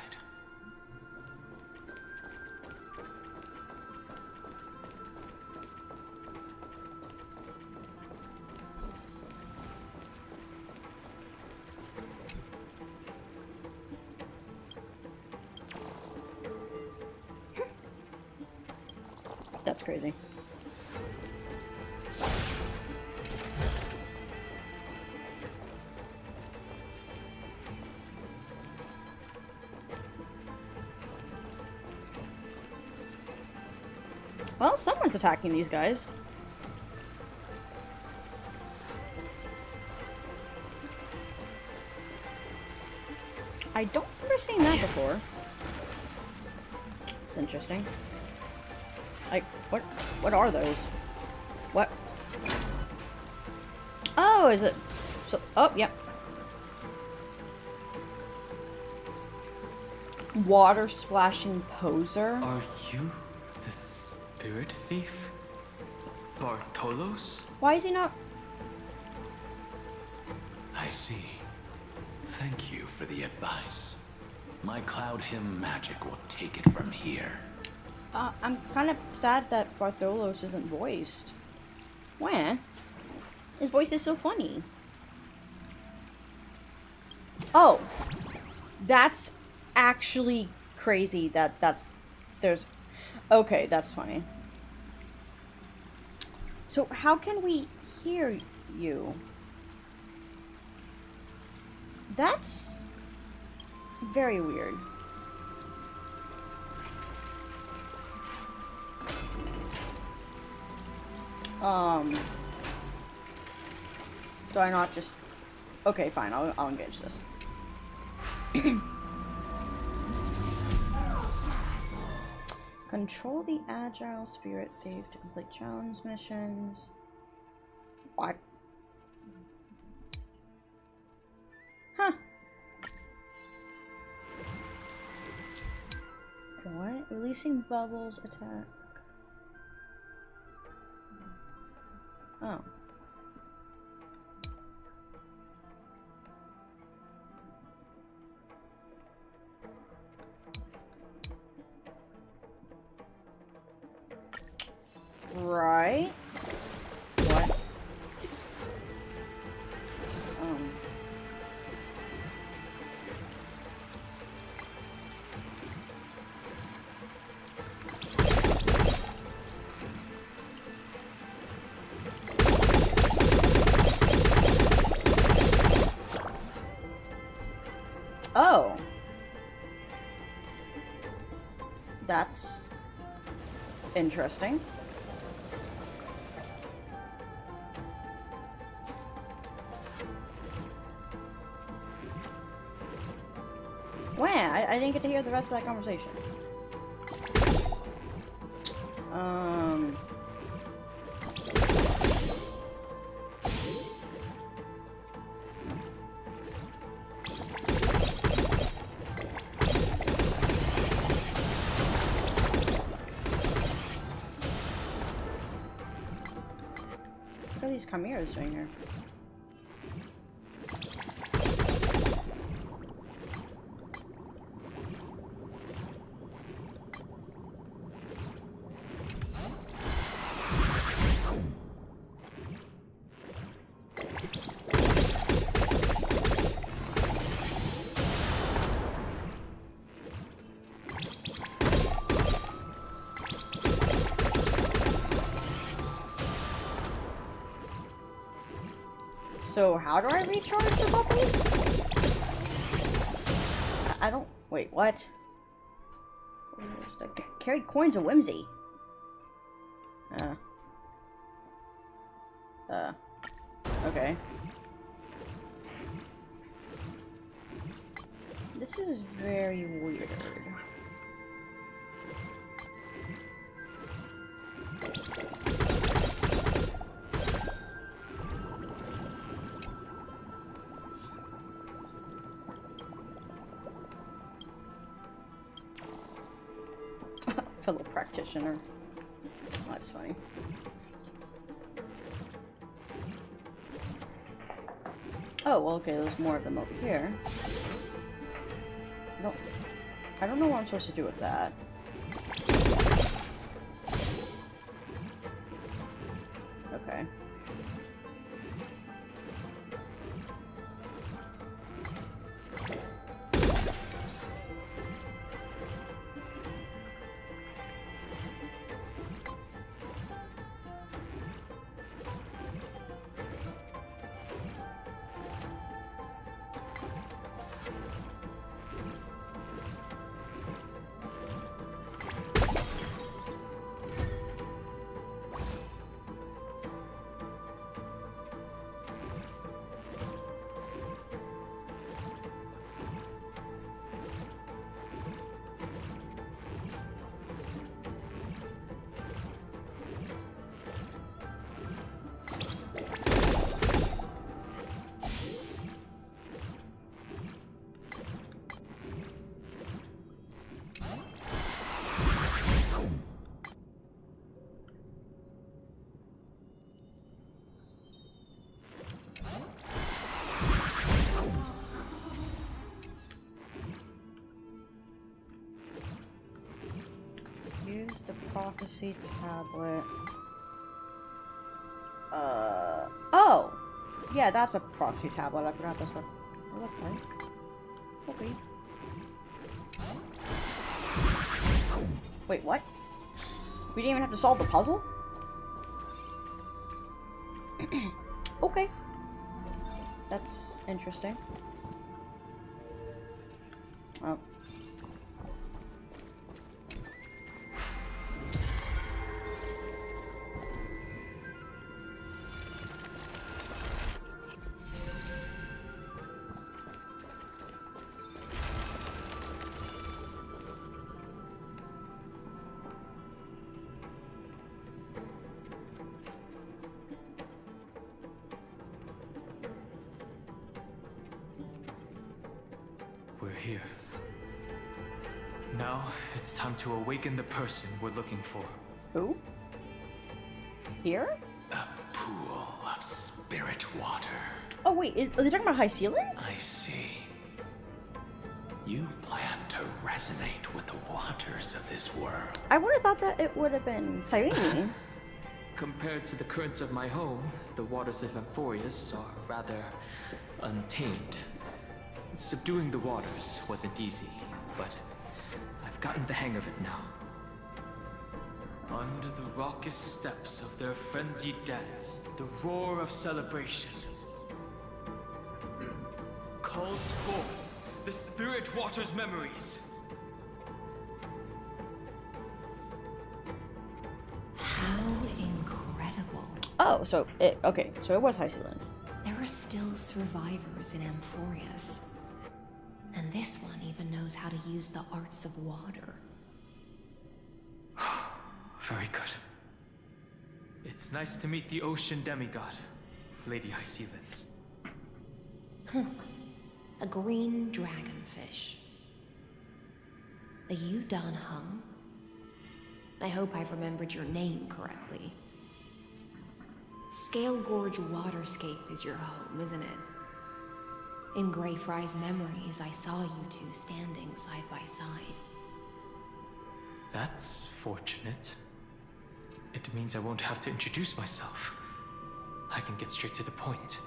That's crazy. Well, someone's attacking these guys. I don't remember seeing that before. It's interesting. Like, what are those? What? Oh, is it? So, oh, yep. Water splashing poser. Are you the spirit thief? Bartolos? Why is he not? I see. Thank you for the advice. My Cloud Hymn magic will take it from here. I'm kind of sad that Bartholos isn't voiced. Why? His voice is so funny. Oh, that's actually crazy. There's. Okay, that's funny. So how can we hear you? That's very weird. Do I not just... Okay, fine, I'll engage this. Control the agile spirit thief to complete challenge missions. What? Huh. What? Releasing bubbles attack. Oh. Right. What? That's interesting. Wow, I didn't get to hear the rest of that conversation. What are these chimeras doing here? So how do I recharge the bubbles? I don't... Wait, what? Carry coins of whimsy. Okay. This is very weird. Fellow practitioner. Oh, that's funny. Oh, well, okay, there's more of them over here. I don't know what I'm supposed to do with that. Okay. Use the prophecy tablet. Oh! Yeah, that's a prophecy tablet. I forgot that's what they look like. Okay. Wait, what? We didn't even have to solve the puzzle? Okay. That's interesting. Oh. We're here. Now, it's time to awaken the person we're looking for. Who? Here? A pool of spirit water. Oh wait, are they talking about high ceilings? I see. You plan to resonate with the waters of this world. I would have thought that it would have been Cyrene. Compared to the currents of my home, the waters of Amphorius are rather untamed. Subduing the waters wasn't easy, but I've gotten the hang of it now. Under the raucous steps of their frenzied dance, the roar of celebration calls forth the spirit water's memories. Oh, so it okay. So it was High Sealands. There are still survivors in Amphorius. And this one even knows how to use the arts of water. Very good. It's nice to meet the ocean demigod, Lady High Sealands. A green dragonfish. Are you Dan Hung? I hope I've remembered your name correctly. Scale Gorge Waterscape is your home, isn't it? In Greyfry's memories, I saw you two standing side by side. That's fortunate. It means I won't have to introduce myself. I can get straight to the point.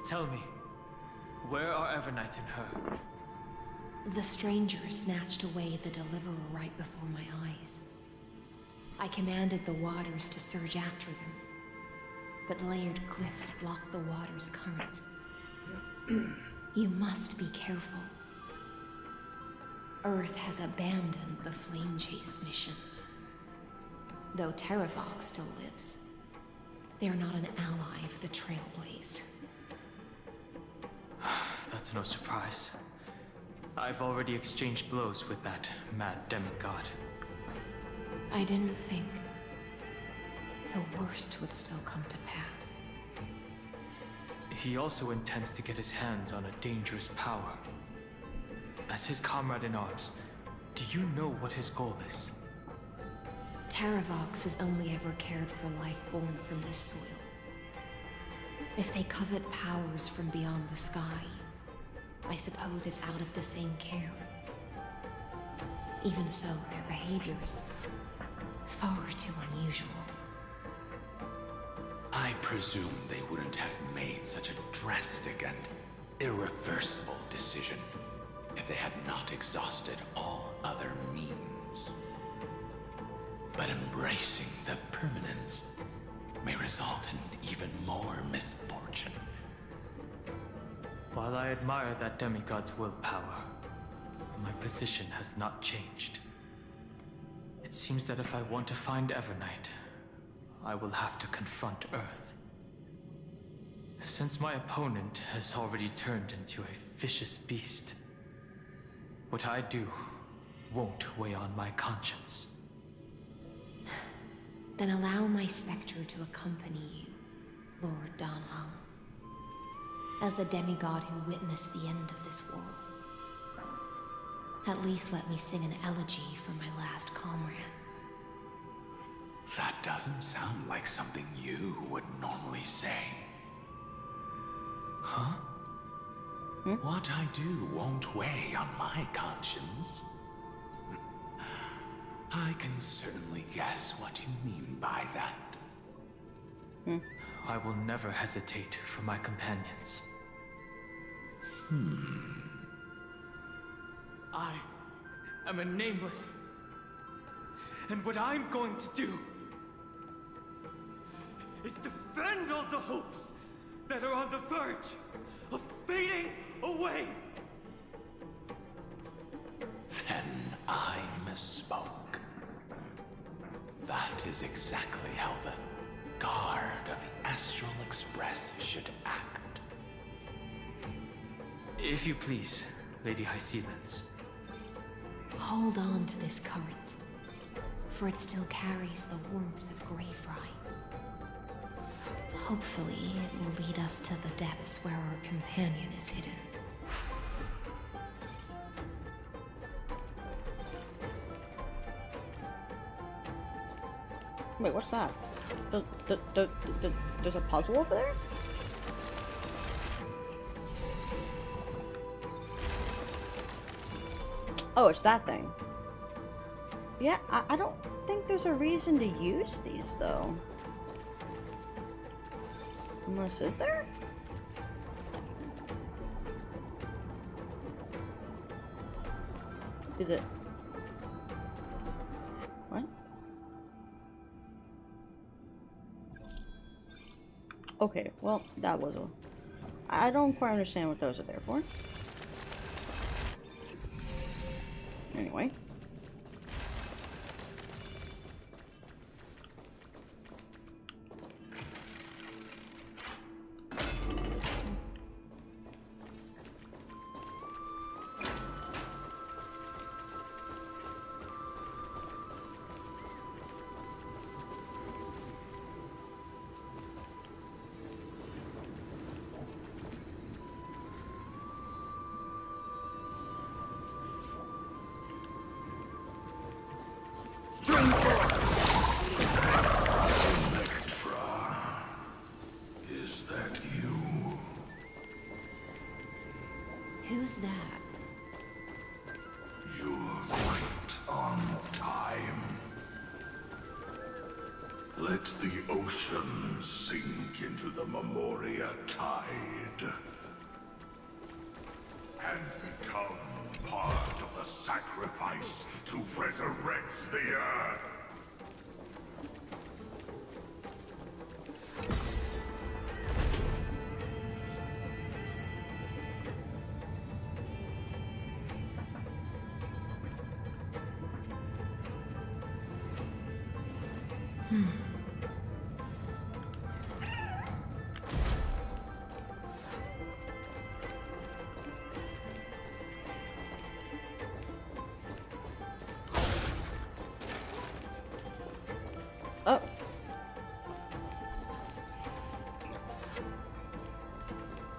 Tell me, where are Evernight and her? The stranger snatched away the deliverer right before my eyes. I commanded the waters to surge after them, but layered cliffs block the water's current. You must be careful. Earth has abandoned the Flame Chase mission. Though Terravox still lives, they are not an ally of the Trailblaze. That's no surprise. I've already exchanged blows with that mad demigod. I didn't think the worst would still come to pass. He also intends to get his hands on a dangerous power. As his comrade in arms, do you know what his goal is? Terravox has only ever cared for life born from this soil. If they covet powers from beyond the sky, I suppose it's out of the same care. Even so, their behavior is far too unusual. I presume they wouldn't have made such a drastic and irreversible decision if they had not exhausted all other means. But embracing the permanence may result in even more misfortune. While I admire that demigod's willpower, my position has not changed. It seems that if I want to find Evernight, I will have to confront Earth. Since my opponent has already turned into a vicious beast, what I do won't weigh on my conscience. Then allow my specter to accompany you, Lord Dan Hung. As the demigod who witnessed the end of this world. At least let me sing an elegy for my last comrade. That doesn't sound like something you would normally say. Huh? What I do won't weigh on my conscience. I can certainly guess what you mean by that. I will never hesitate for my companions. I am a nameless. And what I'm going to do is defend all the hopes that are on the verge of fading away. Then I misspoke. That is exactly how the guard of the Astral Express should act. If you please, Lady High Sealands. Hold on to this current, for it still carries the warmth of Greyfry. Hopefully, it will lead us to the depths where our companion is hidden. Wait, what's that? There's a puzzle over there? Oh, it's that thing. Yeah, I don't think there's a reason to use these, though. Unless, is there? Is it? What? Okay, well, that was a... I don't quite understand what those are there for. Anyway. String force! Electra. Is that you? Who's that? You're right on time. Let the ocean sink into the Memoria tide and become part of the sacrifice to resurrect the Earth. Oh.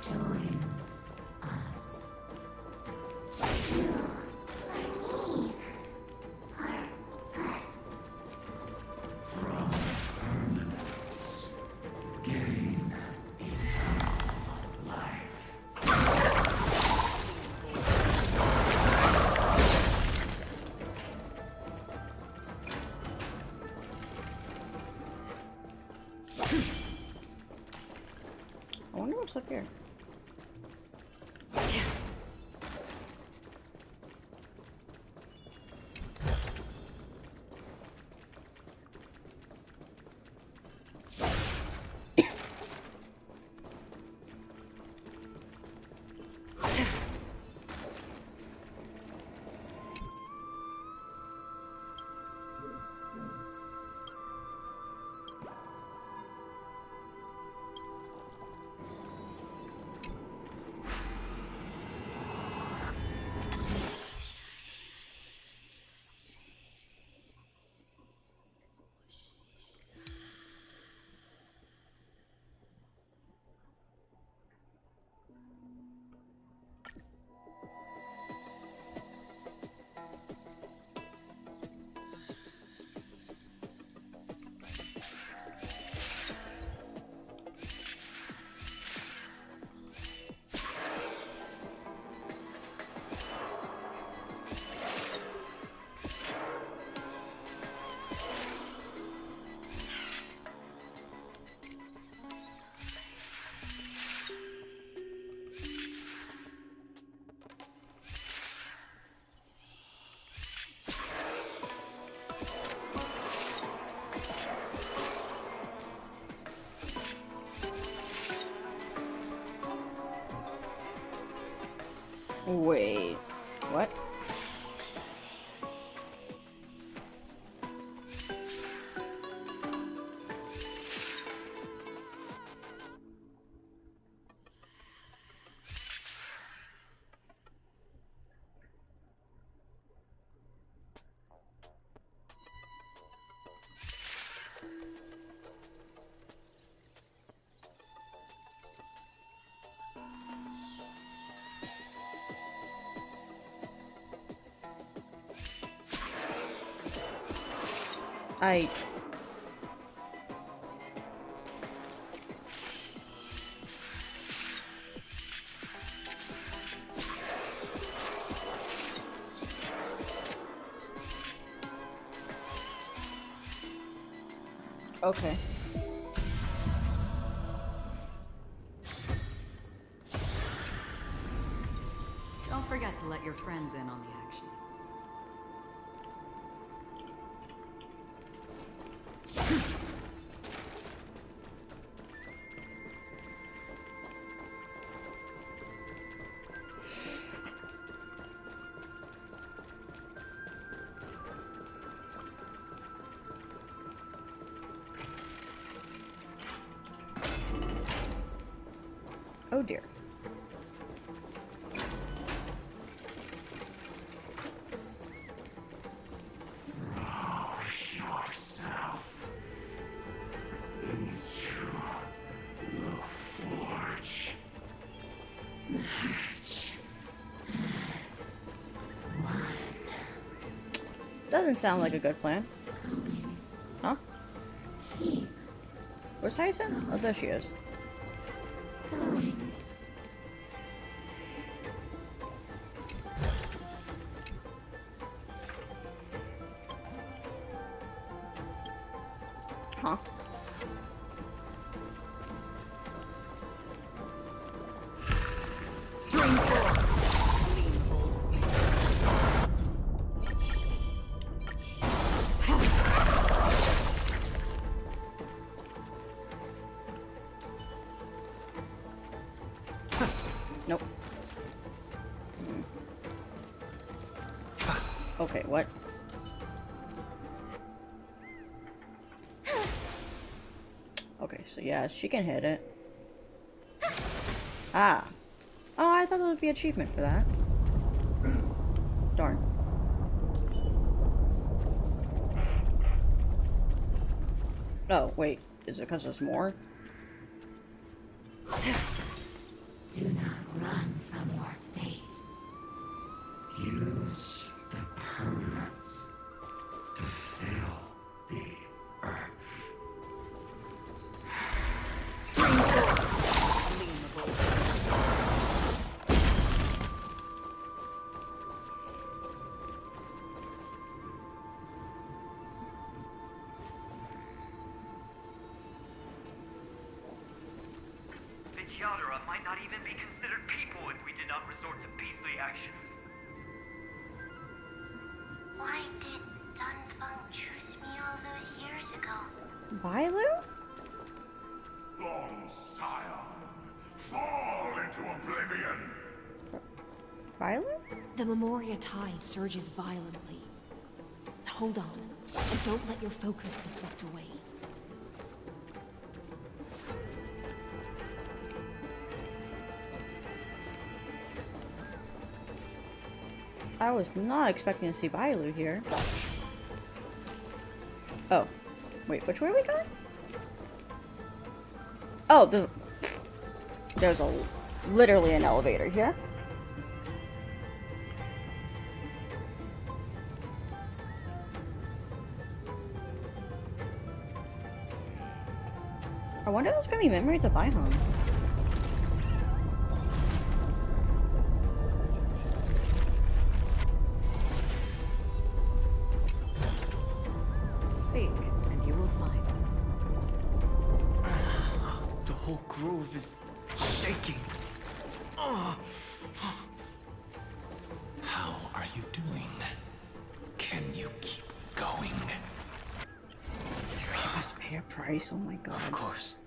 Join us. You, like me, are us. From permanence, gain eternal life. I wonder what's up here. Wait, what? I... Okay. Don't forget to let your friends in on the action. Oh dear. Rouse yourself into the forge. March as one. Doesn't sound like a good plan. Where's Hyacinth? Oh, there she is. Huh? Nope. Okay, what? Okay, so yeah, she can hit it. Ah. Oh, I thought there would be an achievement for that. Darn. Oh, wait. Is it because there's more? Do not run from your fate. Use the permanence to fill the earth. Yadara might not even be considered people if we did not resort to beastly actions. Why did Dunfeng choose me all those years ago? Bailu? Long Scion, fall into oblivion! Bailu? The Memoria tide surges violently. Hold on, and don't let your focus be swept away. I was not expecting to see Bailu here. Oh. Wait, which way are we going? Oh, there's literally an elevator here. I wonder if there's gonna be memories of Baihong. And you will find. The whole grove is shaking. How are you doing? Can you keep going? You must pay a price, oh my god. Of course.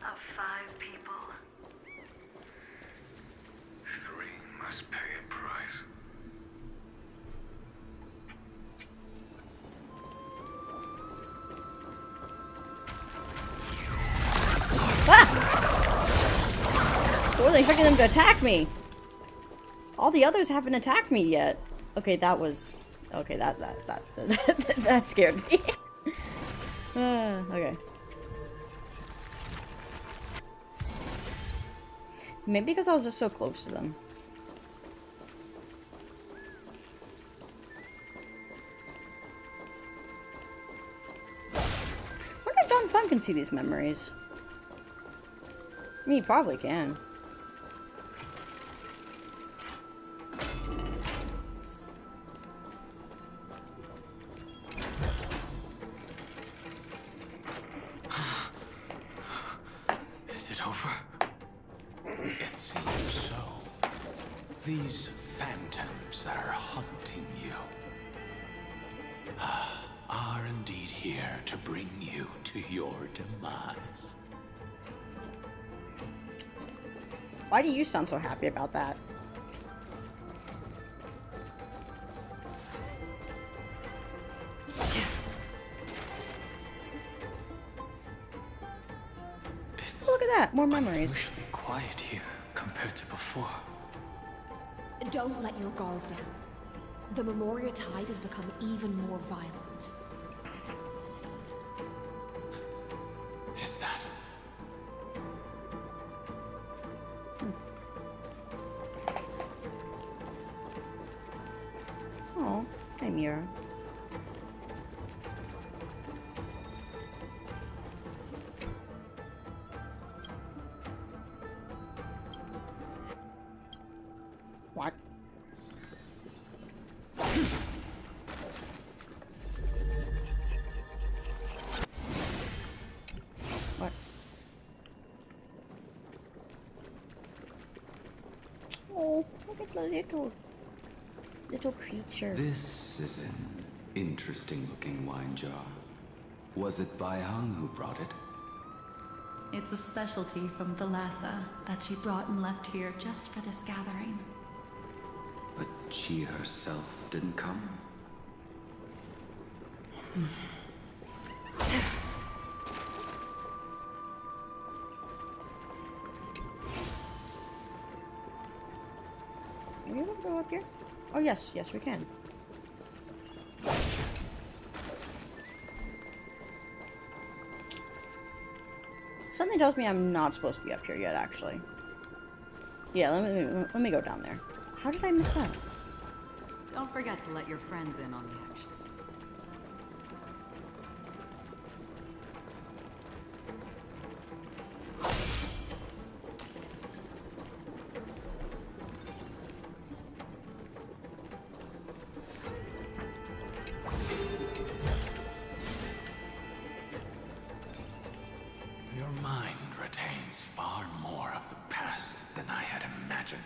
Of 5 people, 3 must pay a price. I wasn't expecting them to attack me. All the others haven't attacked me yet. Okay, that was... Okay, that scared me. Okay. Maybe because I was just so close to them. I wonder if Don Fun can see these memories. I mean, he probably can. Is it over? It seems so. These phantoms that are hunting you are indeed here to bring you to your demise. Why do you sound so happy about that? Look at that, more memories. Unusually quiet here compared to before. Don't let your guard down. The Memoria tide has become even more violent. Is that here. What? What? Oh, look at the little creature. This is an interesting looking wine jar. Was it Bai Hung who brought it? It's a specialty from Thalassa that she brought and left here just for this gathering. But she herself didn't come? Are we able to go up here? Oh yes, yes we can. Something tells me I'm not supposed to be up here yet, actually. Yeah, let me go down there. How did I miss that? Don't forget to let your friends in on the action. Your mind retains far more of the past than I had imagined.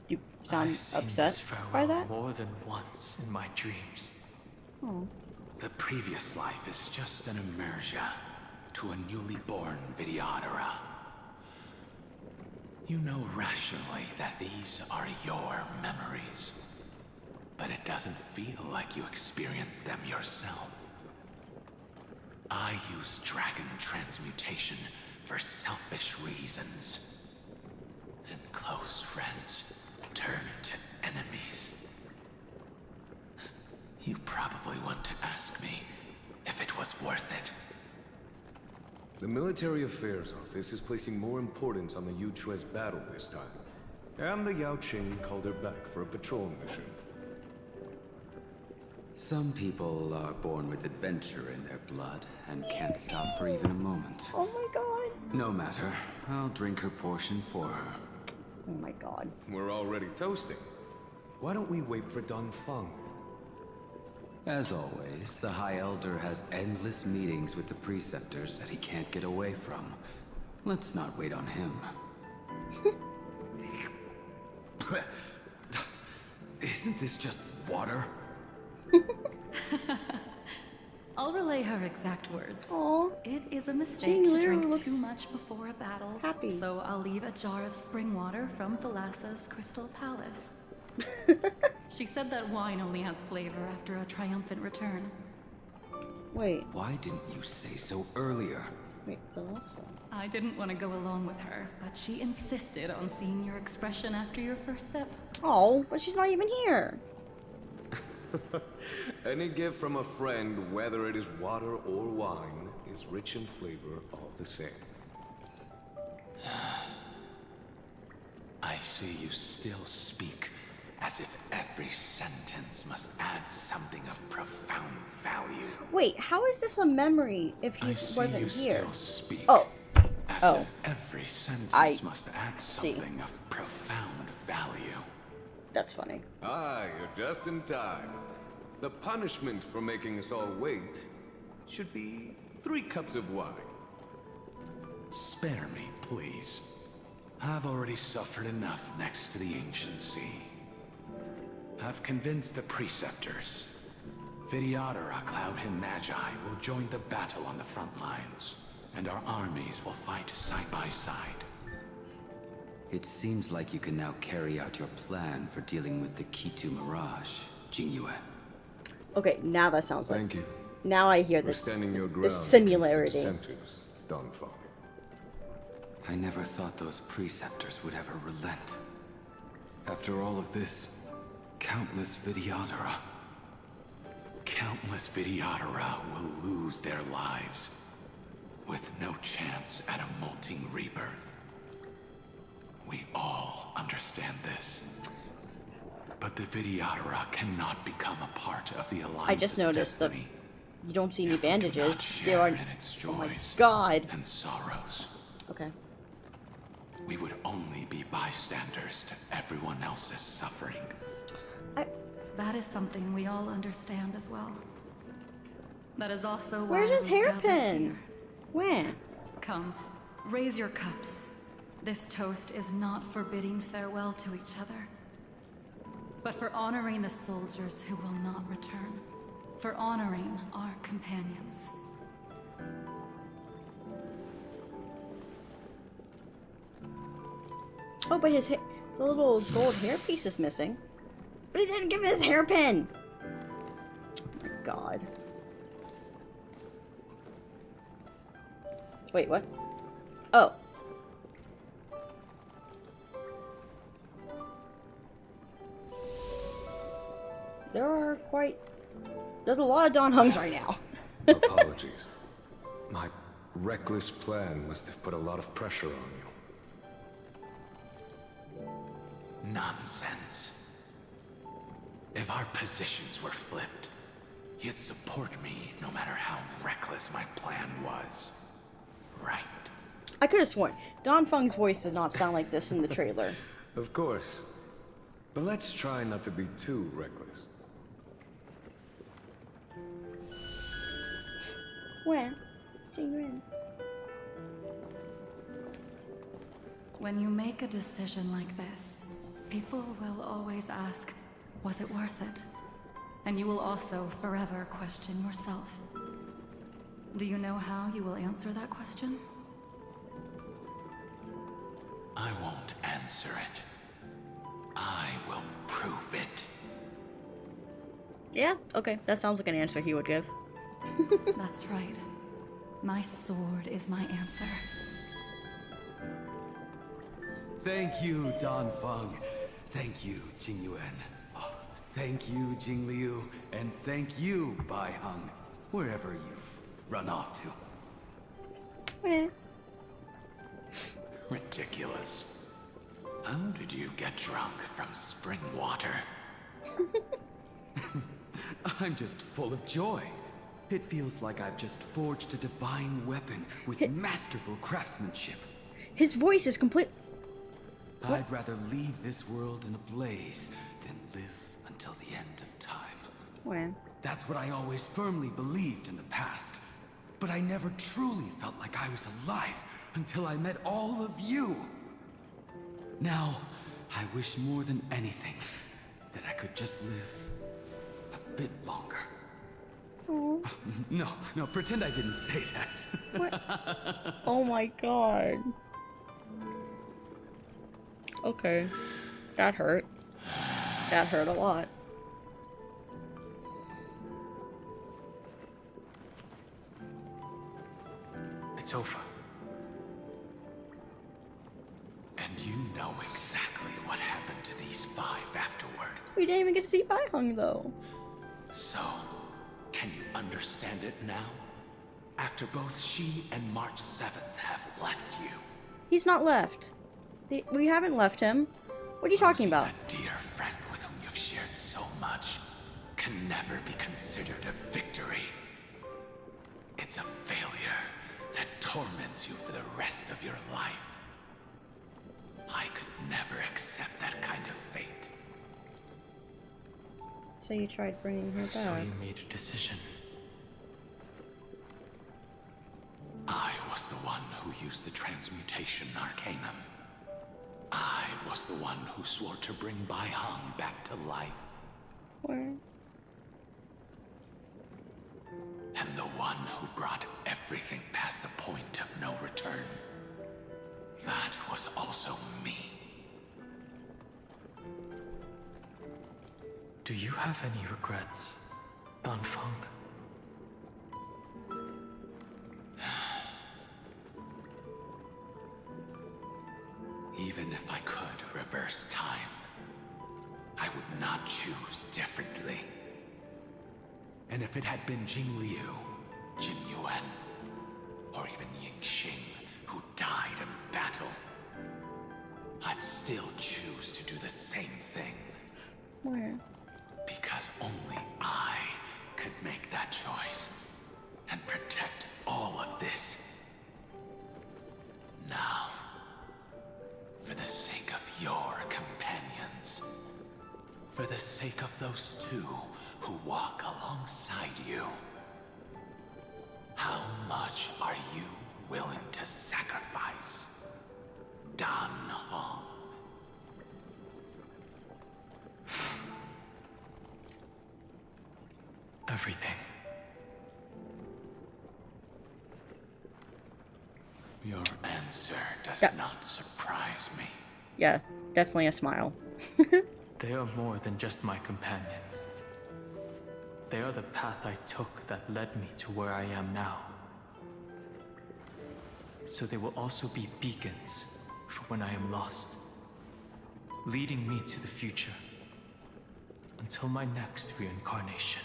You sound I've seen upset this by farewell that? more than once in my dreams. Oh. The previous life is just an immersia to a newly born Vidyadhara. You know rationally that these are your memories, but it doesn't feel like you experienced them yourself. I use dragon transmutation for selfish reasons, and close friends turn to enemies. You probably want to ask me if it was worth it. The Military Affairs Office is placing more importance on the Yuchue's battle this time. And the Yao Qing called her back for a patrol mission. Some people are born with adventure in their blood and can't stop for even a moment. Oh my god. No matter. I'll drink her portion for her. Oh my god. We're already toasting. Why don't we wait for Dong Feng? As always, the High Elder has endless meetings with the Preceptors that he can't get away from. Let's not wait on him. Isn't this just water? I'll relay her exact words. Aww. It is a mistake Jean to drink looks too much before a battle. happy. So I'll leave a jar of spring water from Thalassa's Crystal Palace. She said that wine only has flavor after a triumphant return. Wait. Why didn't you say so earlier? Wait, Thalassa. I didn't want to go along with her, but she insisted on seeing your expression after your first sip. Oh, but she's not even here. Any gift from a friend, whether it is water or wine, is rich in flavor all the same. I see you still speak as if every sentence must add something of profound value. Wait, how is this a memory if he I see wasn't you here? still speak Oh. as Oh. if every sentence must add something of profound value. That's funny. Ah, you're just in time. The punishment for making us all wait should be 3 cups of wine. Spare me, please. I've already suffered enough next to the ancient sea. I've convinced the Preceptors. Vidyadhara Cloudhim Magi will join the battle on the front lines, and our armies will fight side by side. It seems like you can now carry out your plan for dealing with the Kitu Mirage, Jingyue. Okay, now that sounds like. Thank you. Now I hear For this. standing your The ground similarity. against the dissenters, Dong Feng. I never thought those Preceptors would ever relent. After all of this, countless Vidyadhara will lose their lives, with no chance at a molting rebirth. We all understand this. But the Vidyadhara cannot become a part of the Alliance's I just noticed that destiny. you don't see any bandages. Share There are. in its joys Oh my god. and sorrows. Okay. We would only be bystanders to everyone else's suffering. That is something we all understand as well. That is also why Where's his we've gathered hairpin? here. Where? Come, raise your cups. This toast is not for bidding farewell to each other, but for honoring the soldiers who will not return, for honoring our companions. Oh, but the little gold hairpiece is missing. But he didn't give me his hairpin! Oh my god. Wait, what? Oh. There's a lot of Don Hungs right now. Apologies. My reckless plan must have put a lot of pressure on you. Nonsense. If our positions were flipped, you'd support me no matter how reckless my plan was. Right? I could have sworn Don Fung's voice did not sound like this in the trailer. Of course. But let's try not to be too reckless. Where? Jingren. When you make a decision like this, people will always ask, was it worth it? And you will also forever question yourself. Do you know how you will answer that question? I won't answer it. I will prove it. Yeah, okay. That sounds like an answer he would give. That's right. My sword is my answer. Thank you, Don Feng. Thank you, Jing Yuan. Oh, thank you, Jing Liu. And thank you, Bai Heng, wherever you've run off to. Ridiculous. How did you get drunk from spring water? I'm just full of joy. It feels like I've just forged a divine weapon with masterful craftsmanship. His voice is complete. I'd rather leave this world in a blaze than live until the end of time. When? That's what I always firmly believed in the past. But I never truly felt like I was alive until I met all of you. Now, I wish more than anything that I could just live a bit longer. Oh. No, pretend I didn't say that. What? Oh my god. Okay. That hurt. That hurt a lot. It's over. And you know exactly what happened to these 5 afterward. We didn't even get to see Bai Heng though. So, can you understand it now? After both she and March 7th have left you. He's not left. We haven't left him. What are you talking about? A dear friend with whom you've shared so much can never be considered a victory. It's a failure that torments you for the rest of your life. I could never accept that kind of fate. So you tried bringing her back. So you made a decision. I was the one who used the transmutation arcanum. I was the one who swore to bring Bai Heng back to life. Where? And the one who brought everything past the point of no return. That was also me. Do you have any regrets, Don Feng? Even if I could reverse time, I would not choose differently. And if it had been Jing Liu, Jin Yuan, or even Ying Xing who died in battle, I'd still choose to do the same thing. Where? Because only I could make that choice and protect all of this. Now, for the sake of your companions, for the sake of those two who walk alongside you, how much are you willing to sacrifice, Dan Hong? Everything. Your answer does not surprise me. Yeah, definitely a smile. They are more than just my companions. They are the path I took that led me to where I am now. So they will also be beacons for when I am lost, leading me to the future until my next reincarnation.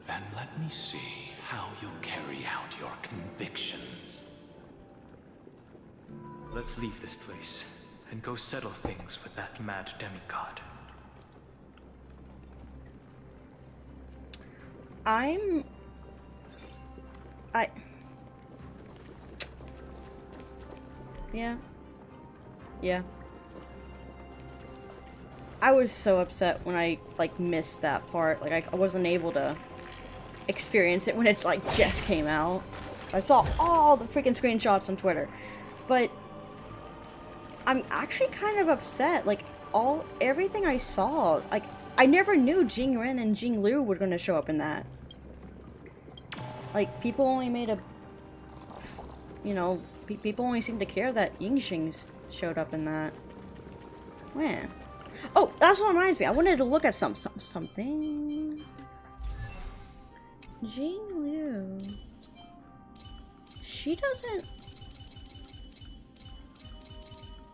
Then let me see how you'll carry out your convictions. Let's leave this place and go settle things with that mad demigod. Yeah. I was so upset when I, like, missed that part. Like, I wasn't able to experience it when it, like, just came out. I saw all the freaking screenshots on Twitter. But I'm actually kind of upset. Like, everything I saw, like, I never knew Jing Ren and Jing Liu were gonna show up in that. Like, people only made a... You know, people only seem to care that Yingxing showed up in that. Man. Oh, that's what reminds me. I wanted to look at something. Jing Liu. She doesn't...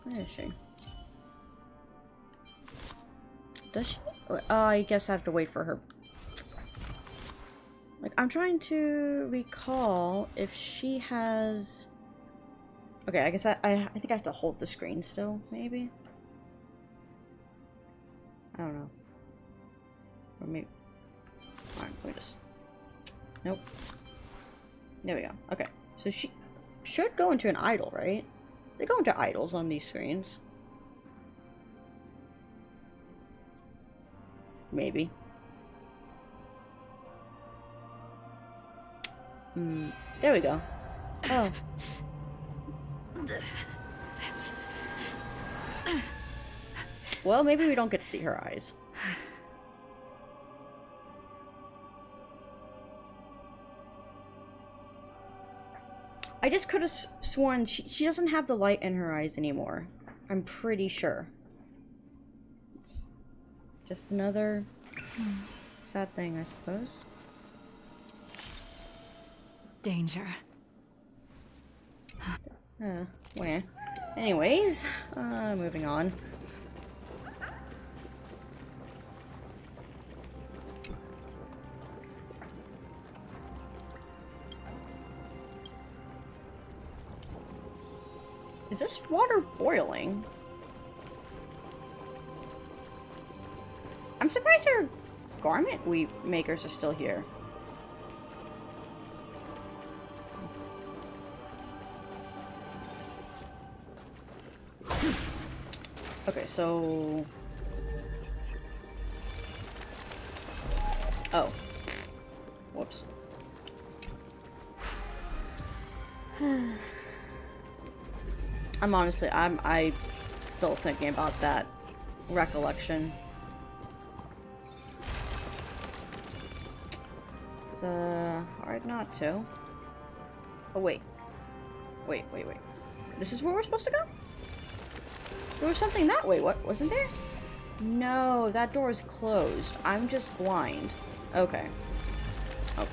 Where is she? Does she? I guess I have to wait for her. Like, I'm trying to recall if she has... Okay, I guess I think I have to hold the screen still, maybe? I don't know. Or maybe... Alright, let me just... Nope. There we go. Okay, so she should go into an idol, right? They go into idols on these screens. Maybe. There we go. Oh. Well, maybe we don't get to see her eyes. I just could have sworn she doesn't have the light in her eyes anymore. I'm pretty sure. It's just another sad thing, I suppose. Danger. Where? Anyways, moving on. Is this water boiling? I'm surprised our garment makers are still here. Okay, so... Oh. Whoops. I'm still thinking about that recollection. It's hard not to. Oh wait. Wait. This is where we're supposed to go? There was something that way, what wasn't there? No, that door is closed. I'm just blind. Okay. Okay.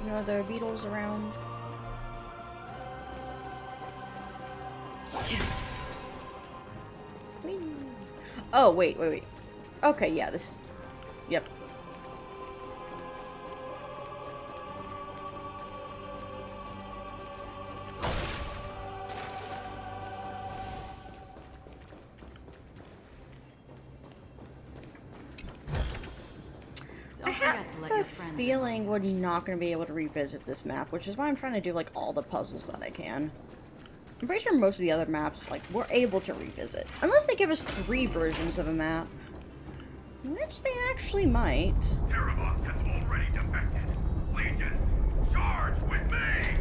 You know, there are beetles around. Oh, wait. Okay, yeah, this is... Yep. I have a feeling we're not going to be able to revisit this map, which is why I'm trying to do, like, all the puzzles that I can. I'm pretty sure most of the other maps, like, we're able to revisit. Unless they give us 3 versions of a map. Which they actually might. Terravox has already defected. Legion, charge with me!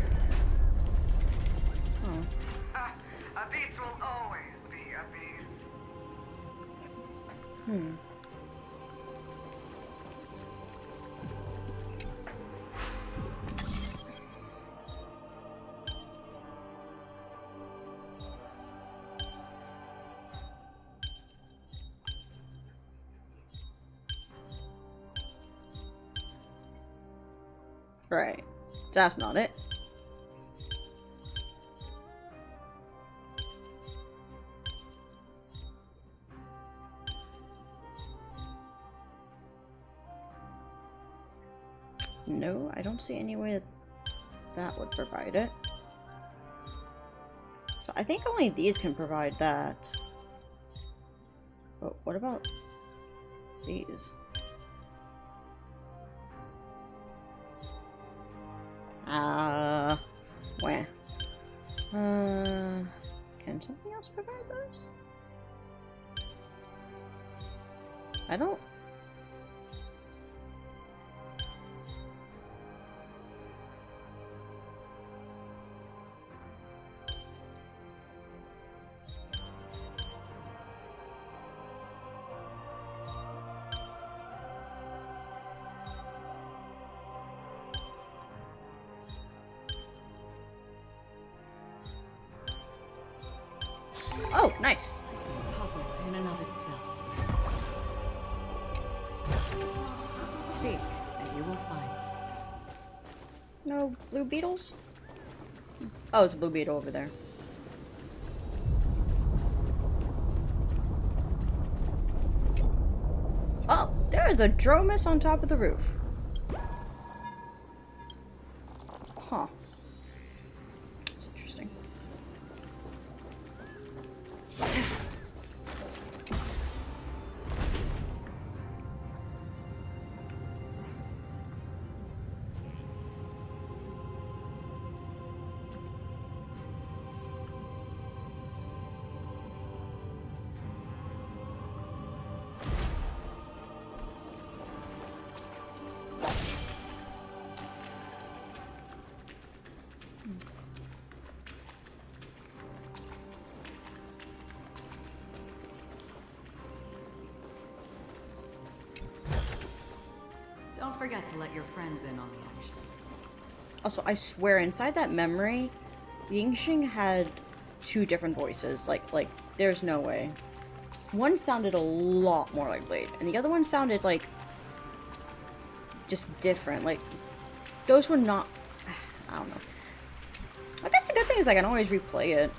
Oh. A beast will always be a beast. Hmm. Right. That's not it. No, I don't see any way that that would provide it. So I think only these can provide that. But what about these? Where? Can something else provide those? I don't... Oh, nice. Puzzle in and of itself. Seek, and you will find. No blue beetles? Oh, it's a blue beetle over there. Oh, there is a Dromus on top of the roof. Huh. That's interesting. Don't forget to let your friends in on the action. Also, I swear, inside that memory, Yingxing had 2 different voices. Like, there's no way. One sounded a lot more like Blade, and the other one sounded like just different. Like, those were not... I don't know. I guess the good thing is I can always replay it.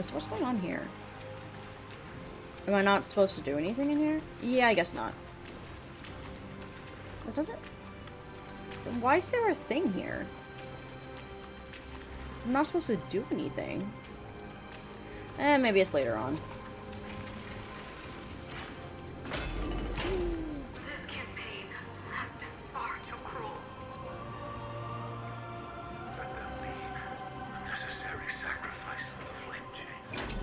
So what's going on here? Am I not supposed to do anything in here? Yeah, I guess not. That doesn't... Why is there a thing here? I'm not supposed to do anything. Maybe it's later on. This campaign has been far too cruel. Let them be necessary sacrifice for the flame chase.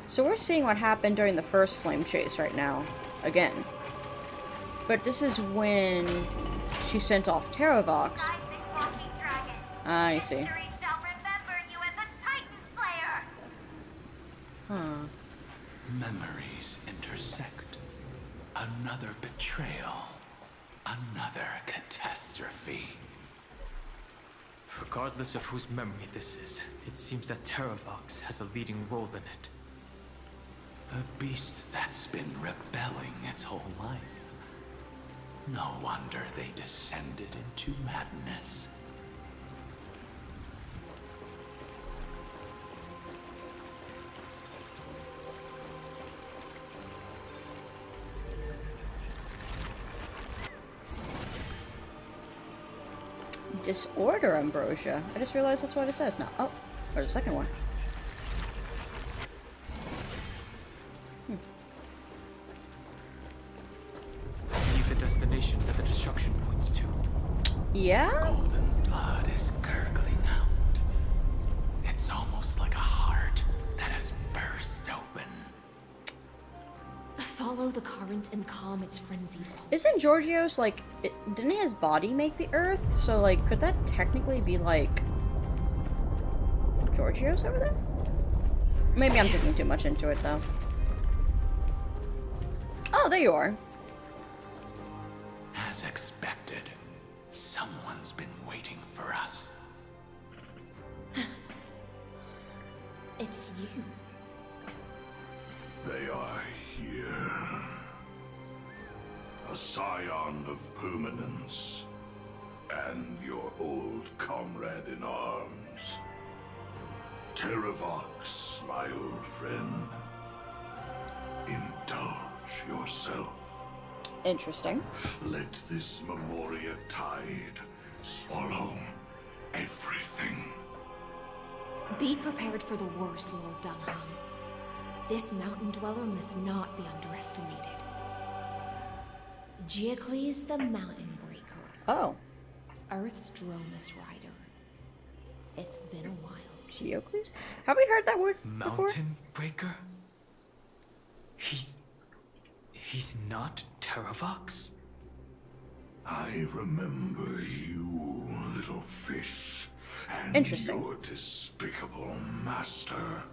So we're seeing what happened during the first flame chase right now. Again. But this is when she sent off Terravox. I see. Huh. Memories intersect. Another betrayal. Another catastrophe. Regardless of whose memory this is, it seems that Terravox has a leading role in it. A beast that's been rebelling its whole life. No wonder they descended into madness. Disorder ambrosia. I just realized that's what it says now. Oh, there's a second one. See the destination that the destruction points to. Yeah? Golden blood is gurgling out. It's almost like a heart that has burst open. Follow the current and calm its frenzied pulse. Isn't Georgios like... didn't his body make the Earth? So, like, could that technically be, like... Georgios over there? Maybe I'm thinking too much into it, though. Oh, there you are. As expected, someone's been waiting for us. It's you. They are here. A scion of permanence. And your old comrade in arms. Terravox, my old friend. Indulge yourself. Interesting. Let this Memoria tide swallow everything. Be prepared for the worst, Lord Dunham. This mountain dweller must not be underestimated. Geocles the Mountain Breaker. Oh. Earth's Dromus Rider. It's been a while. Geocles? Have we heard that word before? Mountain Breaker? He's not Terravox? I remember you, little fish, and Interesting. your despicable master.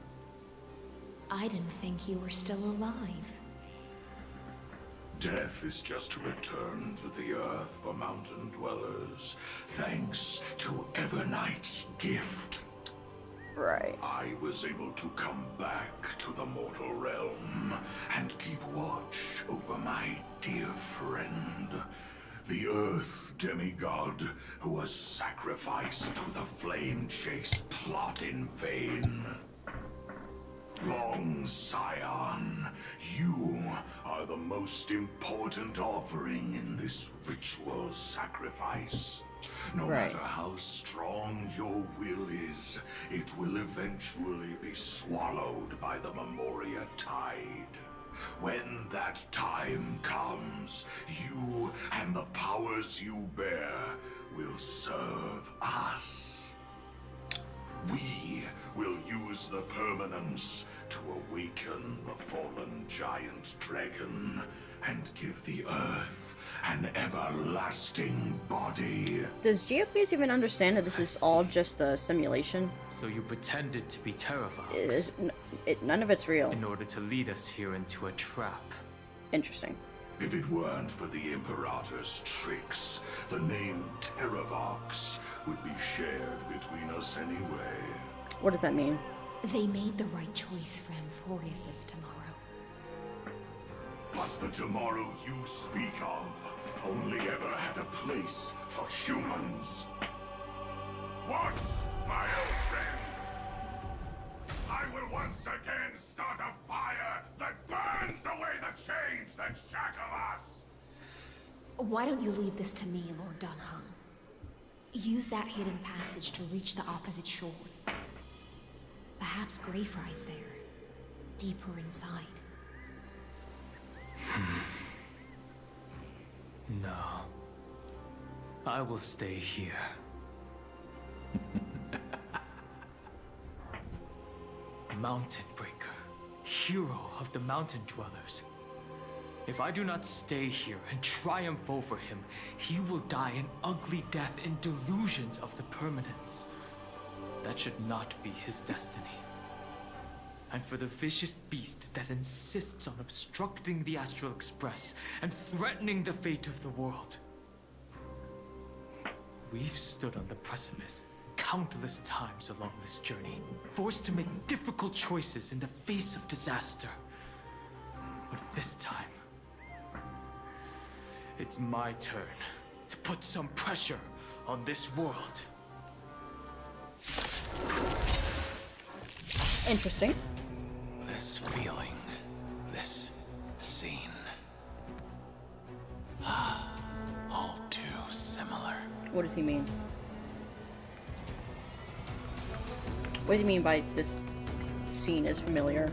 I didn't think you were still alive. Death is just a return to the earth for mountain dwellers, thanks to Evernight's gift. Right. I was able to come back to the mortal realm and keep watch over my dear friend, the Earth demigod who was sacrificed to the flame chase plot in vain. Long Scion, you are the most important offering in this ritual sacrifice. No matter how strong your will is, it will eventually be swallowed by the Memoria tide. When that time comes, you and the powers you bear will serve us. We will use the permanence to awaken the fallen giant dragon and give the earth an everlasting body. Does Geocles even understand that this is all just a simulation? So you pretended to be Terravox. None of it's real. In order to lead us here into a trap. Interesting. If it weren't for the Imperator's tricks, the name Terravox would be shared between us anyway. What does that mean? They made the right choice for Amphorius's tomorrow. But the tomorrow you speak of only ever had a place for humans. What, my old friend? I will once again start a fire that burns away the chains that shackle us! Why don't you leave this to me, Lord Dunham? Use that hidden passage to reach the opposite shore. Perhaps Greyfry's there, deeper inside. No. I will stay here. Mountain Breaker, hero of the mountain dwellers. If I do not stay here and triumph over him, he will die an ugly death in delusions of the permanence. That should not be his destiny. And for the vicious beast that insists on obstructing the Astral Express and threatening the fate of the world. We've stood on the precipice countless times along this journey, forced to make difficult choices in the face of disaster. But this time, it's my turn to put some pressure on this world. Interesting. This feeling, this scene. All too similar. What does he mean? What do you mean by this scene is familiar?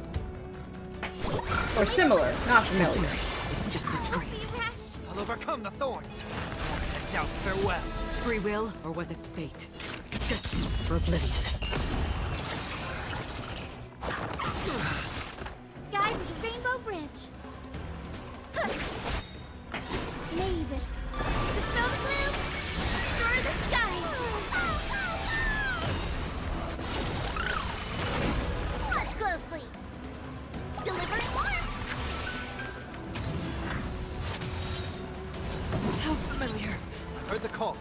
Or similar, not familiar. It's just a scream. I'll overcome the thorns. I doubt farewell. Free will, or was it fate? Just for oblivion. Guys, it's the Rainbow Bridge. Mavis, dispel the gloom, destroy the skies. Watch closely. Delivering warmth. How familiar. Heard the call.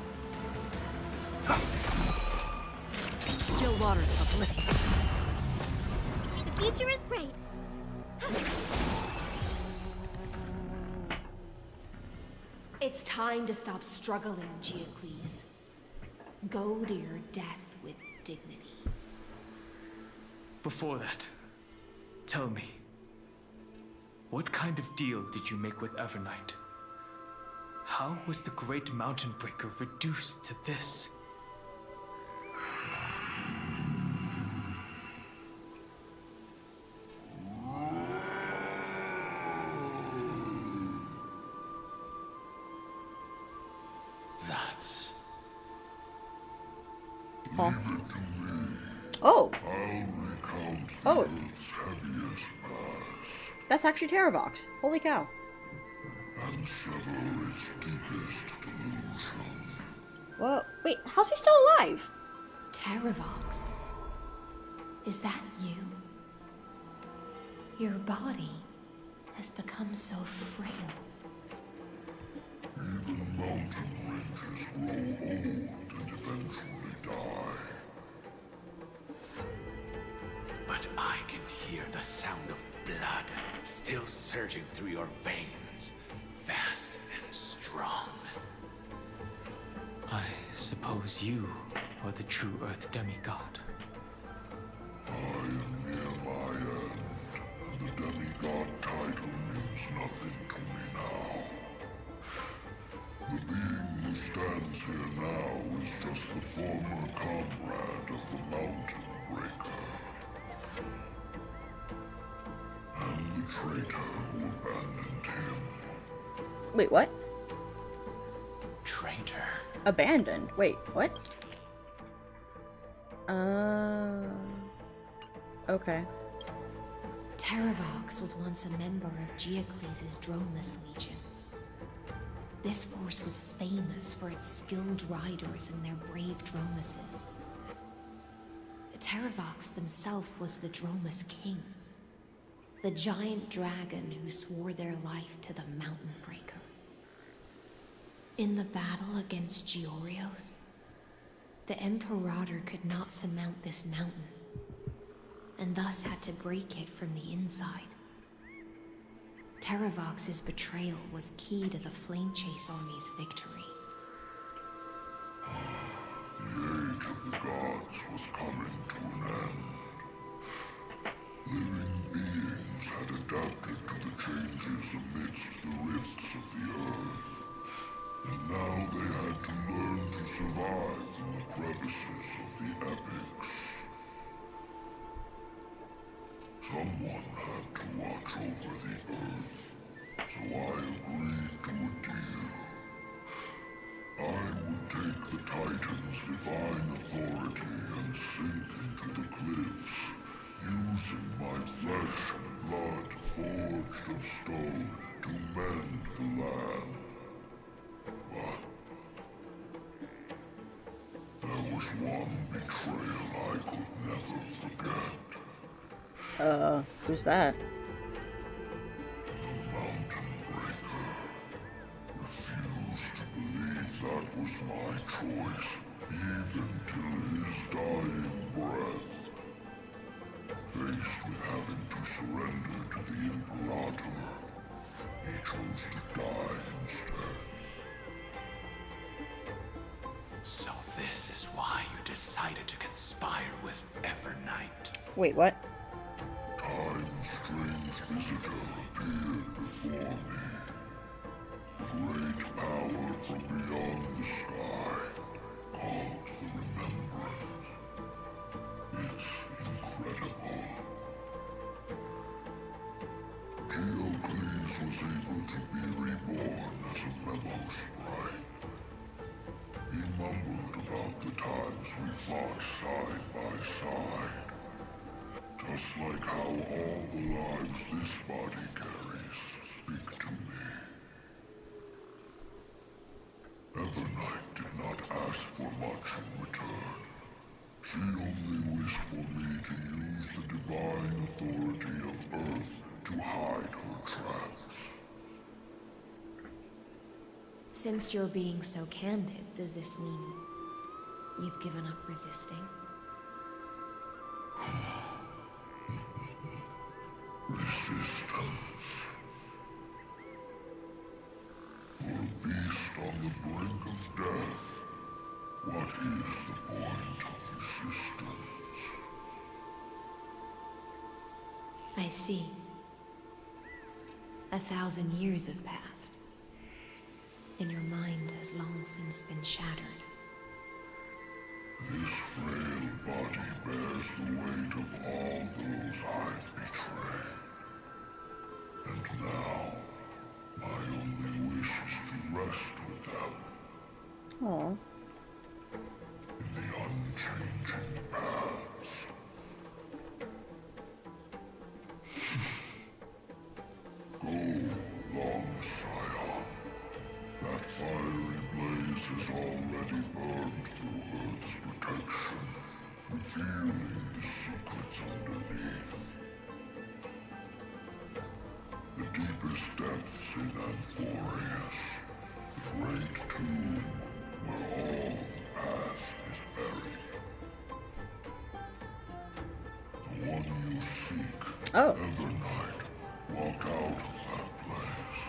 Still waters of oblivion. The future is great. It's time to stop struggling, Geocles. Go to your death with dignity. Before that, tell me, what kind of deal did you make with Evernight? How was the Great Mountain Breaker reduced to this? That's... Oh. Leave it to me. Oh. I'll recount the Oh. Earth's heaviest past That's actually Terravox. Holy cow. and sever its deepest delusion. Whoa. Wait, how's he still alive? Terravox? Is that you? Your body has become so frail. Even mountain ranges grow old and eventually die. But I can hear the sound of blood still surging through your veins, fast and strong. I suppose you are the true Earth demigod. I am near my end, and the demigod title means nothing to me now. The being who stands here now is just the former comrade of the Mountain Breaker. And the traitor who abandoned him. Wait, what? Traitor. Abandoned. Wait, what? Okay. Terravox was once a member of Geocles' Dromus Legion. This force was famous for its skilled riders and their brave Dromuses. Terravox himself was the Dromus King, the giant dragon who swore their life to the Mountain Breaker. In the battle against Georios, the Imperator could not surmount this mountain, and thus had to break it from the inside. Terravox's betrayal was key to the Flame Chase Army's victory. The age of the gods was coming to an end. Living beings had adapted to the changes amidst the rifts of the earth. And now they had to learn to survive in the crevices of the epics. Someone had to watch over the earth, so I agreed to a deal. I would take the Titan's divine authority and sink into the cliffs, using my flesh and blood forged of stone to mend the land. But there was one betrayal I could never forget. Who's that? The Mountain Breaker refused to believe that was my choice, even till his dying breath. Faced with having to surrender to the Imperator, he chose to die instead. So this is why you decided to conspire with Evernight. Wait, what? Time's strange visitor appeared before me. The great power from beyond the sky, called the Remembrance. Its able to be reborn as a memo sprite. He mumbled about the times we fought side by side. Just like how all the lives this body carries speak to me. Evernight did not ask for much in return. She only wished for me to use the divine authority of Earth to hide her tracks. Since you're being so candid, does this mean you've given up resisting? Resistance. For a beast on the brink of death, what is the point of resistance? I see. 1,000 years have passed, and your mind has long since been shattered. This frail body bears the weight of all those I've betrayed. And now, my only wish is to rest with them. Aww. In the unchanging past. Go, long Scion. That fiery blaze has already burned through Earth's protection, revealing the secrets underneath. The deepest depths in Amphorius, the great tomb where all the past is buried. The one you seek, Evernight, walked out of that place.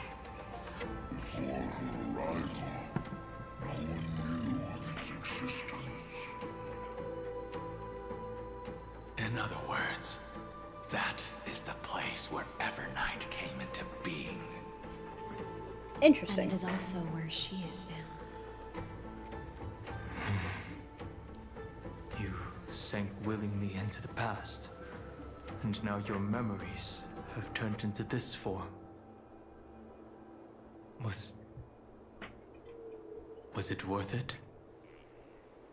Before her arrival, no one knew of its existence. In other words, that is the place where Evernight came into being. Interesting. And it is also where she is now. You sank willingly into the past, and now your memories have turned into this form. Was it worth it?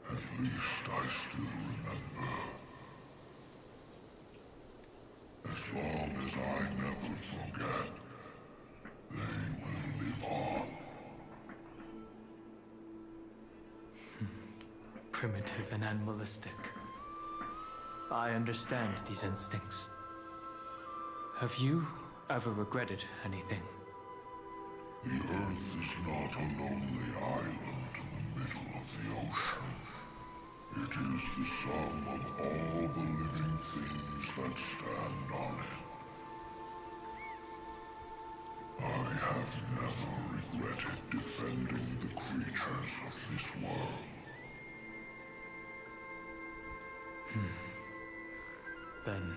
At least I still remember. As long as I never forget, they will live on. Primitive and animalistic. I understand these instincts. Have you ever regretted anything? The Earth is not a lonely island in the middle of the ocean. It is the sum of all the living things that stand on it. I have never regretted defending the creatures of this world. Then,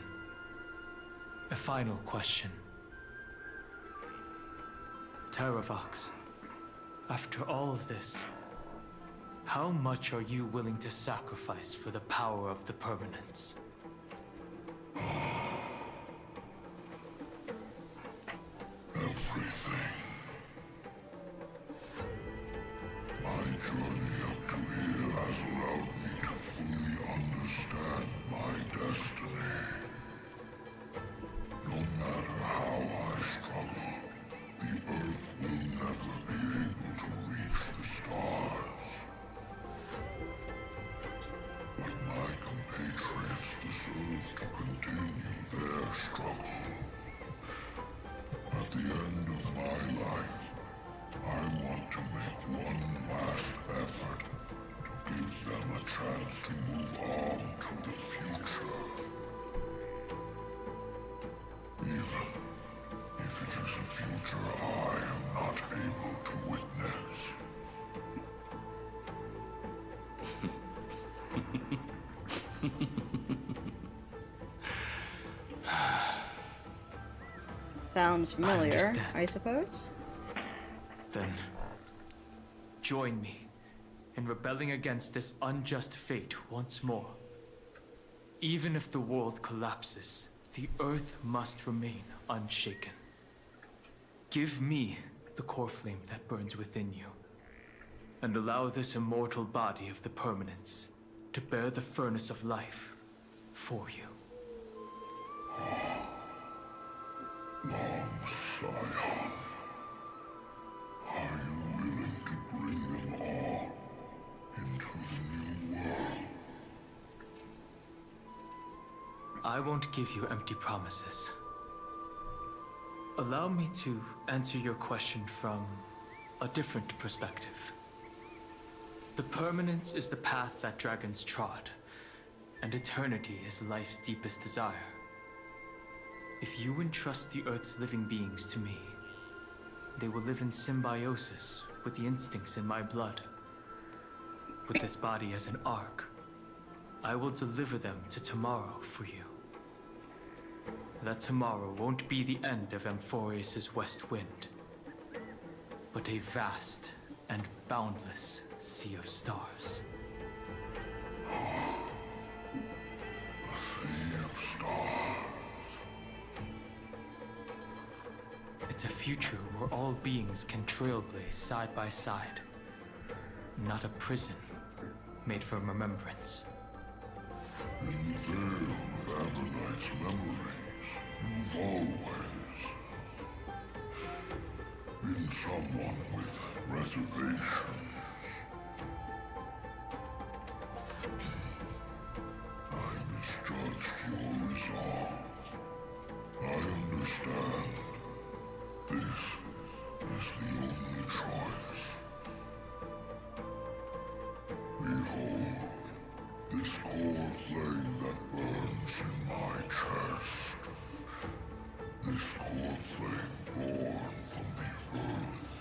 a final question. Terravox, after all of this, how much are you willing to sacrifice for the power of the permanence? Everything. My journey up to here has allowed me to fully understand my destiny. No matter how I struggle, the Earth will never be able to reach the stars. But my compatriots deserve to continue their struggle. At the end of my life, I want to make one last effort to give them a chance to move on to the future. Even if it is a future I am not able to witness. Sounds familiar, understand. I suppose. Then, join me in rebelling against this unjust fate once more. Even if the world collapses, the Earth must remain unshaken. Give me the core flame that burns within you, and allow this immortal body of the permanence to bear the furnace of life for you. Long Scion, are you willing to bring them all into the new world? I won't give you empty promises. Allow me to answer your question from a different perspective. The permanence is the path that dragons trod, and eternity is life's deepest desire. If you entrust the Earth's living beings to me, they will live in symbiosis with the instincts in my blood. With this body as an ark, I will deliver them to tomorrow for you. That tomorrow won't be the end of Amphorius' west wind, but a vast and boundless sea of stars. A sea of stars. It's a future where all beings can trailblaze side by side. Not a prison made for remembrance. In the veil of Avernight's memories, you've always been someone with reservations. I misjudged your resolve. I understand. This is the only choice. Behold, this core flame that burns in my chest. This core flame born from the earth.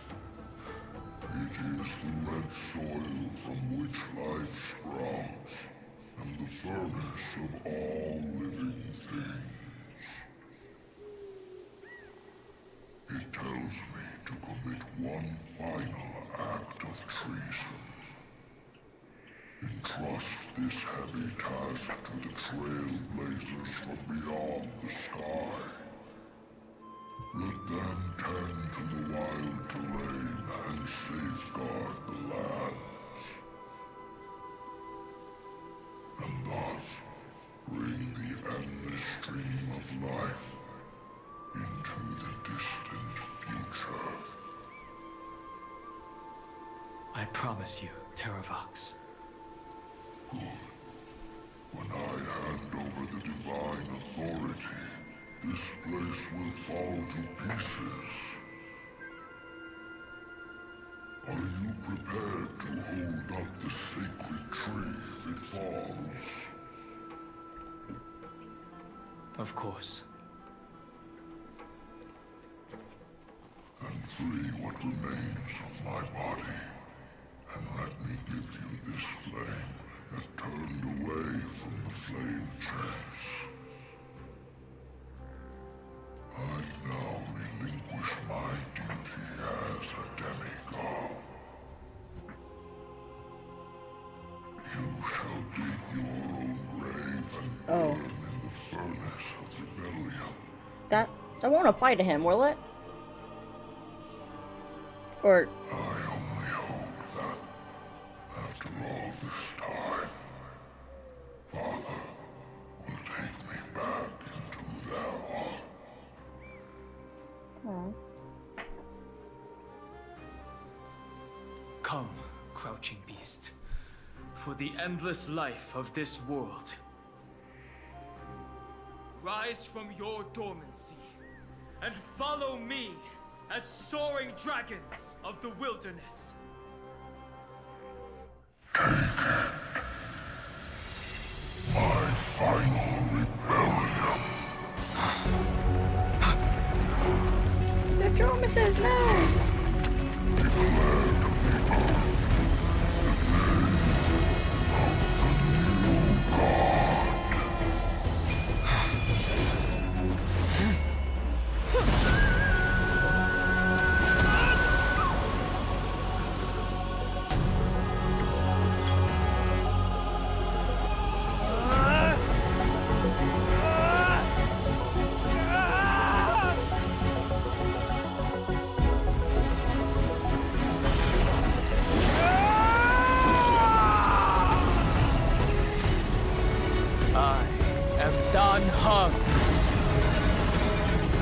It is the red soil from which life sprouts, and the furnace of all living things. It tells me to commit one final act of treason. Entrust this heavy task to the trailblazers from beyond the sky. Let them tend to the wild terrain and safeguard the lands. And thus, bring the endless stream of life into the distant future. I promise you, Terravox. Good. When I hand over the divine authority, this place will fall to pieces. Are you prepared to hold up the sacred tree if it falls? Of course. Then free what remains of my body, and let me give you this flame that turned away from the flame chase. I now relinquish my duty as a demigod. You shall dig your own grave and burn in the furnace of rebellion. That won't apply to him, will it? Or... I only hope that, after all this time, Father will take me back into their heart. Come, crouching beast, for the endless life of this world. Rise from your dormancy, and follow me as soaring dragons of the wilderness. My final rebellion. The drama says no! Declare to the earth the name of the new god.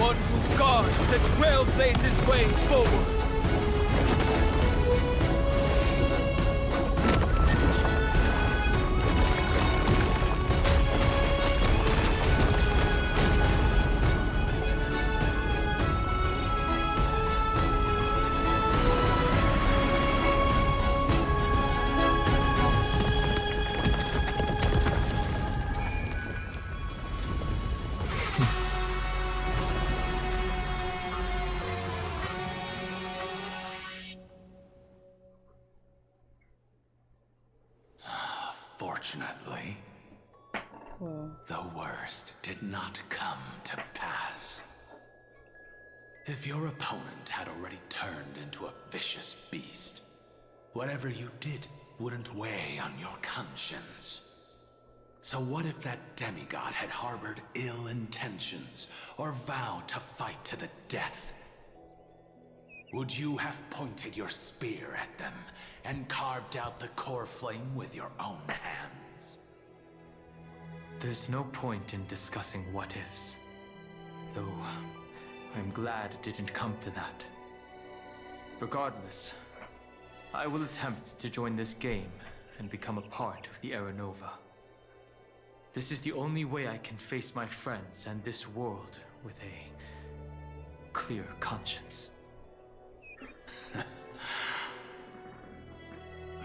one who guards the trailblazer's way forward. Fortunately, the worst did not come to pass. If your opponent had already turned into a vicious beast, whatever you did wouldn't weigh on your conscience. So what if that demigod had harbored ill intentions or vowed to fight to the death? Would you have pointed your spear at them and carved out the core flame with your own hands? There's no point in discussing what-ifs. Though, I'm glad it didn't come to that. Regardless, I will attempt to join this game and become a part of the Era Nova. This is the only way I can face my friends and this world with a clear conscience.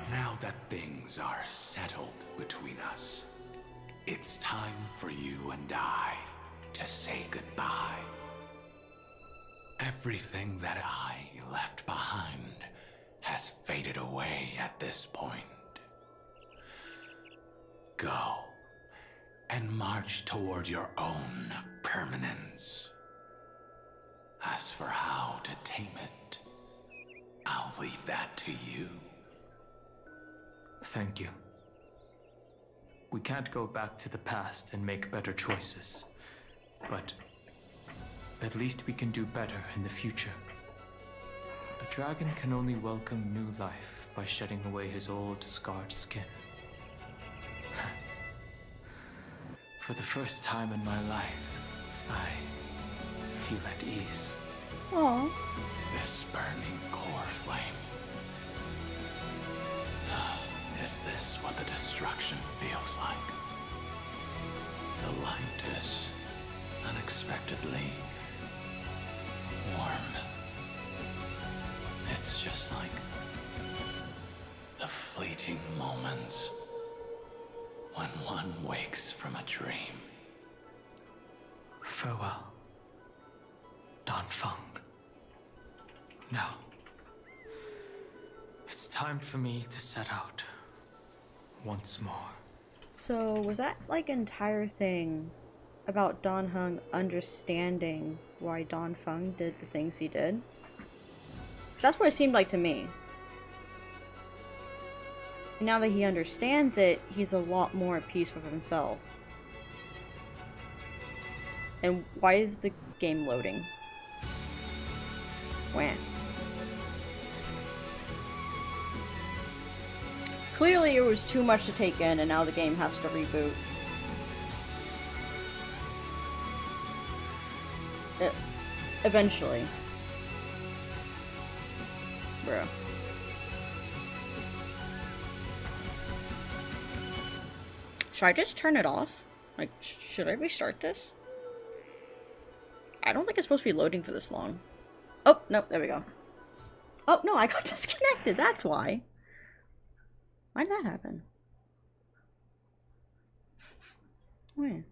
Now that things are settled between us, it's time for you and I to say goodbye. Everything that I left behind has faded away at this point. Go and march toward your own permanence. As for how to tame it, I'll leave that to you. Thank you. We can't go back to the past and make better choices, but at least we can do better in the future. A dragon can only welcome new life by shedding away his old, scarred skin. For the first time in my life, I feel at ease. Aww. This burning core flame. Is this what the destruction feels like? The light is unexpectedly warm. It's just like the fleeting moments when one wakes from a dream. Farewell, Don Fung. Now, it's time for me to set out once more. So, was that like entire thing about Don Hung understanding why Don Fung did the things he did? 'Cause that's what it seemed like to me. And now that he understands it, he's a lot more at peace with himself. And why is the game loading? When? Clearly it was too much to take in and now the game has to reboot. Eventually. Bro. Should I just turn it off? Like, should I restart this? I don't think it's supposed to be loading for this long. Oh, no, there we go. Oh, no, I got disconnected, that's why. Why did that happen? Where?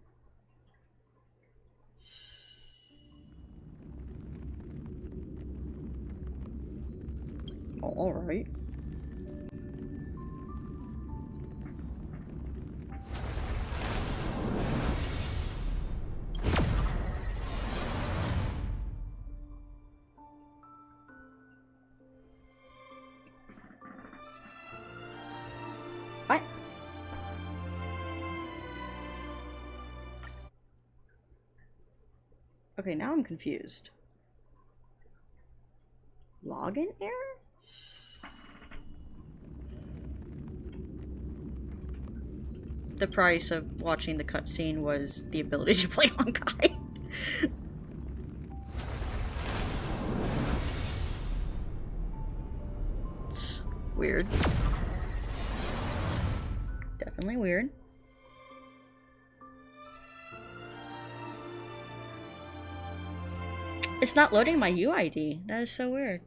Oh, alright. Okay, now I'm confused. Login error? The price of watching the cutscene was the ability to play Honkai. Weird. Definitely weird. It's not loading my UID. That is so weird.